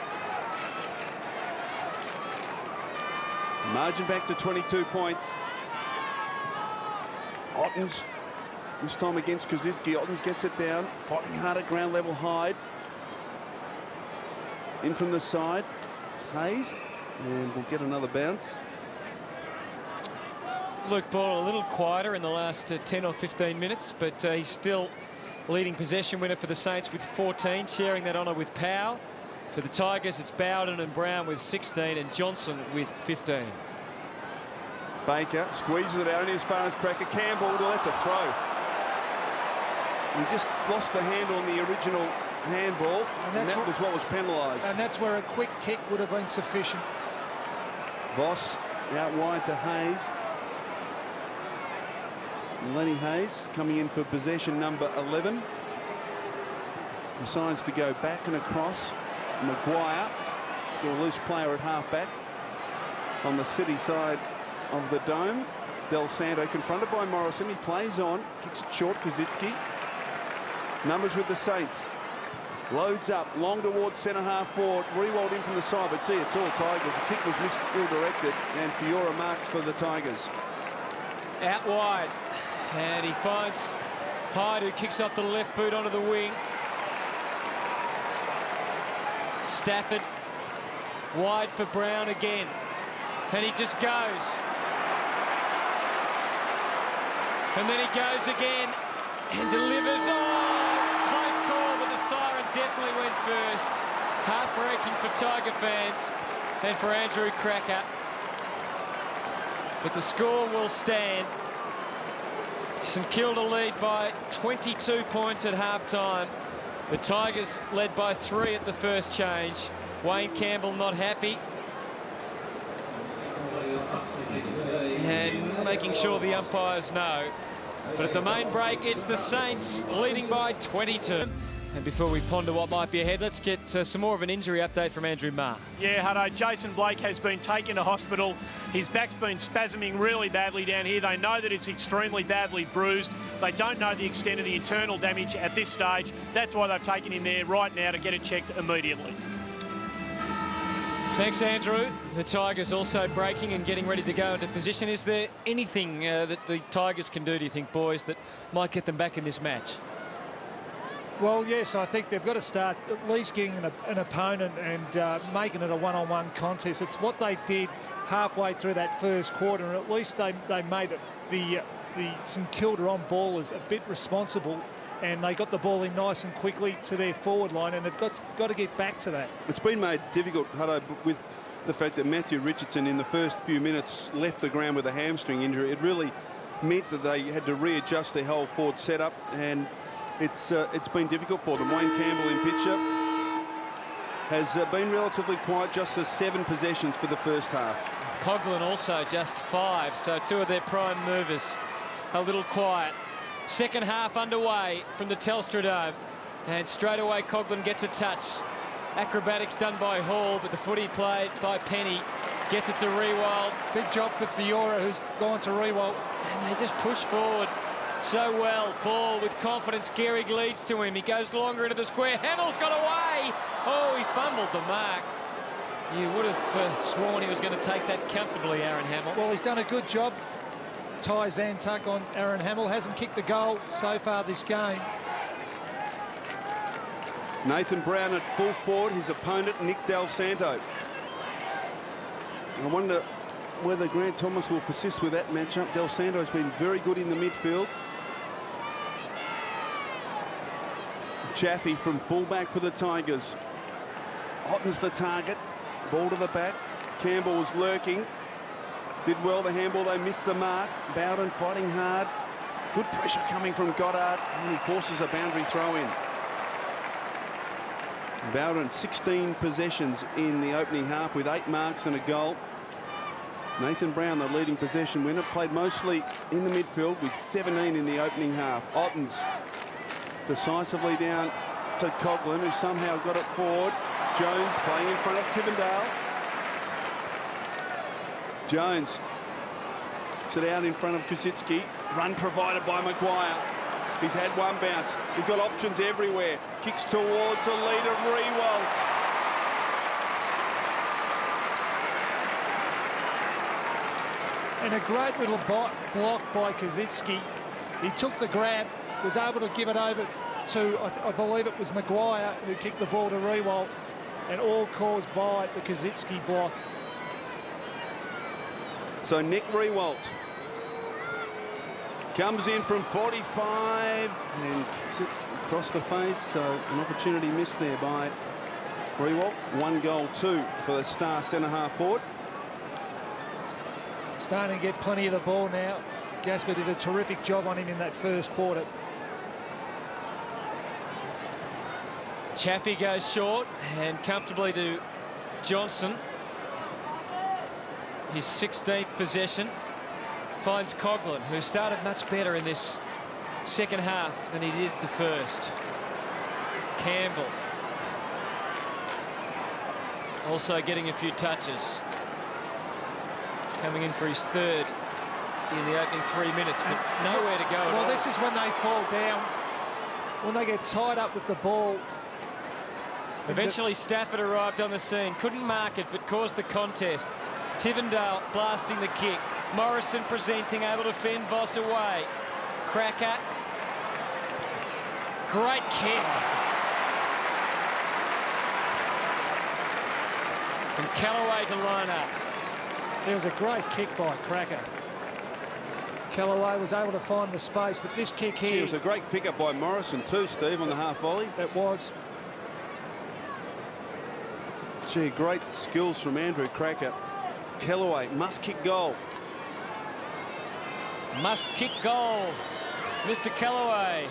Margin back to 22 points. Ottens, this time against Koziski. Ottens gets it down, fighting hard at ground level. Hyde in from the side. It's Hayes, and we'll get another bounce. Luke Ball a little quieter in the last 10 or 15 minutes, but he's still leading possession winner for the Saints with 14, sharing that honour with Powell. For the Tigers, it's Bowden and Brown with 16 and Johnson with 15. Baker squeezes it out only as far as Cracker. Campbell, that's a throw. He just lost the hand on the original handball, and that was what was penalised. And that's where a quick kick would have been sufficient. Voss out wide to Hayes. Lenny Hayes coming in for possession number 11. Decides to go back and across. Maguire, the loose player at half-back on the City side of the dome. Del Santo confronted by Morrison. He plays on, kicks it short. Koziski. Numbers with the Saints. Loads up, long towards centre half forward. Rewald in from the side, but gee, it's all Tigers. The kick was ill-directed, and Fiora marks for the Tigers. Out wide, and he finds Hyde, who kicks off the left boot onto the wing. Stafford wide for Brown again, and he just goes. And then he goes again and delivers. Oh, close call, but the siren definitely went first. Heartbreaking for Tiger fans and for Andrew Cracker. But the score will stand. St Kilda lead by 22 points at half-time. The Tigers led by 3 at the first change. Wayne Campbell not happy. And making sure the umpires know. But at the main break, it's the Saints leading by 22. And before we ponder what might be ahead, let's get some more of an injury update from Andrew Marr. Yeah, Hutto, Jason Blake has been taken to hospital. His back's been spasming really badly down here. They know that it's extremely badly bruised. They don't know the extent of the internal damage at this stage. That's why they've taken him there right now to get it checked immediately. Thanks, Andrew. The Tigers also breaking and getting ready to go into position. Is there anything that the Tigers can do, do you think, boys, that might get them back in this match? Well, yes, I think they've got to start at least getting an opponent and making it a one-on-one contest. It's what they did halfway through that first quarter, and at least they made it the St Kilda on ball is a bit responsible, and they got the ball in nice and quickly to their forward line, and they've got to get back to that. It's been made difficult, Hutto, with the fact that Matthew Richardson in the first few minutes left the ground with a hamstring injury. It really meant that they had to readjust their whole forward setup, and it's been difficult for them. Wayne Campbell in picture has been relatively quiet, just for 7 possessions for the first half. Coghlan also just 5, so 2 of their prime movers a little quiet. Second half underway from the Telstra Dome, and straight away Coghlan gets a touch. Acrobatics done by Hall, but the footy played by Penny. Gets it to Rewald. Big job for Fiora, who's gone to Rewald. And they just push forward so well. Ball with confidence. Gehrig leads to him. He goes longer into the square. Hamill's got away. Oh, he fumbled the mark. You would have sworn he was going to take that comfortably, Aaron Hamill. Well, he's done a good job. Ty Zantuck on Aaron Hamill. Hasn't kicked the goal so far this game. Nathan Brown at full forward, his opponent Nick Del Santo. I wonder whether Grant Thomas will persist with that matchup. Del Santo has been very good in the midfield. Chaffee from fullback for the Tigers. Otten's the target. Ball to the back. Campbell was lurking. Did well the handball, they missed the mark. Bowden fighting hard. Good pressure coming from Goddard, and he forces a boundary throw in. Bowden 16 possessions in the opening half with 8 marks and a goal. Nathan Brown, the leading possession winner, played mostly in the midfield with 17 in the opening half. Ottens decisively down to Coghlan, who somehow got it forward. Jones playing in front of Tivendale. Jones sit out in front of Kosicki. Run provided by Maguire. He's had one bounce. He's got options everywhere. Kicks towards the lead of Rewalt. And a great little block by Kosicki. He took the grab, was able to give it over to, I believe it was Maguire, who kicked the ball to Rewalt, and all caused by the Kosicki block. So Nick Rewalt comes in from 45 and kicks it across the face. So an opportunity missed there by Rewalt. 1 goal, 2 for the star centre half forward. Starting to get plenty of the ball now. Gasper did a terrific job on him in that first quarter. Chaffee goes short and comfortably to Johnson. His 16th possession. Finds Coghlan, who started much better in this second half than he did the first. Campbell also getting a few touches. Coming in for his 3rd in the opening 3 minutes, but nowhere to go at all. Well, this is when they fall down, when they get tied up with the ball. Eventually Stafford arrived on the scene, couldn't mark it, but caused the contest. Tivendale blasting the kick. Morrison presenting, able to fend Voss away. Cracker. Great kick. And Callaway to line up. There was a great kick by Cracker. Callaway was able to find the space, but this kick here... It was a great pickup by Morrison too, Steve, on the half volley. It was. Gee, great skills from Andrew Cracker. Callaway must kick goal. Must kick goal. Mr. Callaway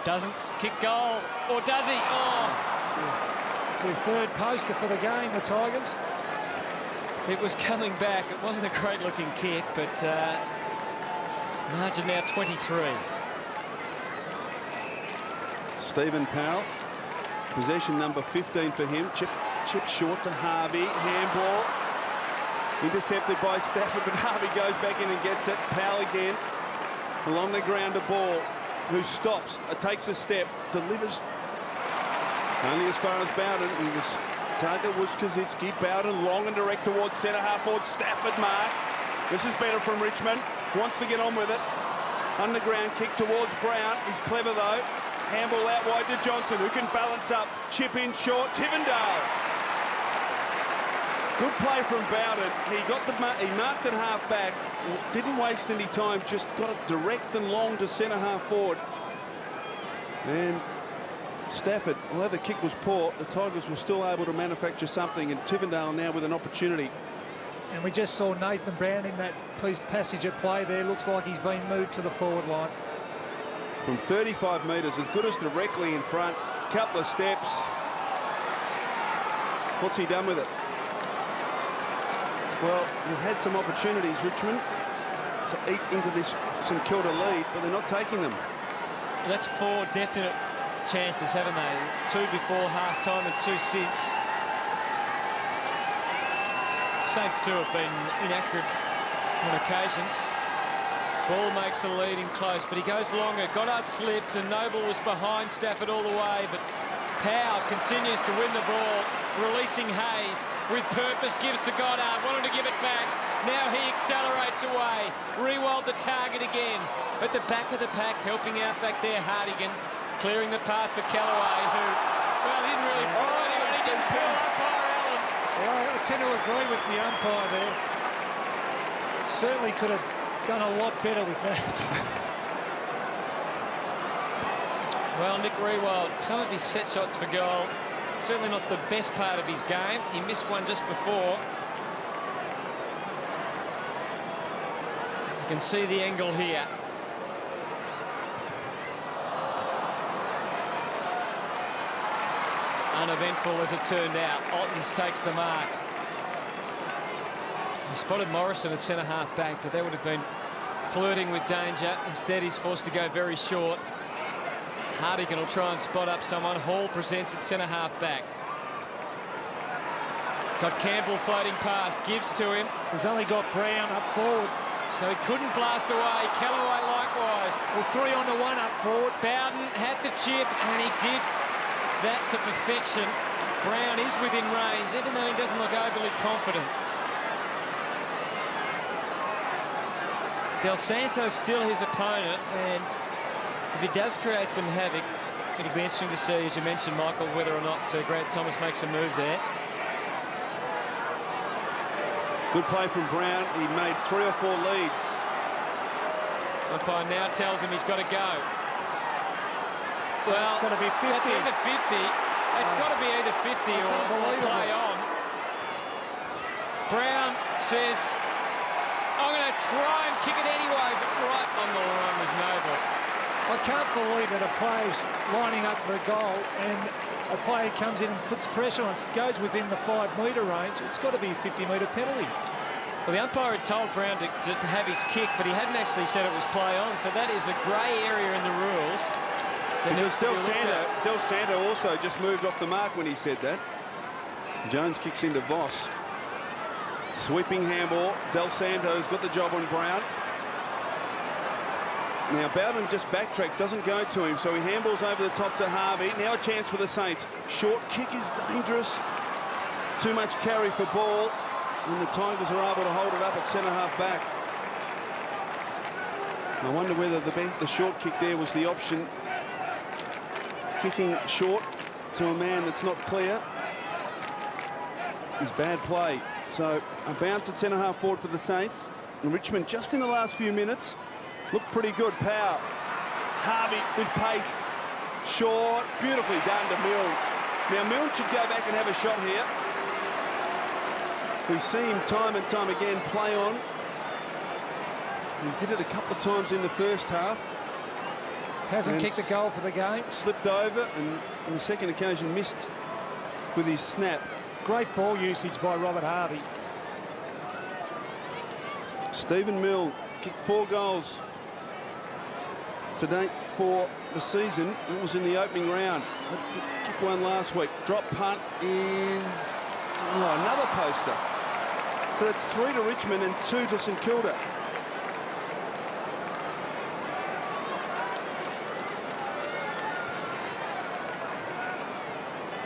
doesn't kick goal, or does he? Oh. It's their 3rd poster for the game, the Tigers. It was coming back. It wasn't a great looking kick, but margin now 23. Stephen Powell, possession number 15 for him. Chip short to Harvey. Handball. Intercepted by Stafford, but Harvey goes back in and gets it. Powell again. Along the ground, a ball. Who stops, takes a step, delivers only as far as Bowden. Target was Kosicki. Bowden long and direct towards centre half forward. Stafford marks. This is better from Richmond. Wants to get on with it. Underground kick towards Brown. He's clever though. Handball out wide to Johnson, who can balance up. Chip in short. Tivendale. Good play from Bowden. He marked it half back. Didn't waste any time. Just got it direct and long to centre half forward. And Stafford, although the kick was poor, the Tigers were still able to manufacture something, and Tivendale now with an opportunity. And we just saw Nathan Brown in that passage of play there. Looks like he's been moved to the forward line. from 35 metres, as good as directly in front. Couple of steps. What's he done with it? Well, they've had some opportunities, Richmond, to eat into this St Kilda lead, but they're not taking them. That's 4 definite chances, haven't they? 2 before half-time and 2 since. Saints too have been inaccurate on occasions. Ball makes the lead in close, but he goes longer. Goddard slipped and Noble was behind Stafford all the way, but Powell continues to win the ball, releasing Hayes with purpose, gives to Goddard, wanted to give it back. Now he accelerates away. Rewald the target again. At the back of the pack, helping out back there, Hartigan, clearing the path for Callaway, who, well, he didn't really fool anyone. He didn't fool umpire Allen. Well, I tend to agree with the umpire there. Certainly could have done a lot better with that. Well, Nick Rewald, some of his set shots for goal, certainly not the best part of his game. He missed one just before. You can see the angle here. Uneventful as it turned out. Ottens takes the mark. He spotted Morrison at centre-half back, but that would have been flirting with danger. Instead, he's forced to go very short. Hartigan will try and spot up someone. Hall presents at centre-half back. Got Campbell floating past, gives to him. He's only got Brown up forward. So he couldn't blast away. Callaway likewise. Well, 3 on to 1 up forward. Bowden had to chip, and he did that to perfection. Brown is within range, even though he doesn't look overly confident. Del Santo's still his opponent, and if he does create some havoc, it'll be interesting to see, as you mentioned, Michael, whether or not Grant Thomas makes a move there. Good play from Brown. He made 3 or 4 leads. Umpire now tells him he's got to go. Well, it's got to be 50. That's either 50. It's got to be either 50 or play on. Brown says, I'm going to try and kick it anyway, but right on the line was Noble. I can't believe that a player's lining up for a goal and a player comes in and puts pressure on, goes within the 5-metre range. It's got to be a 50-metre penalty. Well, the umpire had told Brown to have his kick, but he hadn't actually said it was play on, so that is a grey area in the rules. Because Del Santo also just moved off the mark when he said that. Jones kicks into Voss. Sweeping handball. Del Santo's got the job on Brown. Now Bowden just backtracks, doesn't go to him, so he handballs over the top to Harvey. Now a chance for the Saints. Short kick is dangerous. Too much carry for ball, and the Tigers are able to hold it up at centre-half back. I wonder whether the short kick there was the option. Kicking short to a man that's not clear is bad play. So a bounce at centre-half forward for the Saints. And Richmond, just in the last few minutes, looked pretty good. Powell, Harvey with pace, short, beautifully done to Milne. Now Milne should go back and have a shot here. We see him time and time again play on. He did it a couple of times in the first half. Hasn't kicked a goal for the game. Slipped over and on the second occasion missed with his snap. Great ball usage by Robert Harvey. Stephen Milne kicked 4 goals to date for the season. It was in the opening round. Kicked 1 last week. Drop punt is another poster. So that's 3 to Richmond and 2 to St Kilda.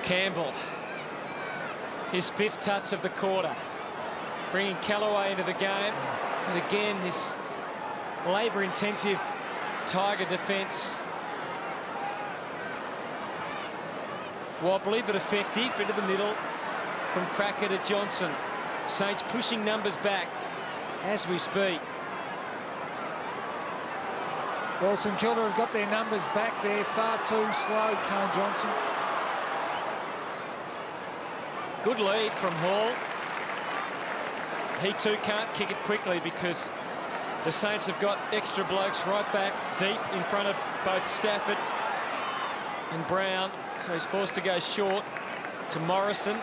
Campbell, his 5th touch of the quarter, bringing Callaway into the game. And again, this labour-intensive Tiger defence. Wobbly but effective into the middle from Cracker to Johnson. Saints pushing numbers back as we speak. Well, St Kilda have got their numbers back there far too slow, Kane Johnson. Good lead from Hall. He too can't kick it quickly because the Saints have got extra blokes right back deep in front of both Stafford and Brown. So he's forced to go short to Morrison.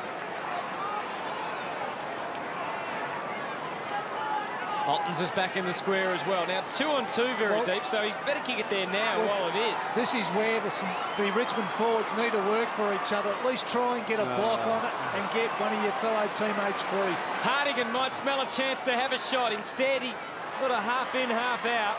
Ottens is back in the square as well. Now it's 2-on-2 very deep, so he's better kick it there now while it is. This is where the Richmond forwards need to work for each other. At least try and get a block on it and get one of your fellow teammates free. Hartigan might smell a chance to have a shot. Instead, he sort of half in, half out.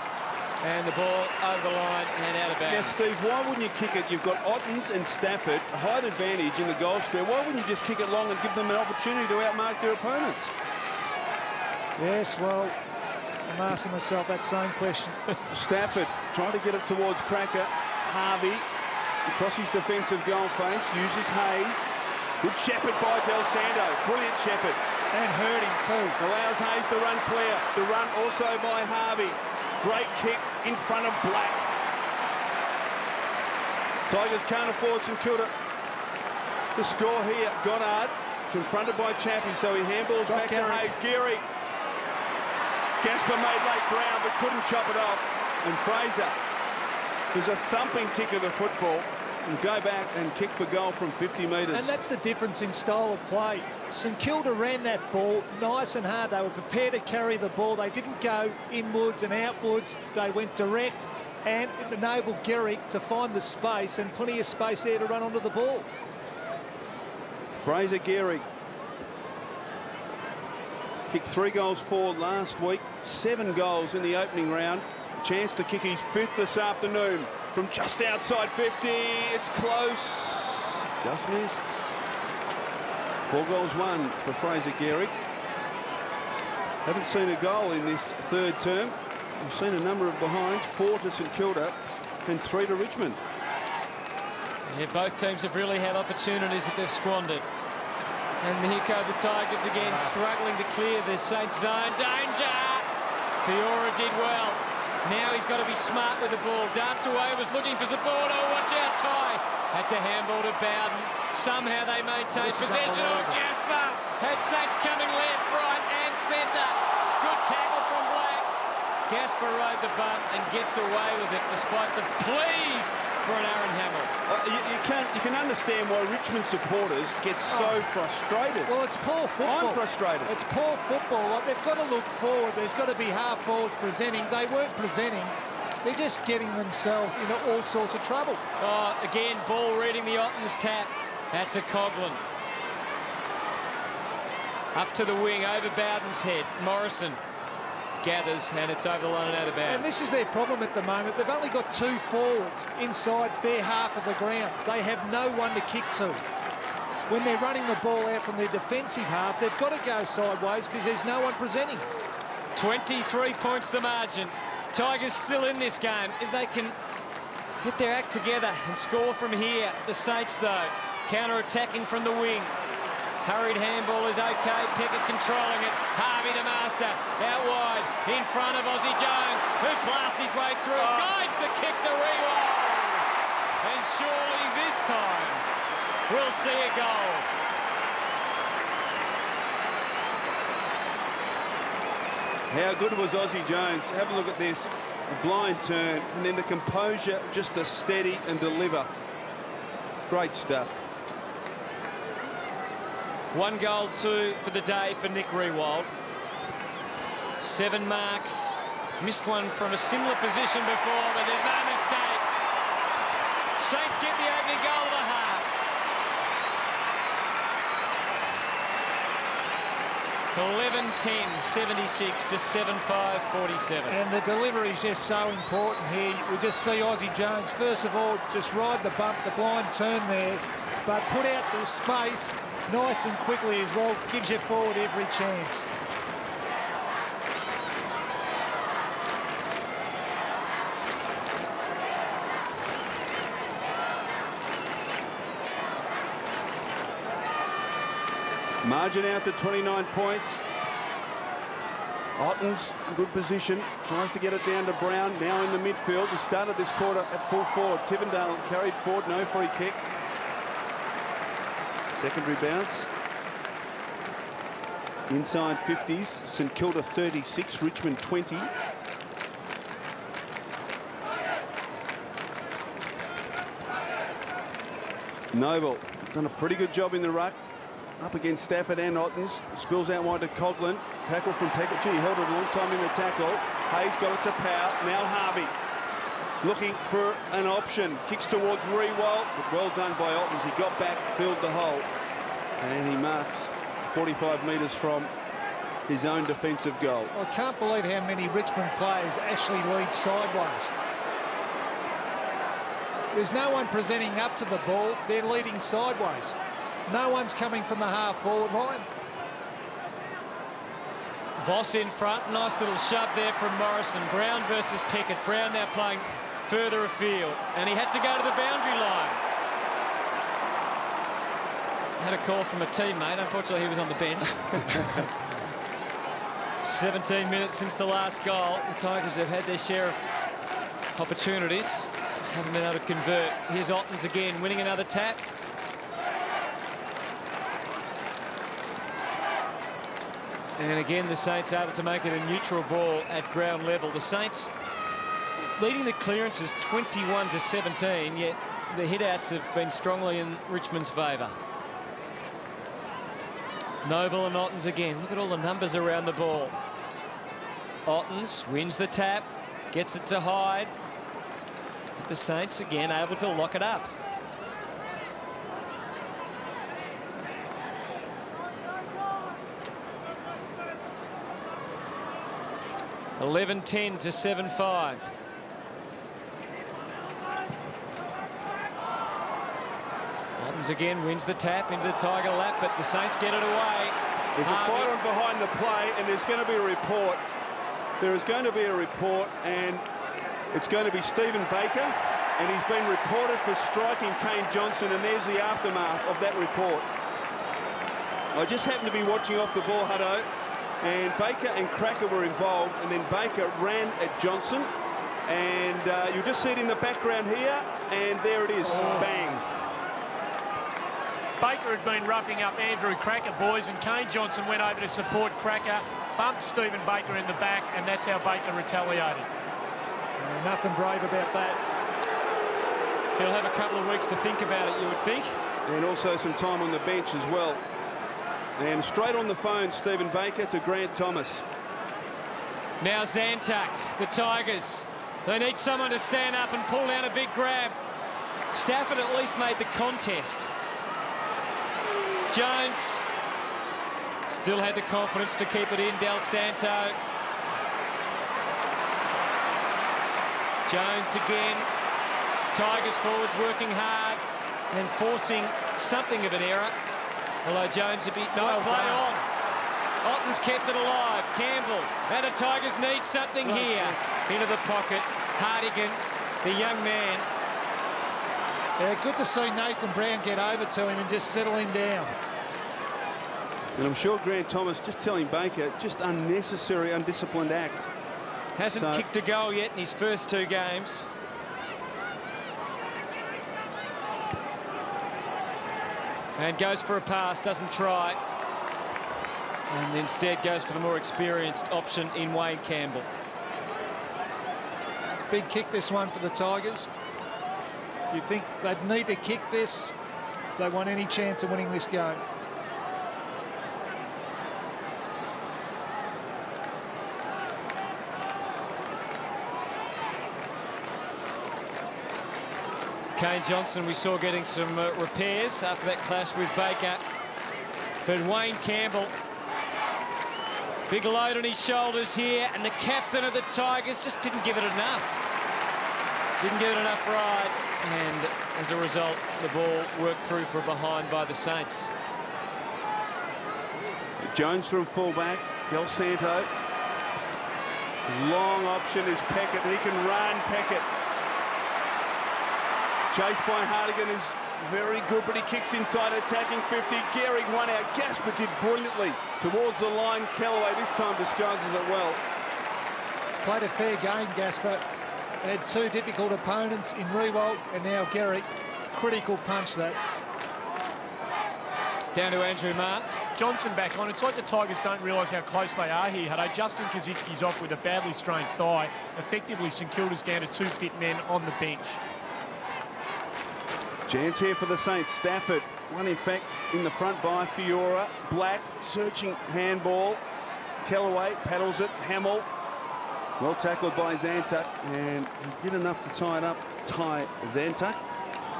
And the ball over the line and out of bounds. Now, Steve, why wouldn't you kick it? You've got Ottens and Stafford, a height advantage in the goal square. Why wouldn't you just kick it long and give them an opportunity to outmark their opponents? Yes, well, I'm asking myself that same question. Stafford trying to get it towards Cracker. Harvey across his defensive goal face, uses Hayes. Good shepherd by Del Sando. Brilliant shepherd. And hurt him too. Allows Hayes to run clear. The run also by Harvey. Great kick in front of Black. Tigers can't afford St Kilda to score here. Goddard confronted by Chaffey, so he handballs back to Hayes. Geary. Gasper made late ground but couldn't chop it off. And Fraser, there's a thumping kick of the football, and go back and kick for goal from 50 metres. And that's the difference in style of play. St Kilda ran that ball nice and hard. They were prepared to carry the ball. They didn't go inwards and outwards. They went direct, and it enabled Gehrig to find the space, and plenty of space there to run onto the ball. Fraser Gehrig kicked 3 goals forward last week, 7 goals in the opening round. Chance to kick his 5th this afternoon from just outside 50. It's close, just missed. 4 goals won for Fraser Gehrig. Haven't seen a goal in this 3rd term. We've seen a number of behinds, 4 to St Kilda and 3 to Richmond. Yeah, both teams have really had opportunities that they've squandered. And here go the Tigers again, struggling to clear the Saints zone. Danger! Fiora did well. Now he's got to be smart with the ball. Darts away, was looking for support. Oh, watch out, Ty. Had to handball to Bowden. Somehow they maintain possession. Oh, Gasper had Saints coming left, right and centre. Good tackle from Black. Gasper rode the bump and gets away with it despite the pleas for an Aaron Hamill. You can understand why Richmond supporters get so frustrated. Well, it's poor football. I'm frustrated. It's poor football. Like, they've got to look forward. There's got to be half forwards presenting. They weren't presenting. They're just getting themselves into all sorts of trouble. Oh, again, ball reading the Ottens tap. Out to Coghlan. Up to the wing, over Bowden's head. Morrison gathers, and it's over the line and out of bounds. And this is their problem at the moment. They've only got 2 forwards inside their half of the ground. They have no one to kick to. When they're running the ball out from their defensive half, they've got to go sideways because there's no one presenting. 23 points the margin. Tigers still in this game. If they can get their act together and score from here. The Saints, though, counter-attacking from the wing. Hurried handball is okay. Pickett controlling it. Harvey to Master. Out wide. In front of Aussie Jones, who blasts his way through. Guides the kick to Rewald. And surely this time we'll see a goal. How good was Aussie Jones? Have a look at this. The blind turn, and then the composure just to steady and deliver. Great stuff. 1 goal, 2 for the day for Nick Rewald. 7 marks. Missed one from a similar position before, but there's no mistake. Saints get the opening goal of the half. 11-10, 76 to 7-5, 47. And the delivery is just so important here. We just see Aussie Jones, first of all, just ride the bump, the blind turn there, but put out the space nice and quickly as well. Gives you forward every chance. Margin out to 29 points. Ottens in good position, tries to get it down to Brown, now in the midfield. He started this quarter at full forward. Tivendale carried forward, no free kick. Secondary bounce. Inside 50s, St Kilda 36, Richmond 20. Noble done a pretty good job in the ruck. Up against Stafford and Ottens. Spills out wide to Coughlin. Tackle from Peckett. Gee, he held it a long time in the tackle. Hayes got it to Powell. Now Harvey. Looking for an option. Kicks towards Rewalt. But well done by Ottens. He got back, filled the hole. And he marks 45 metres from his own defensive goal. I can't believe how many Richmond players actually lead sideways. There's no one presenting up to the ball. They're leading sideways. No one's coming from the half-forward line. Voss in front. Nice little shove there from Morrison. Brown versus Peckett. Brown now playing further afield. And he had to go to the boundary line. Had a call from a teammate. Unfortunately, he was on the bench. 17 minutes since the last goal. The Tigers have had their share of opportunities. Haven't been able to convert. Here's Ottens again, winning another tap. And again, the Saints able to make it a neutral ball at ground level. The Saints leading the clearances 21-17, yet the hitouts have been strongly in Richmond's favour. Noble and Ottens again. Look at all the numbers around the ball. Ottens wins the tap, gets it to Hyde. But the Saints again able to lock it up. 11-10 to 7-5. Ottens again wins the tap into the Tiger lap, but the Saints get it away. There's a fire on behind the play, and there's going to be a report. There is going to be a report, and it's going to be Stephen Baker, and he's been reported for striking Kane Johnson, and there's the aftermath of that report. I just happened to be watching off the ball, Hutto, and Baker and Cracker were involved, and then Baker ran at Johnson, and you'll just see it in the background here, and there it is, bang. Baker had been roughing up Andrew Cracker, boys, and Kane Johnson went over to support Cracker, bumped Stephen Baker in the back, and that's how Baker retaliated. Nothing brave about that. He'll have a couple of weeks to think about it, you would think. And also some time on the bench as well. And straight on the phone, Stephen Baker to Grant Thomas. Now Zantac, the Tigers. They need someone to stand up and pull down a big grab. Stafford at least made the contest. Jones still had the confidence to keep it in. Del Santo. Jones again. Tigers forwards working hard and forcing something of an error. Although Jones a bit no play on. Ottens kept it alive. Campbell. Now the Tigers need something here. Into the pocket. Hardigan, the young man. Yeah, good to see Nathan Brown get over to him and just settle him down. And I'm sure Grant Thomas just telling Baker, just unnecessary, undisciplined act. Hasn't kicked a goal yet in his first two games. And goes for a pass, doesn't try. And instead goes for the more experienced option in Wayne Campbell. Big kick this one for the Tigers. You think they'd need to kick this if they want any chance of winning this game. Kane Johnson we saw getting some repairs after that clash with Baker. But Wayne Campbell, big load on his shoulders here, and the captain of the Tigers just didn't give it enough. Didn't give it enough ride, and as a result, the ball worked through for behind by the Saints. Jones from fullback, Del Santo. Long option is Peckett, and he can run Peckett. Chased by Hardigan is very good, but he kicks inside, attacking 50. Gehrig won out. Gasper did brilliantly towards the line. Kellaway this time disguises it well. Played a fair game, Gasper. Had two difficult opponents in Rewalt and now Gehrig. Critical punch that. Down to Andrew Marr. Johnson back on. It's like the Tigers don't realise how close they are here. Justin Kazitsky's off with a badly strained thigh. Effectively, St Kilda's down to two fit men on the bench. Chance here for the Saints. Stafford, one in fact in the front by Fiora. Black, searching handball. Kellaway paddles it. Hamill, well tackled by Zantuck, and he did enough to tie it up. Ty Zantuck.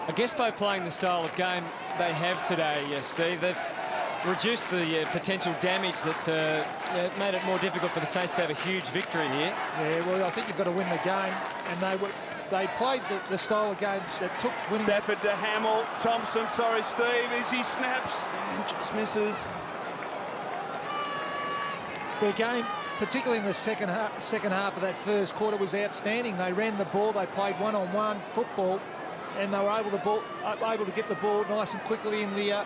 I guess by playing the style of game they have today, Steve, they've reduced the potential damage that made it more difficult for the Saints to have a huge victory here. Yeah, well, I think you've got to win the game, and they played the style of games that took winning. Stafford to Hamill. Thompson, sorry, Steve, as he snaps and just misses. Their game, particularly in the second half of that first quarter, was outstanding. They ran the ball, they played one-on-one football, and they were able to get the ball nice and quickly into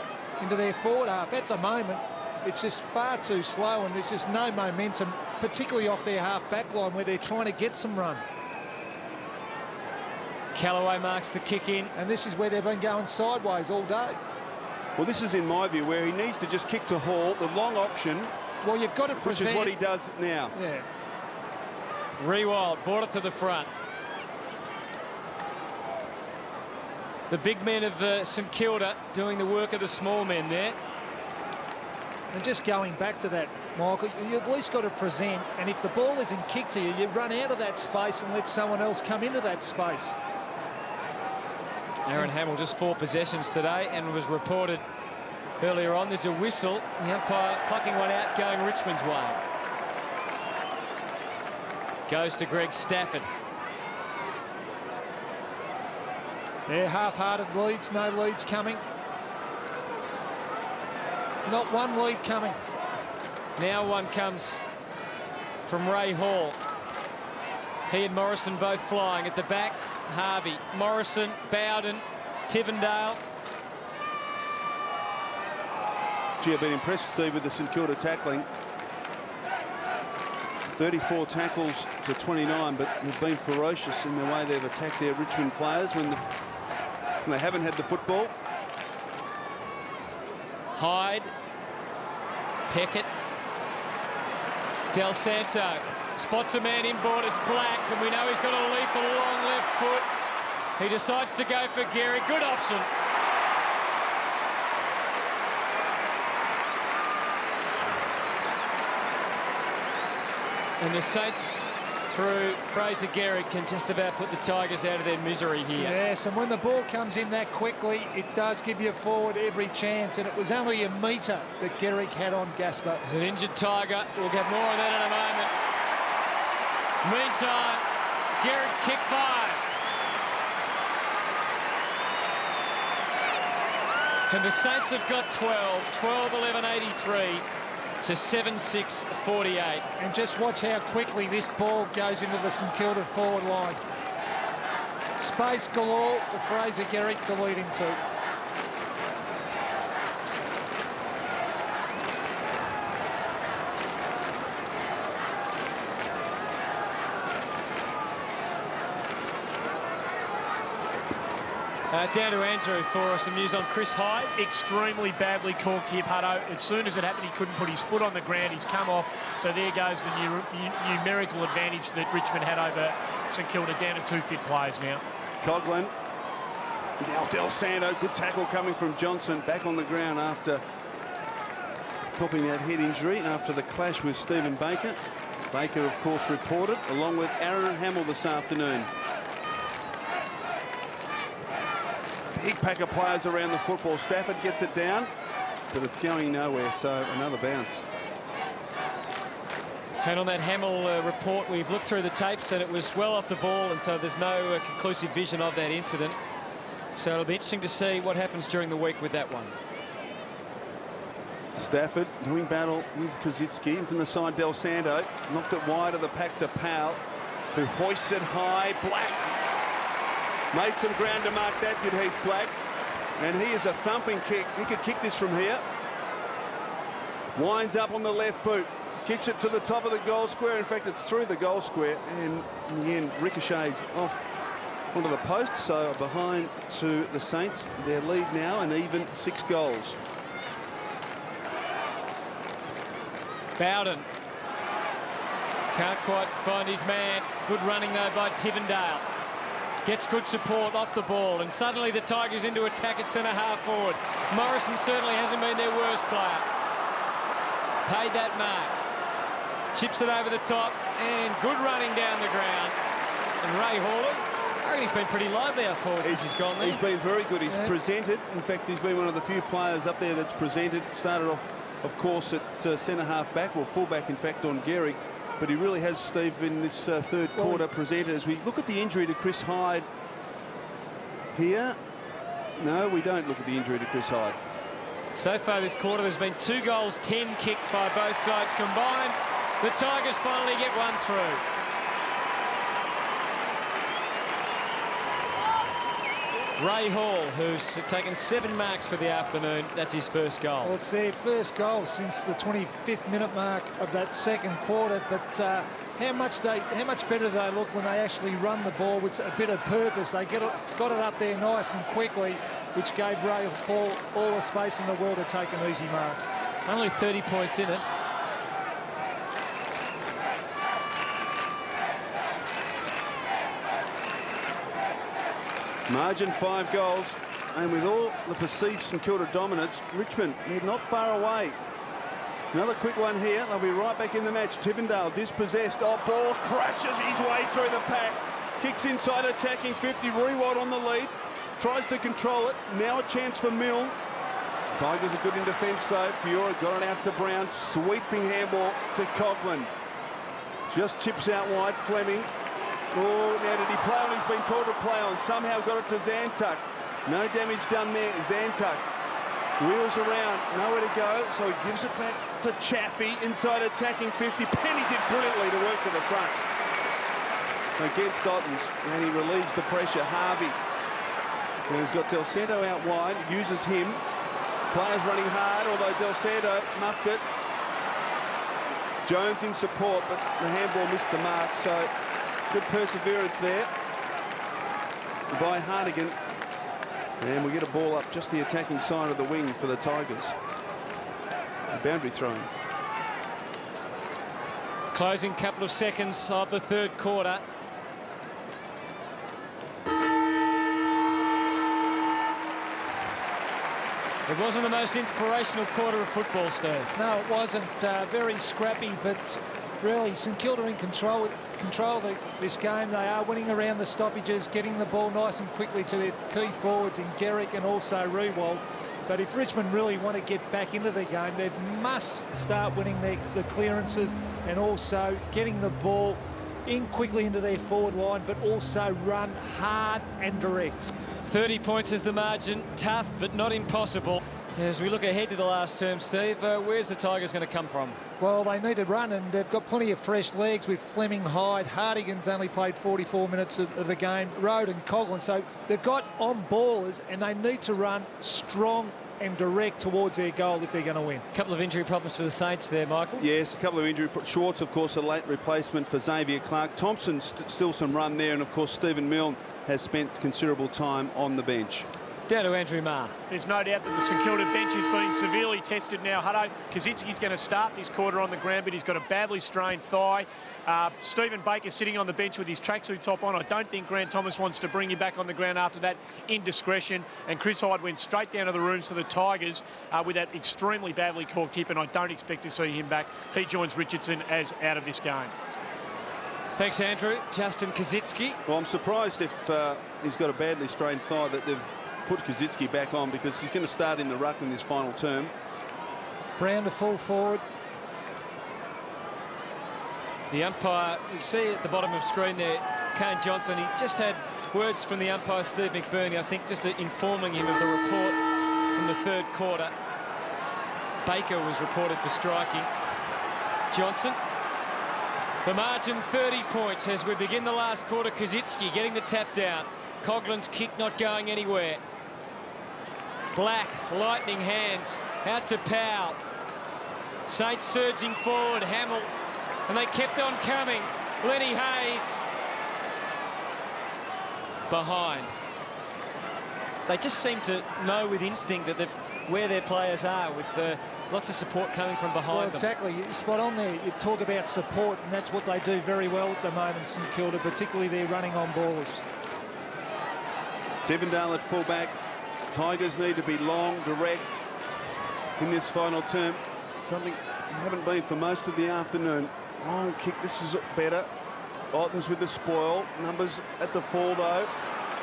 their forward half. At the moment, it's just far too slow, and there's just no momentum, particularly off their half-back line where they're trying to get some run. Callaway marks the kick in. And this is where they've been going sideways all day. Well, this is, in my view, where he needs to just kick to Hall, the long option. Well, you've got to present... Which is what he does now. Yeah. Rewald brought it to the front. The big men of St Kilda doing the work of the small men there. And just going back to that, Michael, you've at least got to present, and if the ball isn't kicked to you, you run out of that space and let someone else come into that space. Aaron Hamill just 4 possessions today, and was reported earlier on. There's a whistle. The umpire plucking one out, going Richmond's way. Goes to Greg Stafford. They're half-hearted leads, no leads coming. Not one lead coming. Now one comes from Ray Hall. He and Morrison both flying at the back. Harvey, Morrison, Bowden, Tivendale. Gee, I've been impressed, Steve, with the St Kilda tackling. 34 tackles to 29, but they've been ferocious in the way they've attacked their Richmond players when they haven't had the football. Hyde, Peckett, Del Santo spots a man inboard. It's Black, and we know he's got a lethal long left foot. He decides to go for Gehrig. Good option. And the Saints, through Fraser Gehrig, can just about put the Tigers out of their misery here. Yes, and when the ball comes in that quickly, it does give you forward every chance, and it was only a metre that Gehrig had on Gasper. There's an injured Tiger. We'll get more of that in a moment. Meantime, Gehrig's kick 5. And the Saints have got 12-11-83 to 7-6-48. And just watch how quickly this ball goes into the St Kilda forward line. Space galore for Fraser Gehrig to lead into. Down to Andrew for some news on Chris Hyde. Extremely badly caught hip, Hutto. As soon as it happened, he couldn't put his foot on the ground. He's come off. So there goes the numerical advantage that Richmond had over St Kilda, down to 2 fit players now. Coughlin. Now Del Santo, good tackle coming from Johnson, back on the ground after copping that head injury after the clash with Stephen Baker. Baker, of course, reported, along with Aaron Hamill this afternoon. Big pack of players around the football. Stafford gets it down, but it's going nowhere, so another bounce. And on that Hamill report, we've looked through the tapes and it was well off the ball, and so there's no conclusive vision of that incident. So it'll be interesting to see what happens during the week with that one. Stafford doing battle with Kosicki from the side. Del Santo knocked it wide of the pack to Powell, who hoists it high. Black made some ground to mark that, did Heath Black. And he is a thumping kick. He could kick this from here. Winds up on the left boot. Kicks it to the top of the goal square. In fact, it's through the goal square. And in the end, ricochets off onto the post. So behind to the Saints. Their lead now, an even 6 goals. Bowden can't quite find his man. Good running, though, by Tivendale. Gets good support off the ball, and suddenly the Tigers into attack at centre half forward. Morrison certainly hasn't been their worst player. Paid that mark. Chips it over the top, and good running down the ground. And Ray Hall, I reckon he's been pretty lively out forward since he's gone there. He's been very good. He's presented. In fact, he's been one of the few players up there that's presented. Started off, of course, at centre half back, or full back, in fact, on Gehrig. But he really has, Steve, in this third quarter presented. As we look at the injury to Chris Hyde here, no, we don't look at the injury to Chris Hyde. So far this quarter, there's been 2 goals, 10 kicked by both sides combined. The Tigers finally get one through. Ray Hall, who's taken 7 marks for the afternoon. That's his first goal. Well, it's their first goal since the 25th minute mark of that second quarter. But how much better they look when they actually run the ball with a bit of purpose. They got it up there nice and quickly, which gave Ray Hall all the space in the world to take an easy mark. Only 30 points in it. Margin 5 goals, and with all the perceived St Kilda dominance, Richmond, they're not far away. Another quick one here. They'll be right back in the match. Tivendale dispossessed. Oh, ball crashes his way through the pack. Kicks inside, attacking 50. Rewald on the lead. Tries to control it. Now a chance for Milne. Tigers are good in defence though. Fiora got it out to Brown. Sweeping handball to Coughlin. Just chips out wide. Fleming. Oh, now did he play on? He's been called to play on. Somehow got it to Zantuck. No damage done there. Zantuck wheels around. Nowhere to go. So he gives it back to Chaffee. Inside attacking 50. Penny did brilliantly to work to the front against Ottens. And he relieves the pressure. Harvey. And he's got Del Santo out wide. Uses him. Players running hard, although Del Santo muffed it. Jones in support, but the handball missed the mark. So good perseverance there by Hartigan. And we get a ball up just the attacking side of the wing for the Tigers. A boundary throwing. Closing couple of seconds of the third quarter. It wasn't the most inspirational quarter of football, Steve. No, it wasn't. Very scrappy, but really St Kilda in control this game. They are winning around the stoppages, getting the ball nice and quickly to their key forwards in Gehrig and also Rewald. But if Richmond really want to get back into the game, they must start winning the clearances and also getting the ball in quickly into their forward line, but also run hard and direct. 30 points is the margin. Tough, but not impossible. As we look ahead to the last term, Steve, where's the Tigers going to come from? Well, they need to run, and they've got plenty of fresh legs with Fleming, Hyde. Hartigan's only played 44 minutes of the game. Rode and Coughlin. So they've got on ballers, and they need to run strong and direct towards their goal if they're going to win. A couple of injury problems for the Saints there, Michael. Yes, a couple of injury. Schwartz, of course, a late replacement for Xavier Clark. Thompson still some run there, and of course Stephen Milne has spent considerable time on the bench. Down to Andrew Marr. There's no doubt that the St Kilda bench is being severely tested now. Hutto, Kaczynski's going to start this quarter on the ground, but he's got a badly strained thigh. Stephen Baker sitting on the bench with his tracksuit top on. I don't think Grant Thomas wants to bring him back on the ground after that indiscretion. And Chris Hyde went straight down to the rooms for the Tigers with that extremely badly caught hip, and I don't expect to see him back. He joins Richardson as out of this game. Thanks, Andrew. Justin Kaczynski. Well, I'm surprised if he's got a badly strained thigh that they've put Kaczynski back on, because he's going to start in the ruck in this final term. Brown to full forward. The umpire, you see at the bottom of screen there, Kane Johnson, he just had words from the umpire, Steve McBurney, I think just informing him of the report from the third quarter. Baker was reported for striking Johnson. The margin 30 points as we begin the last quarter. Kaczynski getting the tap down. Coughlin's kick not going anywhere. Black, lightning hands, out to Powell. Saints surging forward, Hamill, and they kept on coming. Lenny Hayes behind. They just seem to know with instinct that where their players are, with lots of support coming from behind them. Exactly. You're spot on there. You talk about support, and that's what they do very well at the moment, St Kilda, particularly their running on ballers. Tivendale at fullback. Tigers need to be long, direct in this final term. Something they haven't been for most of the afternoon. Long kick, this is better. Ottens with the spoil. Numbers at the fall though.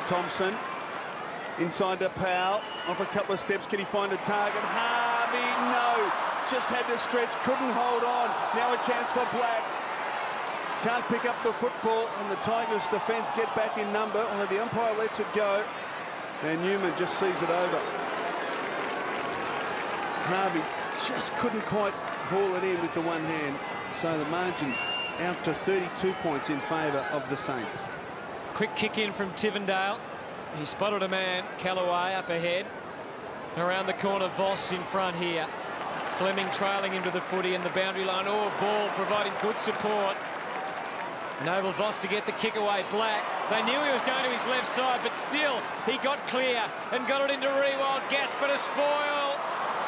Thompson inside to Powell. Off a couple of steps, can he find a target? Harvey, no. Just had to stretch, couldn't hold on. Now a chance for Black. Can't pick up the football, and the Tigers defence get back in number, although the umpire lets it go. And Newman just sees it over. Harvey just couldn't quite haul it in with the one hand. So the margin out to 32 points in favour of the Saints. Quick kick in from Tivendale. He spotted a man, Callaway, up ahead. Around the corner, Voss in front here. Fleming trailing him to the footy and the boundary line. Oh, ball providing good support. Enable Voss to get the kick away. Black. They knew he was going to his left side, but still he got clear and got it into Rewald. Gasper to spoil.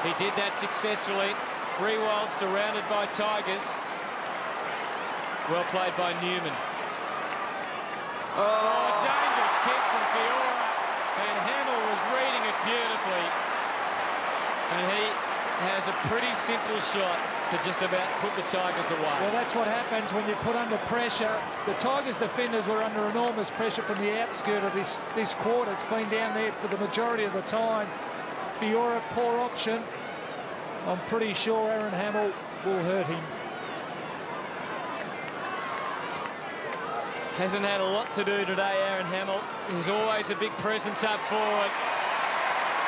He did that successfully. Rewald surrounded by Tigers. Well played by Newman. Oh, dangerous kick from Fiora. And Hamill was reading it beautifully. And he has a pretty simple shot to just about put the Tigers away. Well, that's what happens when you put under pressure. The Tigers defenders were under enormous pressure from the outskirt of this quarter. It's been down there for the majority of the time. Fiora, poor option. I'm pretty sure Aaron Hamill will hurt him. Hasn't had a lot to do today, Aaron Hamill. He's always a big presence up forward.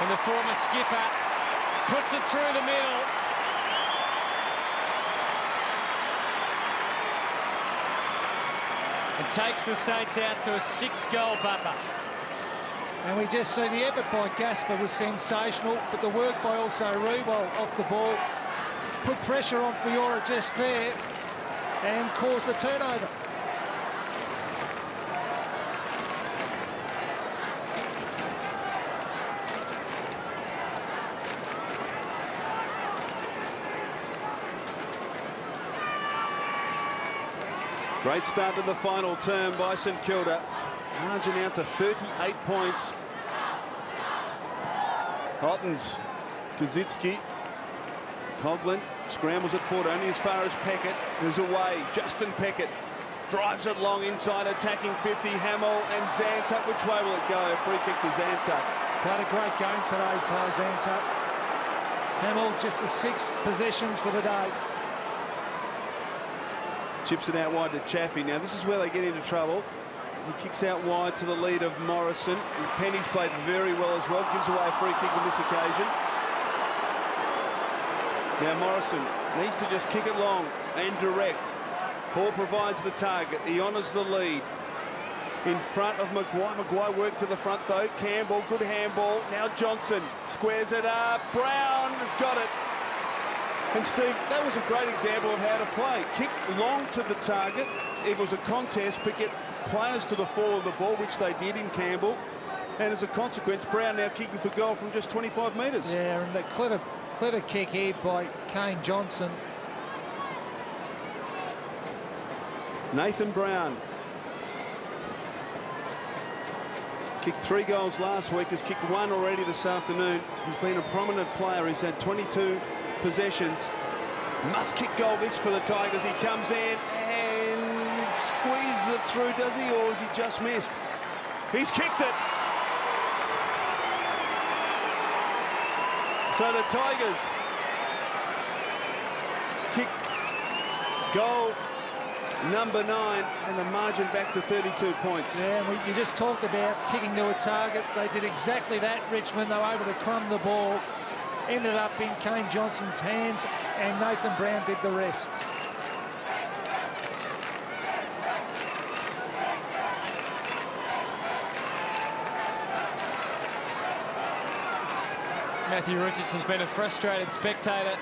And the former skipper puts it through the middle. And takes the Saints out to a 6-goal buffer. And we just see the effort by Gasper was sensational, but the work by also Rewald off the ball put pressure on Fiora just there and caused the turnover. Great start to the final term by St Kilda. Margin out to 38 points. Ottens, Kazitsky, Coughlin scrambles it forward only as far as Peckett. Is away. Justin Peckett drives it long inside, attacking 50. Hamill and Zantup. Which way will it go? Free kick to Zantup. Played a great game today, Ty Zantup. Hamill just the 6 possessions for the day. Chips it out wide to Chaffee. Now this is where they get into trouble. He kicks out wide to the lead of Morrison. Penny's played very well as well. Gives away a free kick on this occasion. Now Morrison needs to just kick it long and direct. Hall provides the target. He honours the lead. In front of Maguire. Maguire worked to the front though. Campbell, good handball. Now Johnson squares it up. Brown has got it. And Steve, that was a great example of how to play. Kick long to the target. It was a contest, but get players to the fall of the ball, which they did in Campbell. And as a consequence, Brown now kicking for goal from just 25 metres. Yeah, and a clever kick here by Kane Johnson. Nathan Brown. Kicked 3 goals last week, has kicked 1 already this afternoon. He's been a prominent player. He's had 22 possessions. Must kick goal this for the Tigers. He comes in and squeezes it through, does he, or has he just missed? He's kicked it. So the Tigers kick goal number 9 and the margin back to 32 points. Yeah, and you just talked about kicking to a target. They did exactly that, Richmond. They were able to crumb the ball. Ended up in Kane Johnson's hands, and Nathan Brown did the rest. Matthew Richardson's been a frustrated spectator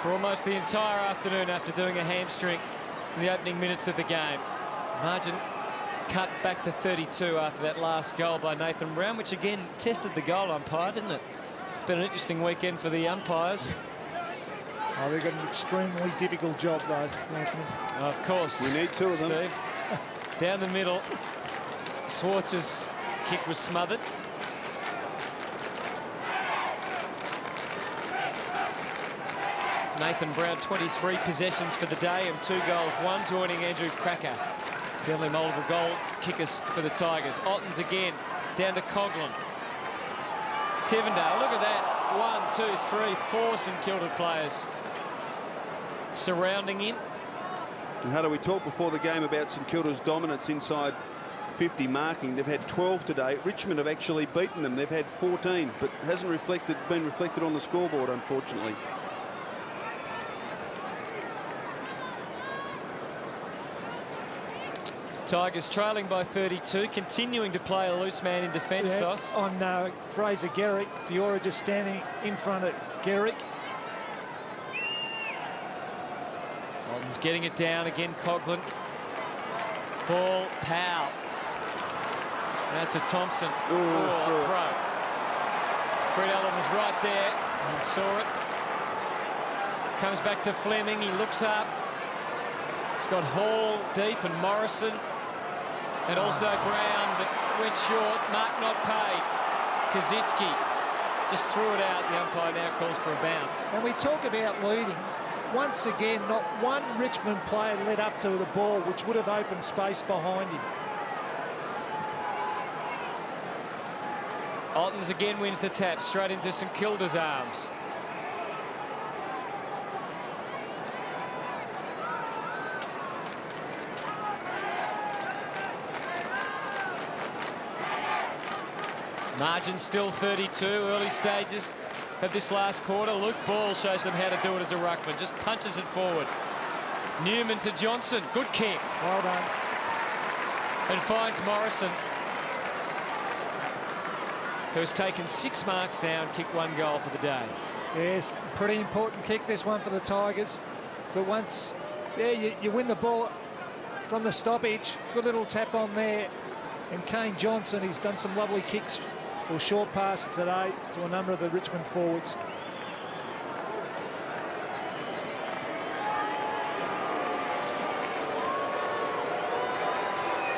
for almost the entire afternoon after doing a hamstring in the opening minutes of the game. Margin cut back to 32 after that last goal by Nathan Brown, which again tested the goal umpire, didn't it? It's been an interesting weekend for the umpires. Oh, they've got an extremely difficult job, though, Anthony. Of course. We need 2 of them. Steve. Down the middle. Schwartz's kick was smothered. Nathan Brown, 23 possessions for the day and 2 goals, 1 joining Andrew Cracker. Certainly multiple goal kickers for the Tigers. Ottens again, down to Coughlin. Tivendale, look at that. 1, 2, 3, 4 St Kilda players surrounding him. And how do we talk before the game about St Kilda's dominance inside 50 marking? They've had 12 today. Richmond have actually beaten them. They've had 14, but it hasn't been reflected on the scoreboard, unfortunately. Tigers trailing by 32, continuing to play a loose man in defence, Yeah, Sauce. on Fraser Garrick. Fiora just standing in front of Garrick. Ottens getting it down again, Coughlin. Ball, Powell. Out to Thompson. Throw. Brett Allen was right there and saw it. Comes back to Fleming, he looks up. He's got Hall deep and Morrison. And also Brown, but went short. Mark not paid. Kaczynski just threw it out. The umpire now calls for a bounce. And we talk about leading. Once again, not one Richmond player led up to the ball, which would have opened space behind him. Ottens again wins the tap, straight into St Kilda's arms. Margin still 32, early stages of this last quarter. Luke Ball shows them how to do it as a ruckman, just punches it forward. Newman to Johnson, good kick. Well done. And finds Morrison, who has taken 6 marks now and kicked 1 goal for the day. Yes, pretty important kick, this one for the Tigers. But once, you win the ball from the stoppage, good little tap on there. And Kane Johnson, he's done some lovely kicks or short passes today to a number of the Richmond forwards.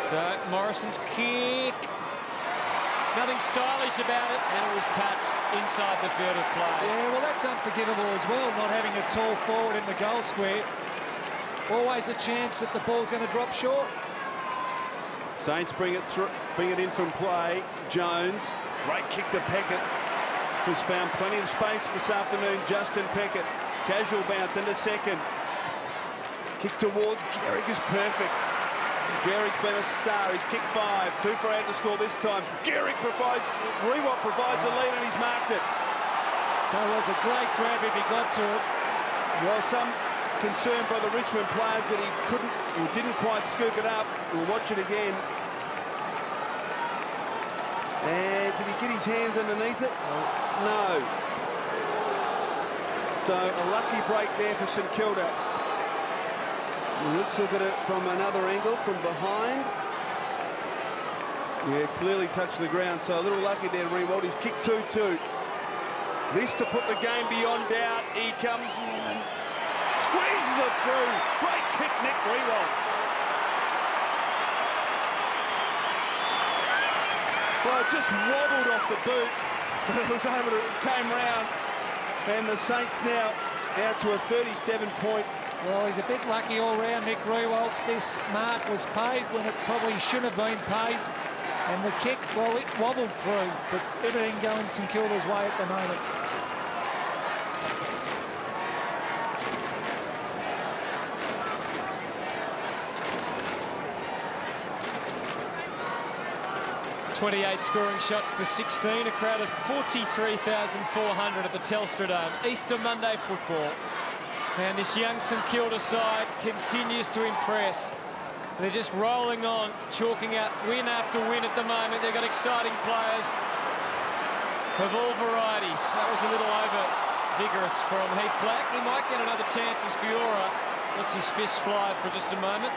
So Morrison's kick. Nothing stylish about it, and it was touched inside the field of play. Yeah, well, that's unforgivable as well, not having a tall forward in the goal square. Always a chance that the ball's going to drop short. Saints bring it in from play. Jones, great kick to Peckett, who's found plenty of space this afternoon. Justin Peckett, casual bounce into second. Kick towards Garrick is perfect. Garrick's been a star. He's kicked 5. 2 for out to score this time. Garrick Rewalt provides a lead and he's marked it. So it was a great grab if he got to it. Well, some concern by the Richmond players that he didn't quite scoop it up. We'll watch it again. And did he get his hands underneath it? No. So a lucky break there for St Kilda. Let's look at it from another angle, from behind. Yeah, clearly touched the ground, so a little lucky there, Rewalt. He's kicked 2-2. This to put the game beyond doubt. He comes in and squeezes it through. Great kick, Nick Rewalt. Well, it just wobbled off the boot, but it was able to, came round. And the Saints now out to a 37-point. Well, he's a bit lucky all round, Nick Rewalt. This mark was paid when it probably shouldn't have been paid. And the kick, well, it wobbled through, but everything going St Kilda's way at the moment. .28 scoring shots to 16, a crowd of 43,400 at the Telstra Dome. Easter Monday football. And this young St Kilda side continues to impress. They're just rolling on, chalking out win after win at the moment. They've got exciting players of all varieties. That was a little over vigorous from Heath Black. He might get another chance as Fiora lets his fist fly for just a moment.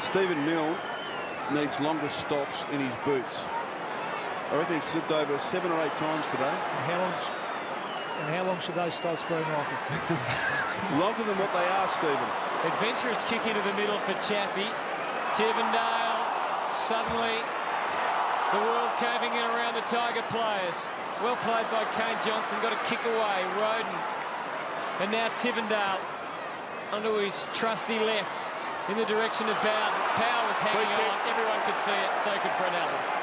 Stephen Milne needs longer stops in his boots. I reckon he slipped over 7 or 8 times today. And how long should those stops be, Michael? Longer than what they are, Stephen. Adventurous kick into the middle for Chaffey. Tivendale suddenly The world caving in around the Tiger players. Well played by Kane Johnson, got a kick away. Roden. And now Tivendale onto his trusty left in the direction of Bowden. Power was hanging on. Everyone could see it, so could Brent Allen.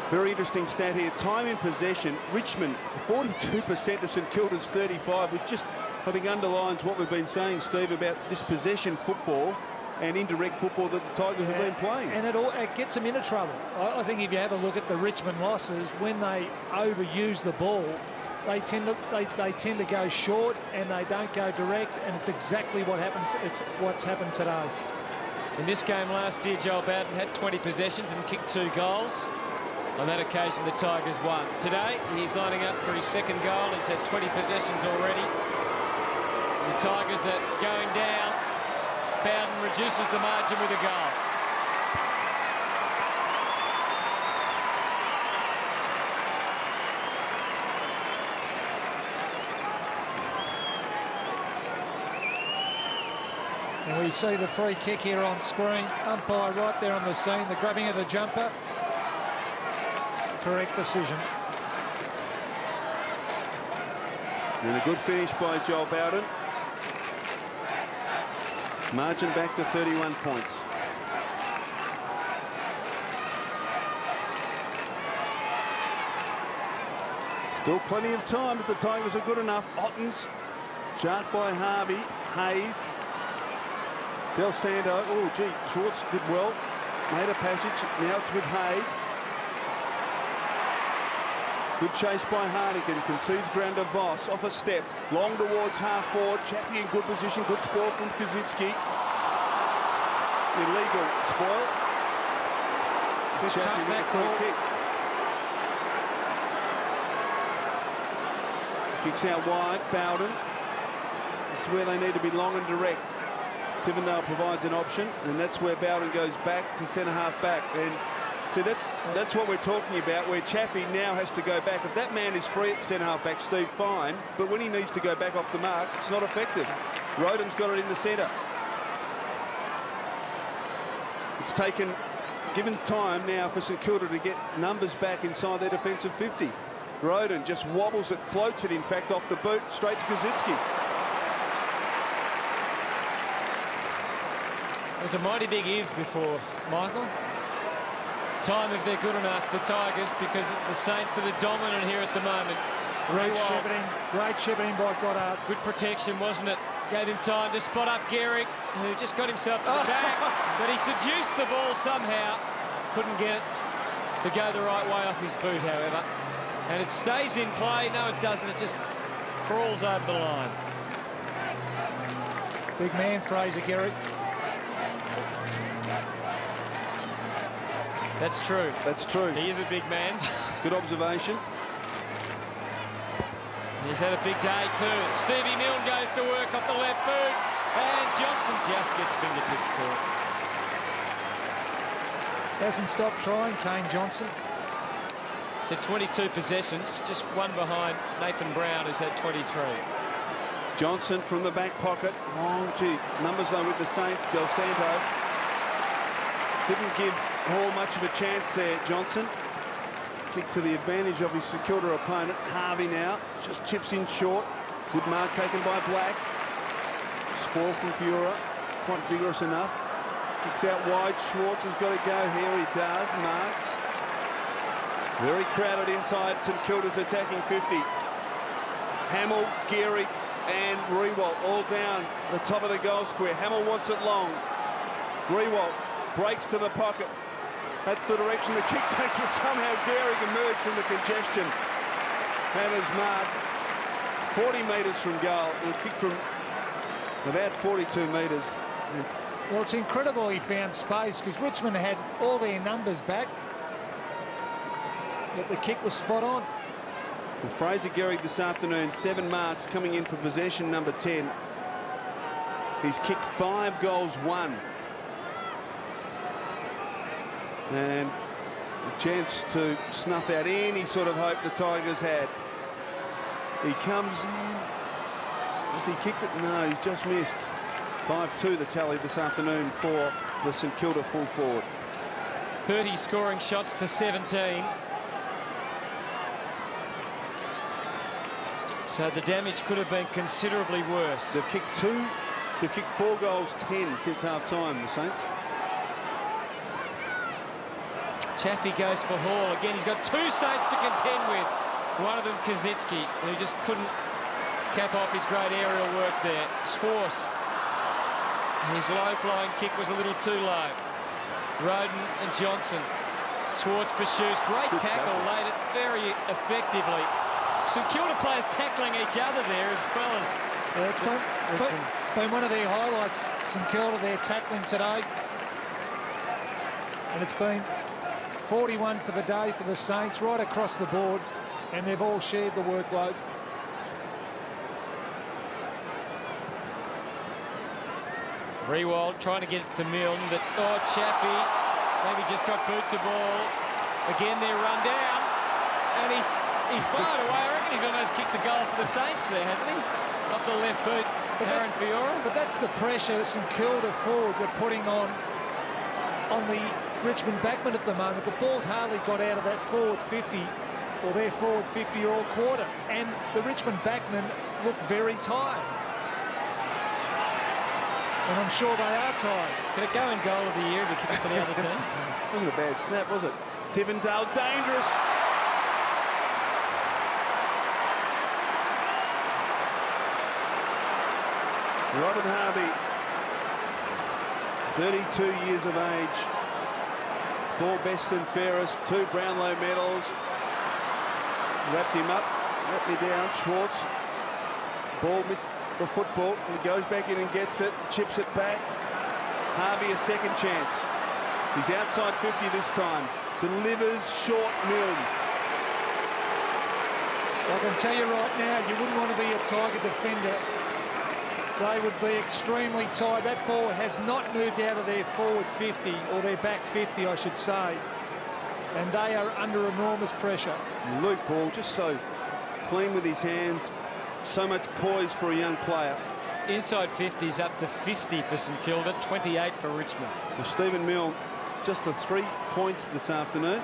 Very interesting stat here. Time in possession, Richmond 42% to St Kilda's 35, which just, I think, underlines what we've been saying, Steve, about this possession football and indirect football that the Tigers have been playing. And it gets them into trouble. I think if you have a look at the Richmond losses, when they overuse the ball, they tend to go short and they don't go direct, and it's exactly what happens. It's what's happened today. In this game last year, Joel Bowden had 20 possessions and kicked 2 goals. On that occasion, the Tigers won. Today, he's lining up for his second goal. He's had 20 possessions already. The Tigers are going down. Bowden reduces the margin with a goal. And we see the free kick here on screen. Umpire right there on the scene. The grabbing of the jumper. Correct decision. And a good finish by Joel Bowden. Margin back to 31 points. Still plenty of time if the Tigers are good enough. Ottens, shot by Harvey. Hayes. Del Santo. Oh, gee, Schwartz did well. Made a passage. Now it's with Hayes. Good chase by Hardigan, concedes ground to Voss, off a step, long towards half forward, Chaffee in good position, good spoil from Kazitsky. Illegal spoil. Chaffee with a free kick. Kicks out wide, Bowden. This is where they need to be long and direct. Tivendale provides an option, and that's where Bowden goes back to centre half back. And so that's what we're talking about, where Chaffee now has to go back. If that man is free at centre half back, Steve, fine, but when he needs to go back off the mark, it's not effective. Roden's got it in the centre. It's given time now for St Kilda to get numbers back inside their defensive 50. Roden just wobbles it, floats it, in fact, off the boot, straight to Kazitsky. It was a mighty big if before, Michael. Time if they're good enough, the Tigers, because it's the Saints that are dominant here at the moment. Great shepherding by Goddard. Good protection, wasn't it? Gave him time to spot up Gehrig, who just got himself to the back, but he seduced the ball somehow. Couldn't get it to go the right way off his boot, however. And it stays in play. No, it doesn't. It just crawls over the line. Big man, Fraser Gehrig. That's true. That's true. He is a big man. Good observation. He's had a big day too. Stevie Milne goes to work off the left boot, and Johnson just gets fingertips to it. Hasn't stopped trying, Kane Johnson. He's had 22 possessions, just one behind Nathan Brown, who's had 23. Johnson from the back pocket. Oh, gee, numbers though with the Saints. Del Santo didn't give Hall much of a chance there, Johnson. Kick to the advantage of his St Kilda opponent. Harvey now just chips in short. Good mark taken by Black. Spoil from Fura, quite vigorous enough. Kicks out wide. Schwartz has got to go here. He does. Marks. Very crowded inside St Kilda's attacking 50. Hamill, Gehrig and Riewoldt all down the top of the goal square. Hamill wants it long. Riewoldt breaks to the pocket. That's the direction the kick takes, but somehow Gehrig emerged from the congestion and has marked 40 metres from goal. He'll kick from about 42 metres. Well, it's incredible he found space, because Richmond had all their numbers back, but the kick was spot on. Well, Fraser Gehrig this afternoon, 7 marks, coming in for possession number 10. He's kicked 5 goals, 1. And A chance to snuff out any sort of hope the Tigers had. He comes in. Has he kicked it? No, he's just missed. 5-2 the tally this afternoon for the St Kilda full forward. 30 scoring shots to 17. So the damage could have been considerably worse. They've kicked 4 goals, 10 since half-time, the Saints. Chaffee goes for Hall. Again, he's got 2 Saints to contend with. One of them, Kaczynski, who just couldn't cap off his great aerial work there. Schwartz. His low-flying kick was a little too low. Roden and Johnson. Schwartz pursues. Great tackle, laid it very effectively. St Kilda players tackling each other there as well as... Yeah, it's been one of their highlights, St Kilda, their tackling today. And it's been 41 for the day for the Saints, right across the board, and they've all shared the workload. Rewald trying to get it to Milne, but Chaffee maybe just got boot to ball. Again, they're run down, and he's fired away. I reckon he's almost kicked a goal for the Saints there, hasn't he? Up the left boot, Aaron Fiora. But that's the pressure St Kilda forwards are putting on the Richmond backmen at the moment. The ball's hardly got out of that forward 50, or their forward 50 all quarter, and the Richmond backmen look very tired. And I'm sure they are tired. Could it go in goal of the year if we kick it for the other team? Wasn't a bad snap, was it? Tivendale, dangerous. Robert Harvey, 32 years of age, 4 best and fairest, 2 Brownlow medals. Wrapped him up, let me down. Schwartz, ball missed the football, and he goes back in and gets it, chips it back. Harvey a second chance. He's outside 50 this time. Delivers short Milne. I can tell you right now, you wouldn't want to be a Tiger defender. They would be extremely tired. That ball has not moved out of their forward 50, or their back 50, I should say. And they are under enormous pressure. Luke Ball just so clean with his hands. So much poise for a young player. Inside 50s up to 50 for St Kilda, 28 for Richmond. Well, Stephen Milne, just the 3 points this afternoon.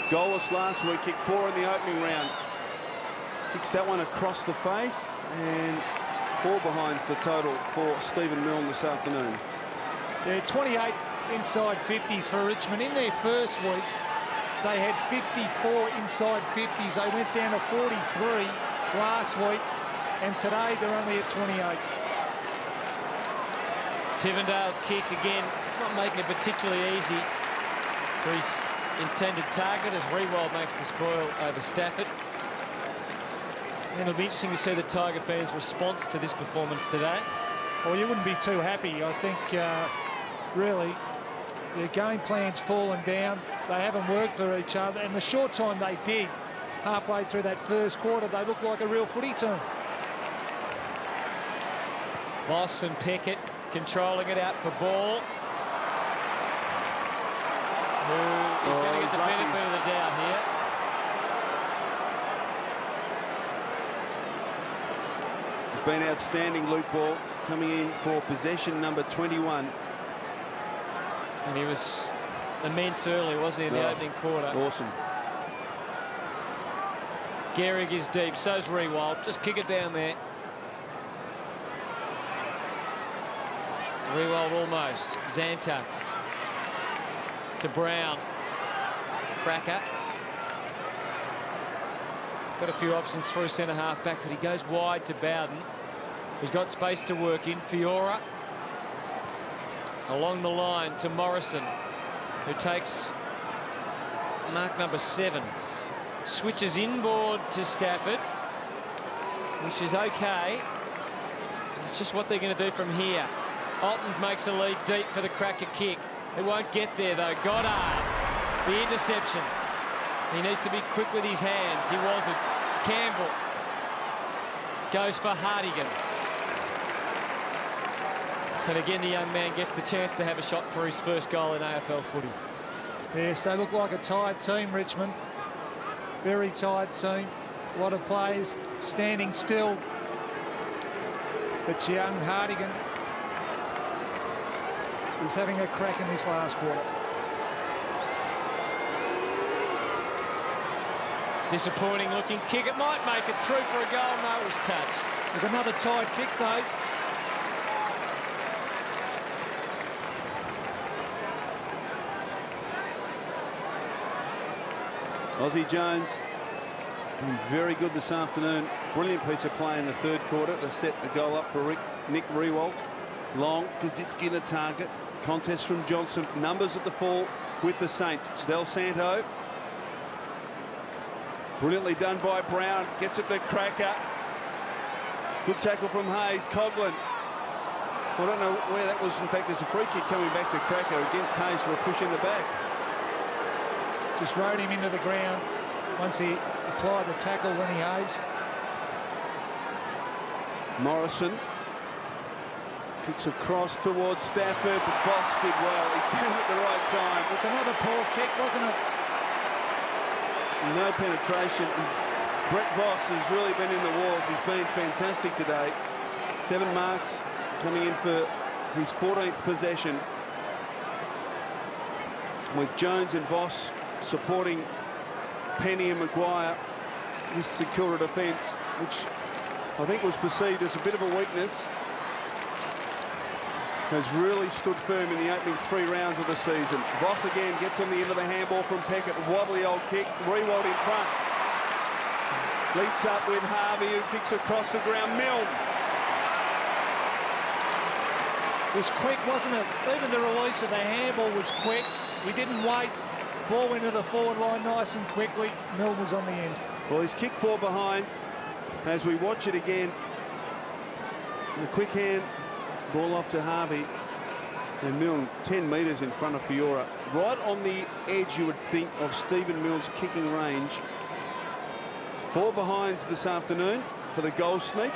Goalless last week, kicked 4 in the opening round. Kicks that one across the face, and 4 behinds the total for Stephen Milne this afternoon. Yeah, 28 inside 50s for Richmond. In their first week, they had 54 inside 50s. They went down to 43 last week, and today they're only at 28. Tivendale's kick again, not making it particularly easy for his intended target as Rewald makes the spoil over Stafford. And it'll be interesting to see the Tiger fans' response to this performance today. Well, you wouldn't be too happy. I think, really, their game plan's fallen down. They haven't worked for each other. And the short time they did, halfway through that first quarter, they looked like a real footy team. Voss and Peckett controlling it out for Ball, who is going to get the benefit of the doubt here. He's been outstanding, Luke Ball, coming in for possession number 21. And he was immense early, wasn't he, in the opening quarter? Awesome. Gehrig is deep, so's Rewald. Just kick it down there. Rewald almost. Zantuck to Brown. Cracker. Got a few options through centre half back, but he goes wide to Bowden. He's got space to work in. Fiora along the line to Morrison, who takes mark number 7. Switches inboard to Stafford, which is okay. It's just what they're going to do from here. Altons makes a lead deep for the cracker kick. It won't get there, though. Goddard, the interception. He needs to be quick with his hands. He wasn't. Campbell goes for Hartigan. And again, the young man gets the chance to have a shot for his first goal in AFL footy. Yes, they look like a tired team, Richmond. Very tired team. A lot of players standing still. But young Hardigan is having a crack in this last quarter. Disappointing looking kick. It might make it through for a goal. No, it was touched. There's another tight kick though. Aussie Jones been very good this afternoon. Brilliant piece of play in the third quarter to set the goal up for Nick Riewoldt. Long, Kazitsky the target. Contest from Johnson. Numbers at the fall with the Saints. Del Santo. Brilliantly done by Brown. Gets it to Cracker. Good tackle from Hayes. Coughlin. I don't know where that was. In fact, there's a free kick coming back to Cracker against Hayes for a push in the back. Just rode him into the ground once he applied the tackle, Lenny Hayes. Morrison kicks across towards Stafford, but Voss did well. He turned at the right time. It's another poor kick, wasn't it? No penetration. And Brett Voss has really been in the walls. He's been fantastic today. 7 marks coming in for his 14th possession. With Jones and Voss supporting Penny and Maguire, this St Kilda defence, which I think was perceived as a bit of a weakness, has really stood firm in the opening 3 rounds of the season. Voss again gets on the end of the handball from Peckett. Wobbly old kick. Riewoldt in front. Leaks up with Harvey, who kicks across the ground. Milne. It was quick, wasn't it? Even the release of the handball was quick. We didn't wait. Ball went to the forward line nice and quickly. Milne was on the end. Well, he's kicked 4 behinds. As we watch it again, the quick hand, ball off to Harvey, and Milne 10 metres in front of Fiora. Right on the edge, you would think, of Stephen Milne's kicking range. 4 behinds this afternoon for the goal sneak.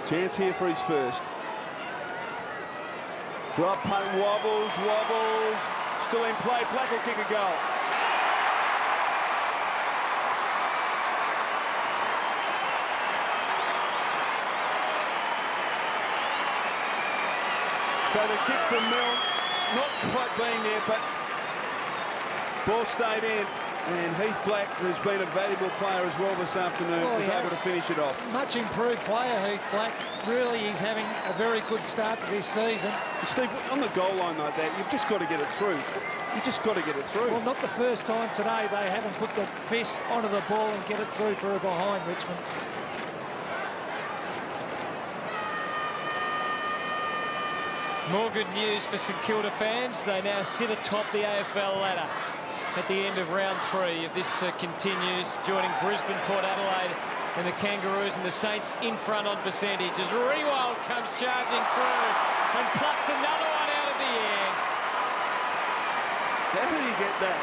Chance here for his first. Drop punt, wobbles. Still in play. Black will kick a goal. So the kick from Milne, not quite being there, but ball stayed in. And Heath Black, who's been a valuable player as well this afternoon, was able to finish it off. Much improved player, Heath Black. Really, he's having a very good start to this season. Steve, on the goal line like that, you've just got to get it through. You just got to get it through. Well, not the first time today. They haven't put the fist onto the ball and get it through for a behind, Richmond. More good news for St Kilda fans. They now sit atop the AFL ladder at the end of round 3. If this continues, joining Brisbane, Port Adelaide and the Kangaroos, and the Saints in front on percentage as Riewoldt comes charging through and plucks another one out of the air. How did he get that?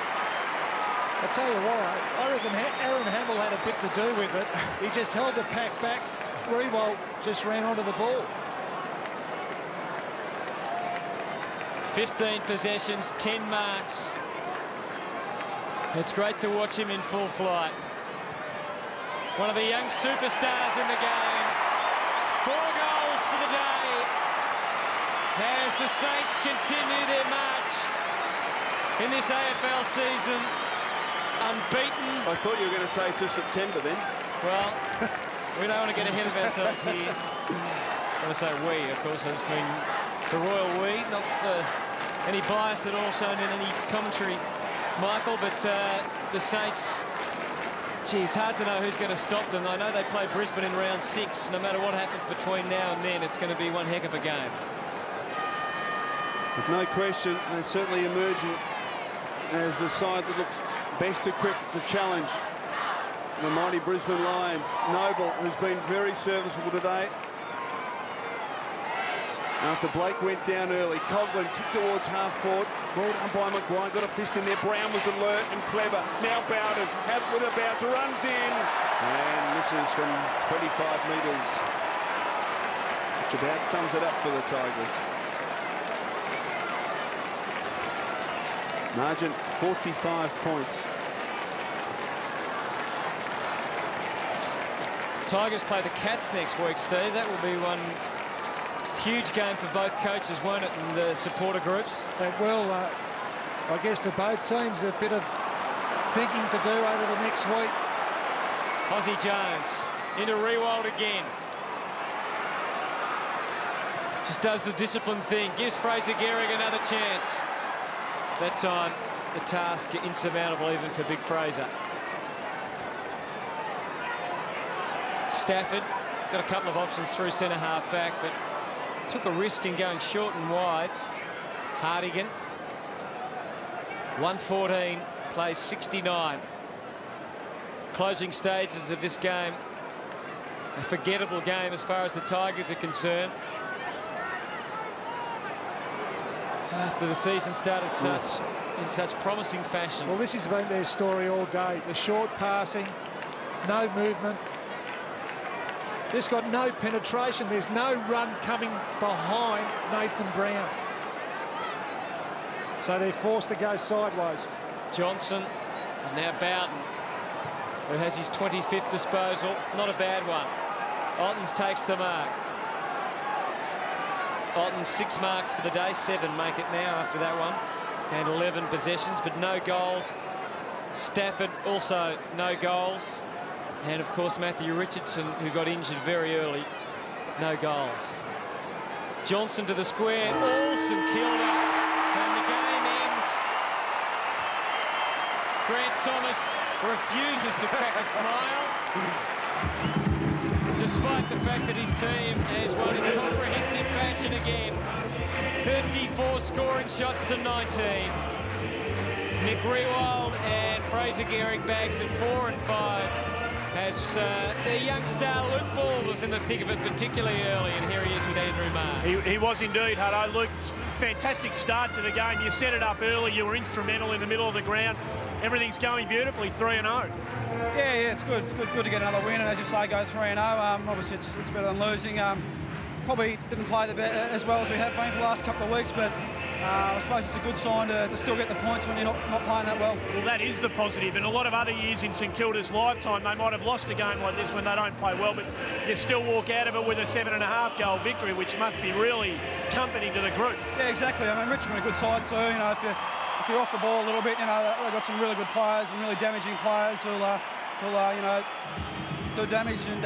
I tell you what, I reckon Aaron Hamill had a bit to do with it. He just held the pack back. Riewoldt just ran onto the ball. 15 possessions, 10 marks. It's great to watch him in full flight. One of the young superstars in the game. 4 goals for the day as the Saints continue their march in this AFL season. Unbeaten. I thought you were going to say to September then. Well, we don't want to get ahead of ourselves here. I want to say we, of course, has been the royal we, not any bias at all shown in any commentary, Michael, but the Saints, gee, it's hard to know who's going to stop them. I know they play Brisbane in round 6. No matter what happens between now and then, it's going to be one heck of a game. There's no question they're certainly emerging as the side that looks best equipped to challenge the mighty Brisbane Lions. Noble has been very serviceable today. After Blake went down early, Coughlin kicked towards half forward. Well done by Maguire, got a fist in there. Brown was alert and clever. Now Bowden with a bouncer, runs in and misses from 25 metres. Which about sums it up for the Tigers. Margin 45 points. Tigers play the Cats next week, Steve. That will be one huge game for both coaches, won't it, and the supporter groups? It will. I guess for both teams, a bit of thinking to do over the next week. Ozzie Jones into Riewoldt again. Just does the discipline thing, gives Fraser Gehrig another chance. That time, the task insurmountable even for Big Fraser. Stafford got a couple of options through centre half back, but took a risk in going short and wide. Hartigan, 114, plays 69. Closing stages of this game, a forgettable game as far as the Tigers are concerned. After the season started in such promising fashion. Well, this has been their story all day. The short passing, no movement. Just got no penetration. There's no run coming behind Nathan Brown. So they're forced to go sideways. Johnson and now Bowden, who has his 25th disposal. Not a bad one. Ottens takes the mark. Ottens 6 marks for the day, 7 make it now after that one. And 11 possessions, but no goals. Stafford also no goals. And of course Matthew Richardson, who got injured very early, no goals. Johnson to the square, all St Kilda, and the game ends. Grant Thomas refuses to crack a smile, despite the fact that his team has won in comprehensive fashion again. 34 scoring shots to 19. Nick Riewoldt and Fraser Gehrig bags at 4 and 5. As their young star Luke Ball was in the thick of it particularly early, and here he is with Andrew Marr. He was indeed, Hutto. Luke, fantastic start to the game. You set it up early, you were instrumental in the middle of the ground. Everything's going beautifully, 3-0. Yeah, it's good. It's good to get another win, and as you say, go 3-0. Obviously, it's better than losing. Probably didn't play as well as we have been for the last couple of weeks, but I suppose it's a good sign to still get the points when you're not playing that well. Well, that is the positive. In a lot of other years in St Kilda's lifetime, they might have lost a game like this when they don't play well, but you still walk out of it with a 7.5 goal victory, which must be really comforting to the group. Yeah, exactly. I mean, Richmond are a good side too. You know, if you're off the ball a little bit, you know, they've got some really good players and really damaging players who'll you know, do damage. And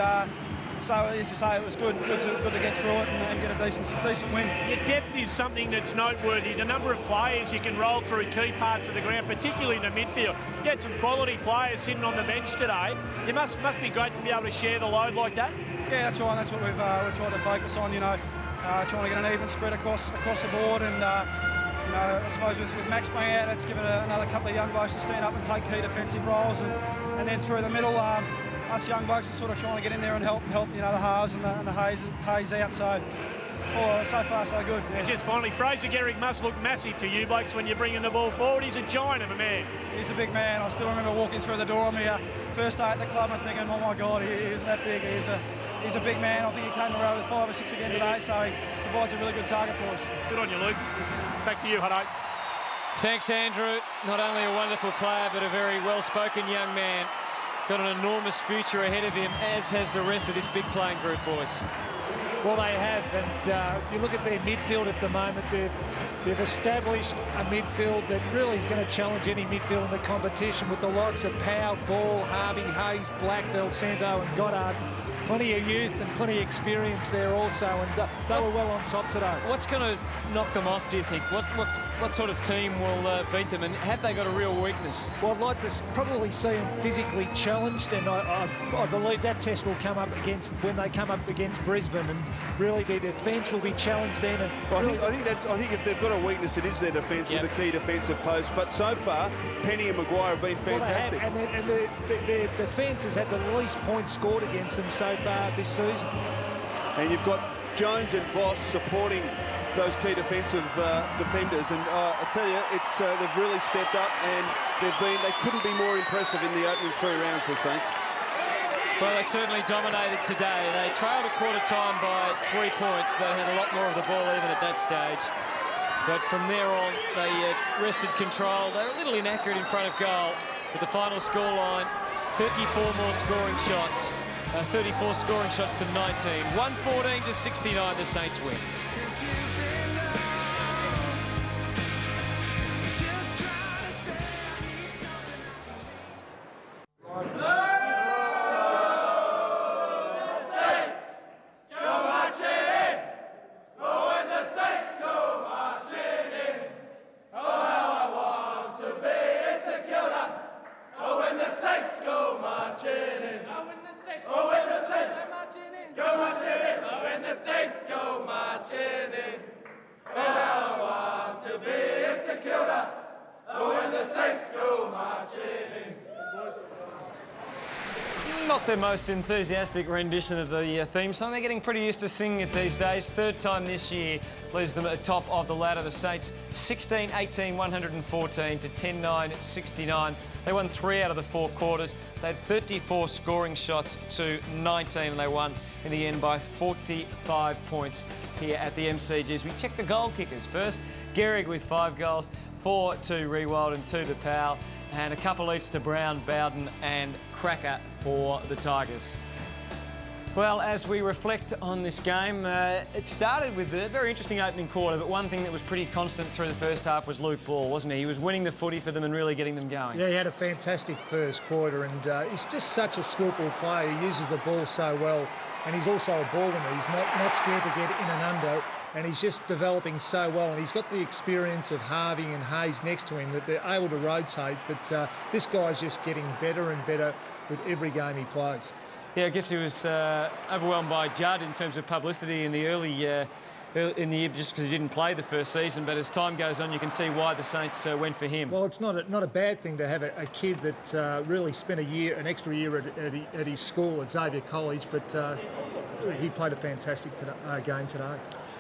so, as you say, it was good to get through it and get a decent win. Your depth is something that's noteworthy. The number of players you can roll through key parts of the ground, particularly the midfield. You had some quality players sitting on the bench today. It must be great to be able to share the load like that. Yeah, that's right. That's what we're trying to focus on. You know, trying to get an even spread across the board, and you know, I suppose with Max being out, it's given another couple of young blokes to stand up and take key defensive roles, and then through the middle. Us young blokes are sort of trying to get in there and help you know, the halves and the Hayes out. So, so far so good. Yeah. And just finally, Fraser Gehrig must look massive to you blokes when you're bringing the ball forward. He's a giant of a man. He's a big man. I still remember walking through the door on my first day at the club and thinking, oh my God, he is that big. He's a big man. I think he came around with 5 or 6 again today, so he provides a really good target for us. Good on you, Luke. Back to you, Hutto. Thanks, Andrew. Not only a wonderful player, but a very well-spoken young man. Got an enormous future ahead of him, as has the rest of this big playing group, boys. Well, they have, and you look at their midfield at the moment, they've established a midfield that really is going to challenge any midfield in the competition with the likes of Powell, Ball, Harvey, Hayes, Black, Del Santo and Goddard. Plenty of youth and plenty of experience there also, and they were well on top today. What's going to knock them off, do you think? What sort of team will beat them, and have they got a real weakness? Well, I'd like to probably see them physically challenged, and I believe that test will come up when they come up against Brisbane, and really their defence will be challenged then. And I think if they've got a weakness, it is their defence with the key defensive post. But so far, Penny and Maguire have been fantastic. Well, and their defence has had the least points scored against them so far this season. And you've got Jones and Voss supporting those key defensive defenders, and I tell you, they've really stepped up, and they couldn't be more impressive in the opening 3 rounds, the Saints. Well, they certainly dominated today. They trailed at quarter time by 3 points. They had a lot more of the ball even at that stage. But from there on, they wrested control. They were a little inaccurate in front of goal. But the final scoreline, 34 more scoring shots. 34 scoring shots to 19. 114 to 69, the Saints win. Not their most enthusiastic rendition of the theme song. They're getting pretty used to singing it these days. Third time this year leaves them at the top of the ladder. The Saints 16-18, 114 to 10-9, 69. They won 3 out of the 4 quarters. They had 34 scoring shots to 19, and they won in the end by 45 points here at the MCGs. We check the goal kickers first. Gehrig with 5 goals, 4 to Riewoldt and 2 to Powell, and a couple each to Brown, Bowden and Cracker for the Tigers. Well, as we reflect on this game, it started with a very interesting opening quarter, but one thing that was pretty constant through the first half was Luke Ball, wasn't he? He was winning the footy for them and really getting them going. Yeah, he had a fantastic first quarter, and he's just such a skillful player. He uses the ball so well, and he's also a ball winner. He's not scared to get in and under, and he's just developing so well, and he's got the experience of Harvey and Hayes next to him that they're able to rotate, but this guy's just getting better and better with every game he plays. Yeah, I guess he was overwhelmed by Judd in terms of publicity in the early in the year just because he didn't play the first season, but as time goes on you can see why the Saints went for him. Well, it's not a bad thing to have a kid that really spent an extra year at his school at Xavier College, but he played a fantastic game today.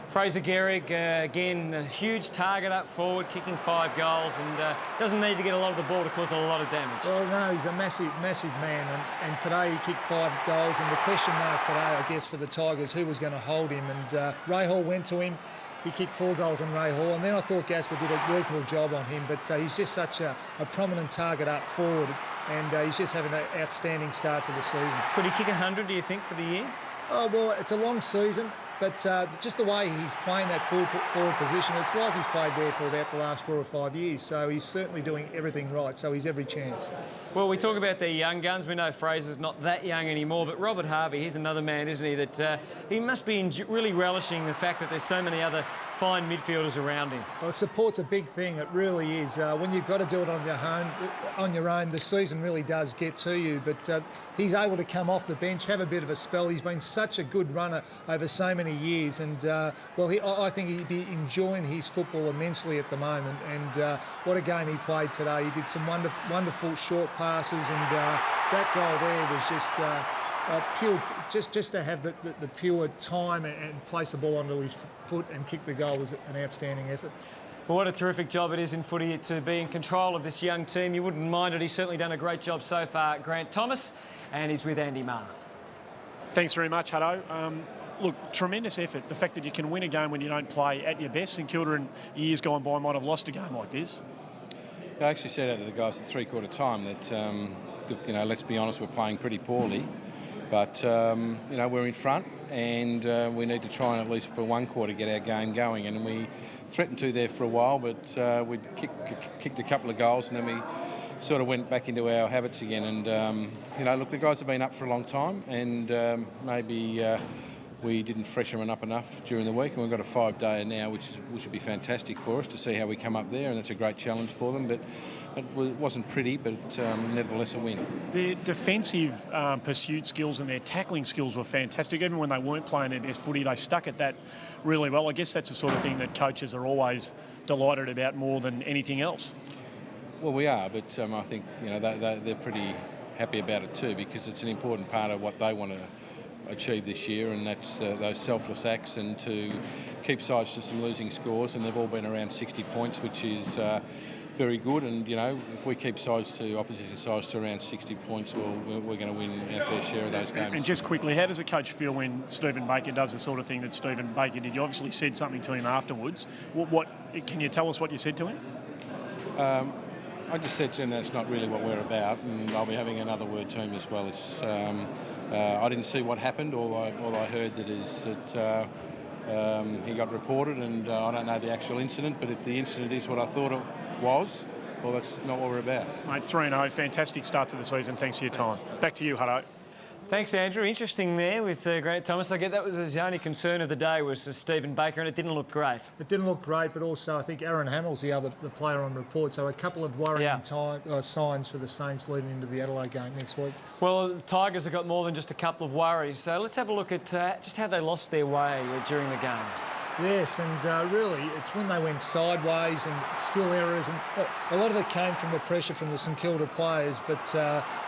Fraser Gehrig, again, a huge target up forward, kicking 5 goals, and doesn't need to get a lot of the ball to cause a lot of damage. Well, no, he's a massive man, and today he kicked 5 goals, and the question mark today, I guess, for the Tigers, who was going to hold him, and Ray Hall went to him. He kicked 4 goals on Ray Hall, and then I thought Gasper did a reasonable job on him, but he's just such a prominent target up forward, and he's just having an outstanding start to the season. Could he kick 100, do you think, for the year? Oh, well, it's a long season. But just the way he's playing that forward position, it's like he's played there for about the last 4 or 5 years. So he's certainly doing everything right. So he's every chance. Well, we talk about the young guns. We know Fraser's not that young anymore. But Robert Harvey, he's another man, isn't he? That he must be really relishing the fact that there's so many other fine midfielders around him. Well, support's a big thing. It really is. When you've got to do it on your own, the season really does get to you. But he's able to come off the bench, have a bit of a spell. He's been such a good runner over so many years, and I think he'd be enjoying his football immensely at the moment. And what a game he played today. He did some wonderful short passes, and that goal there was just pure. Just to have the pure time and place the ball onto his foot and kick the goal was an outstanding effort. Well, what a terrific job it is in footy to be in control of this young team. You wouldn't mind it. He's certainly done a great job so far, Grant Thomas, and he's with Andy Marr. Thanks very much, Hutto. Look, tremendous effort. The fact that you can win a game when you don't play at your best. St Kilda in years gone by might have lost a game like this. I actually said out to the guys at 3/4 time that, let's be honest, we're playing pretty poorly. But, we're in front, and we need to try and at least for 1 quarter get our game going. And we threatened to there for a while, but we kicked a couple of goals, and then we sort of went back into our habits again. And, look, the guys have been up for a long time, and maybe we didn't freshen them up enough during the week. And we've got a 5-day now, which would be fantastic for us to see how we come up there, and that's a great challenge for them. But it wasn't pretty, but nevertheless a win. Their defensive pursuit skills and their tackling skills were fantastic. Even when they weren't playing their best footy, they stuck at that really well. I guess that's the sort of thing that coaches are always delighted about more than anything else. Well, we are, but I think they're pretty happy about it too, because it's an important part of what they want to achieved this year, and that's those selfless acts and to keep sides to some losing scores, and they've all been around 60 points, which is very good. And if we keep sides to opposition sides to around 60 points, we're going to win our fair share of those games. And just quickly, how does a coach feel when Stephen Baker does the sort of thing that Stephen Baker did? You obviously said something to him afterwards. What can you tell us what you said to him? I just said to him that's not really what we're about, and I'll be having another word to him as well. It's I didn't see what happened. All I heard that he got reported, and I don't know the actual incident. But if the incident is what I thought it was, well, that's not what we're about. Mate, 3-0, fantastic start to the season. Thanks for your time. Back to you, Hutto. Thanks, Andrew. Interesting there with Grant Thomas. I get that was his only concern of the day was Stephen Baker, and it didn't look great. It didn't look great, but also I think Aaron Hamill's the player on report. So a couple of worrying signs for the Saints leading into the Adelaide game next week. Well, the Tigers have got more than just a couple of worries. So let's have a look at just how they lost their way during the game. Yes, and really it's when they went sideways and skill errors, and a lot of it came from the pressure from the St Kilda players, but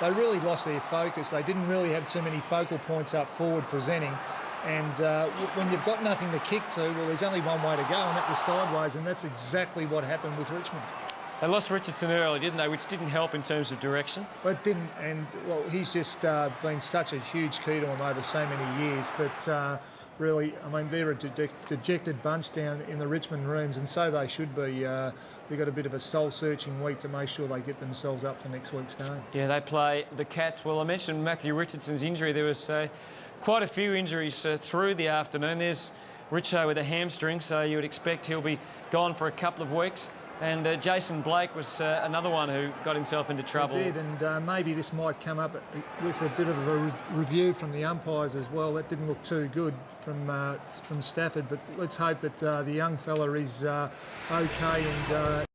they really lost their focus. They didn't really have too many focal points up forward presenting, and when you've got nothing to kick to, well, there's only one way to go, and that was sideways, and that's exactly what happened with Richmond. They lost Richardson early, didn't they, which didn't help in terms of direction? But it didn't, and well, he's just been such a huge key to him over so many years, but really, I mean, they're a dejected bunch down in the Richmond rooms, and so they should be. They've got a bit of a soul-searching week to make sure they get themselves up for next week's game. Yeah, they play the Cats. Well, I mentioned Matthew Richardson's injury. There was quite a few injuries through the afternoon. There's Richo with a hamstring, so you would expect he'll be gone for a couple of weeks. And Jason Blake was another one who got himself into trouble. He did, and maybe this might come up with a bit of a review from the umpires as well. That didn't look too good from Stafford, but let's hope that the young fella is okay and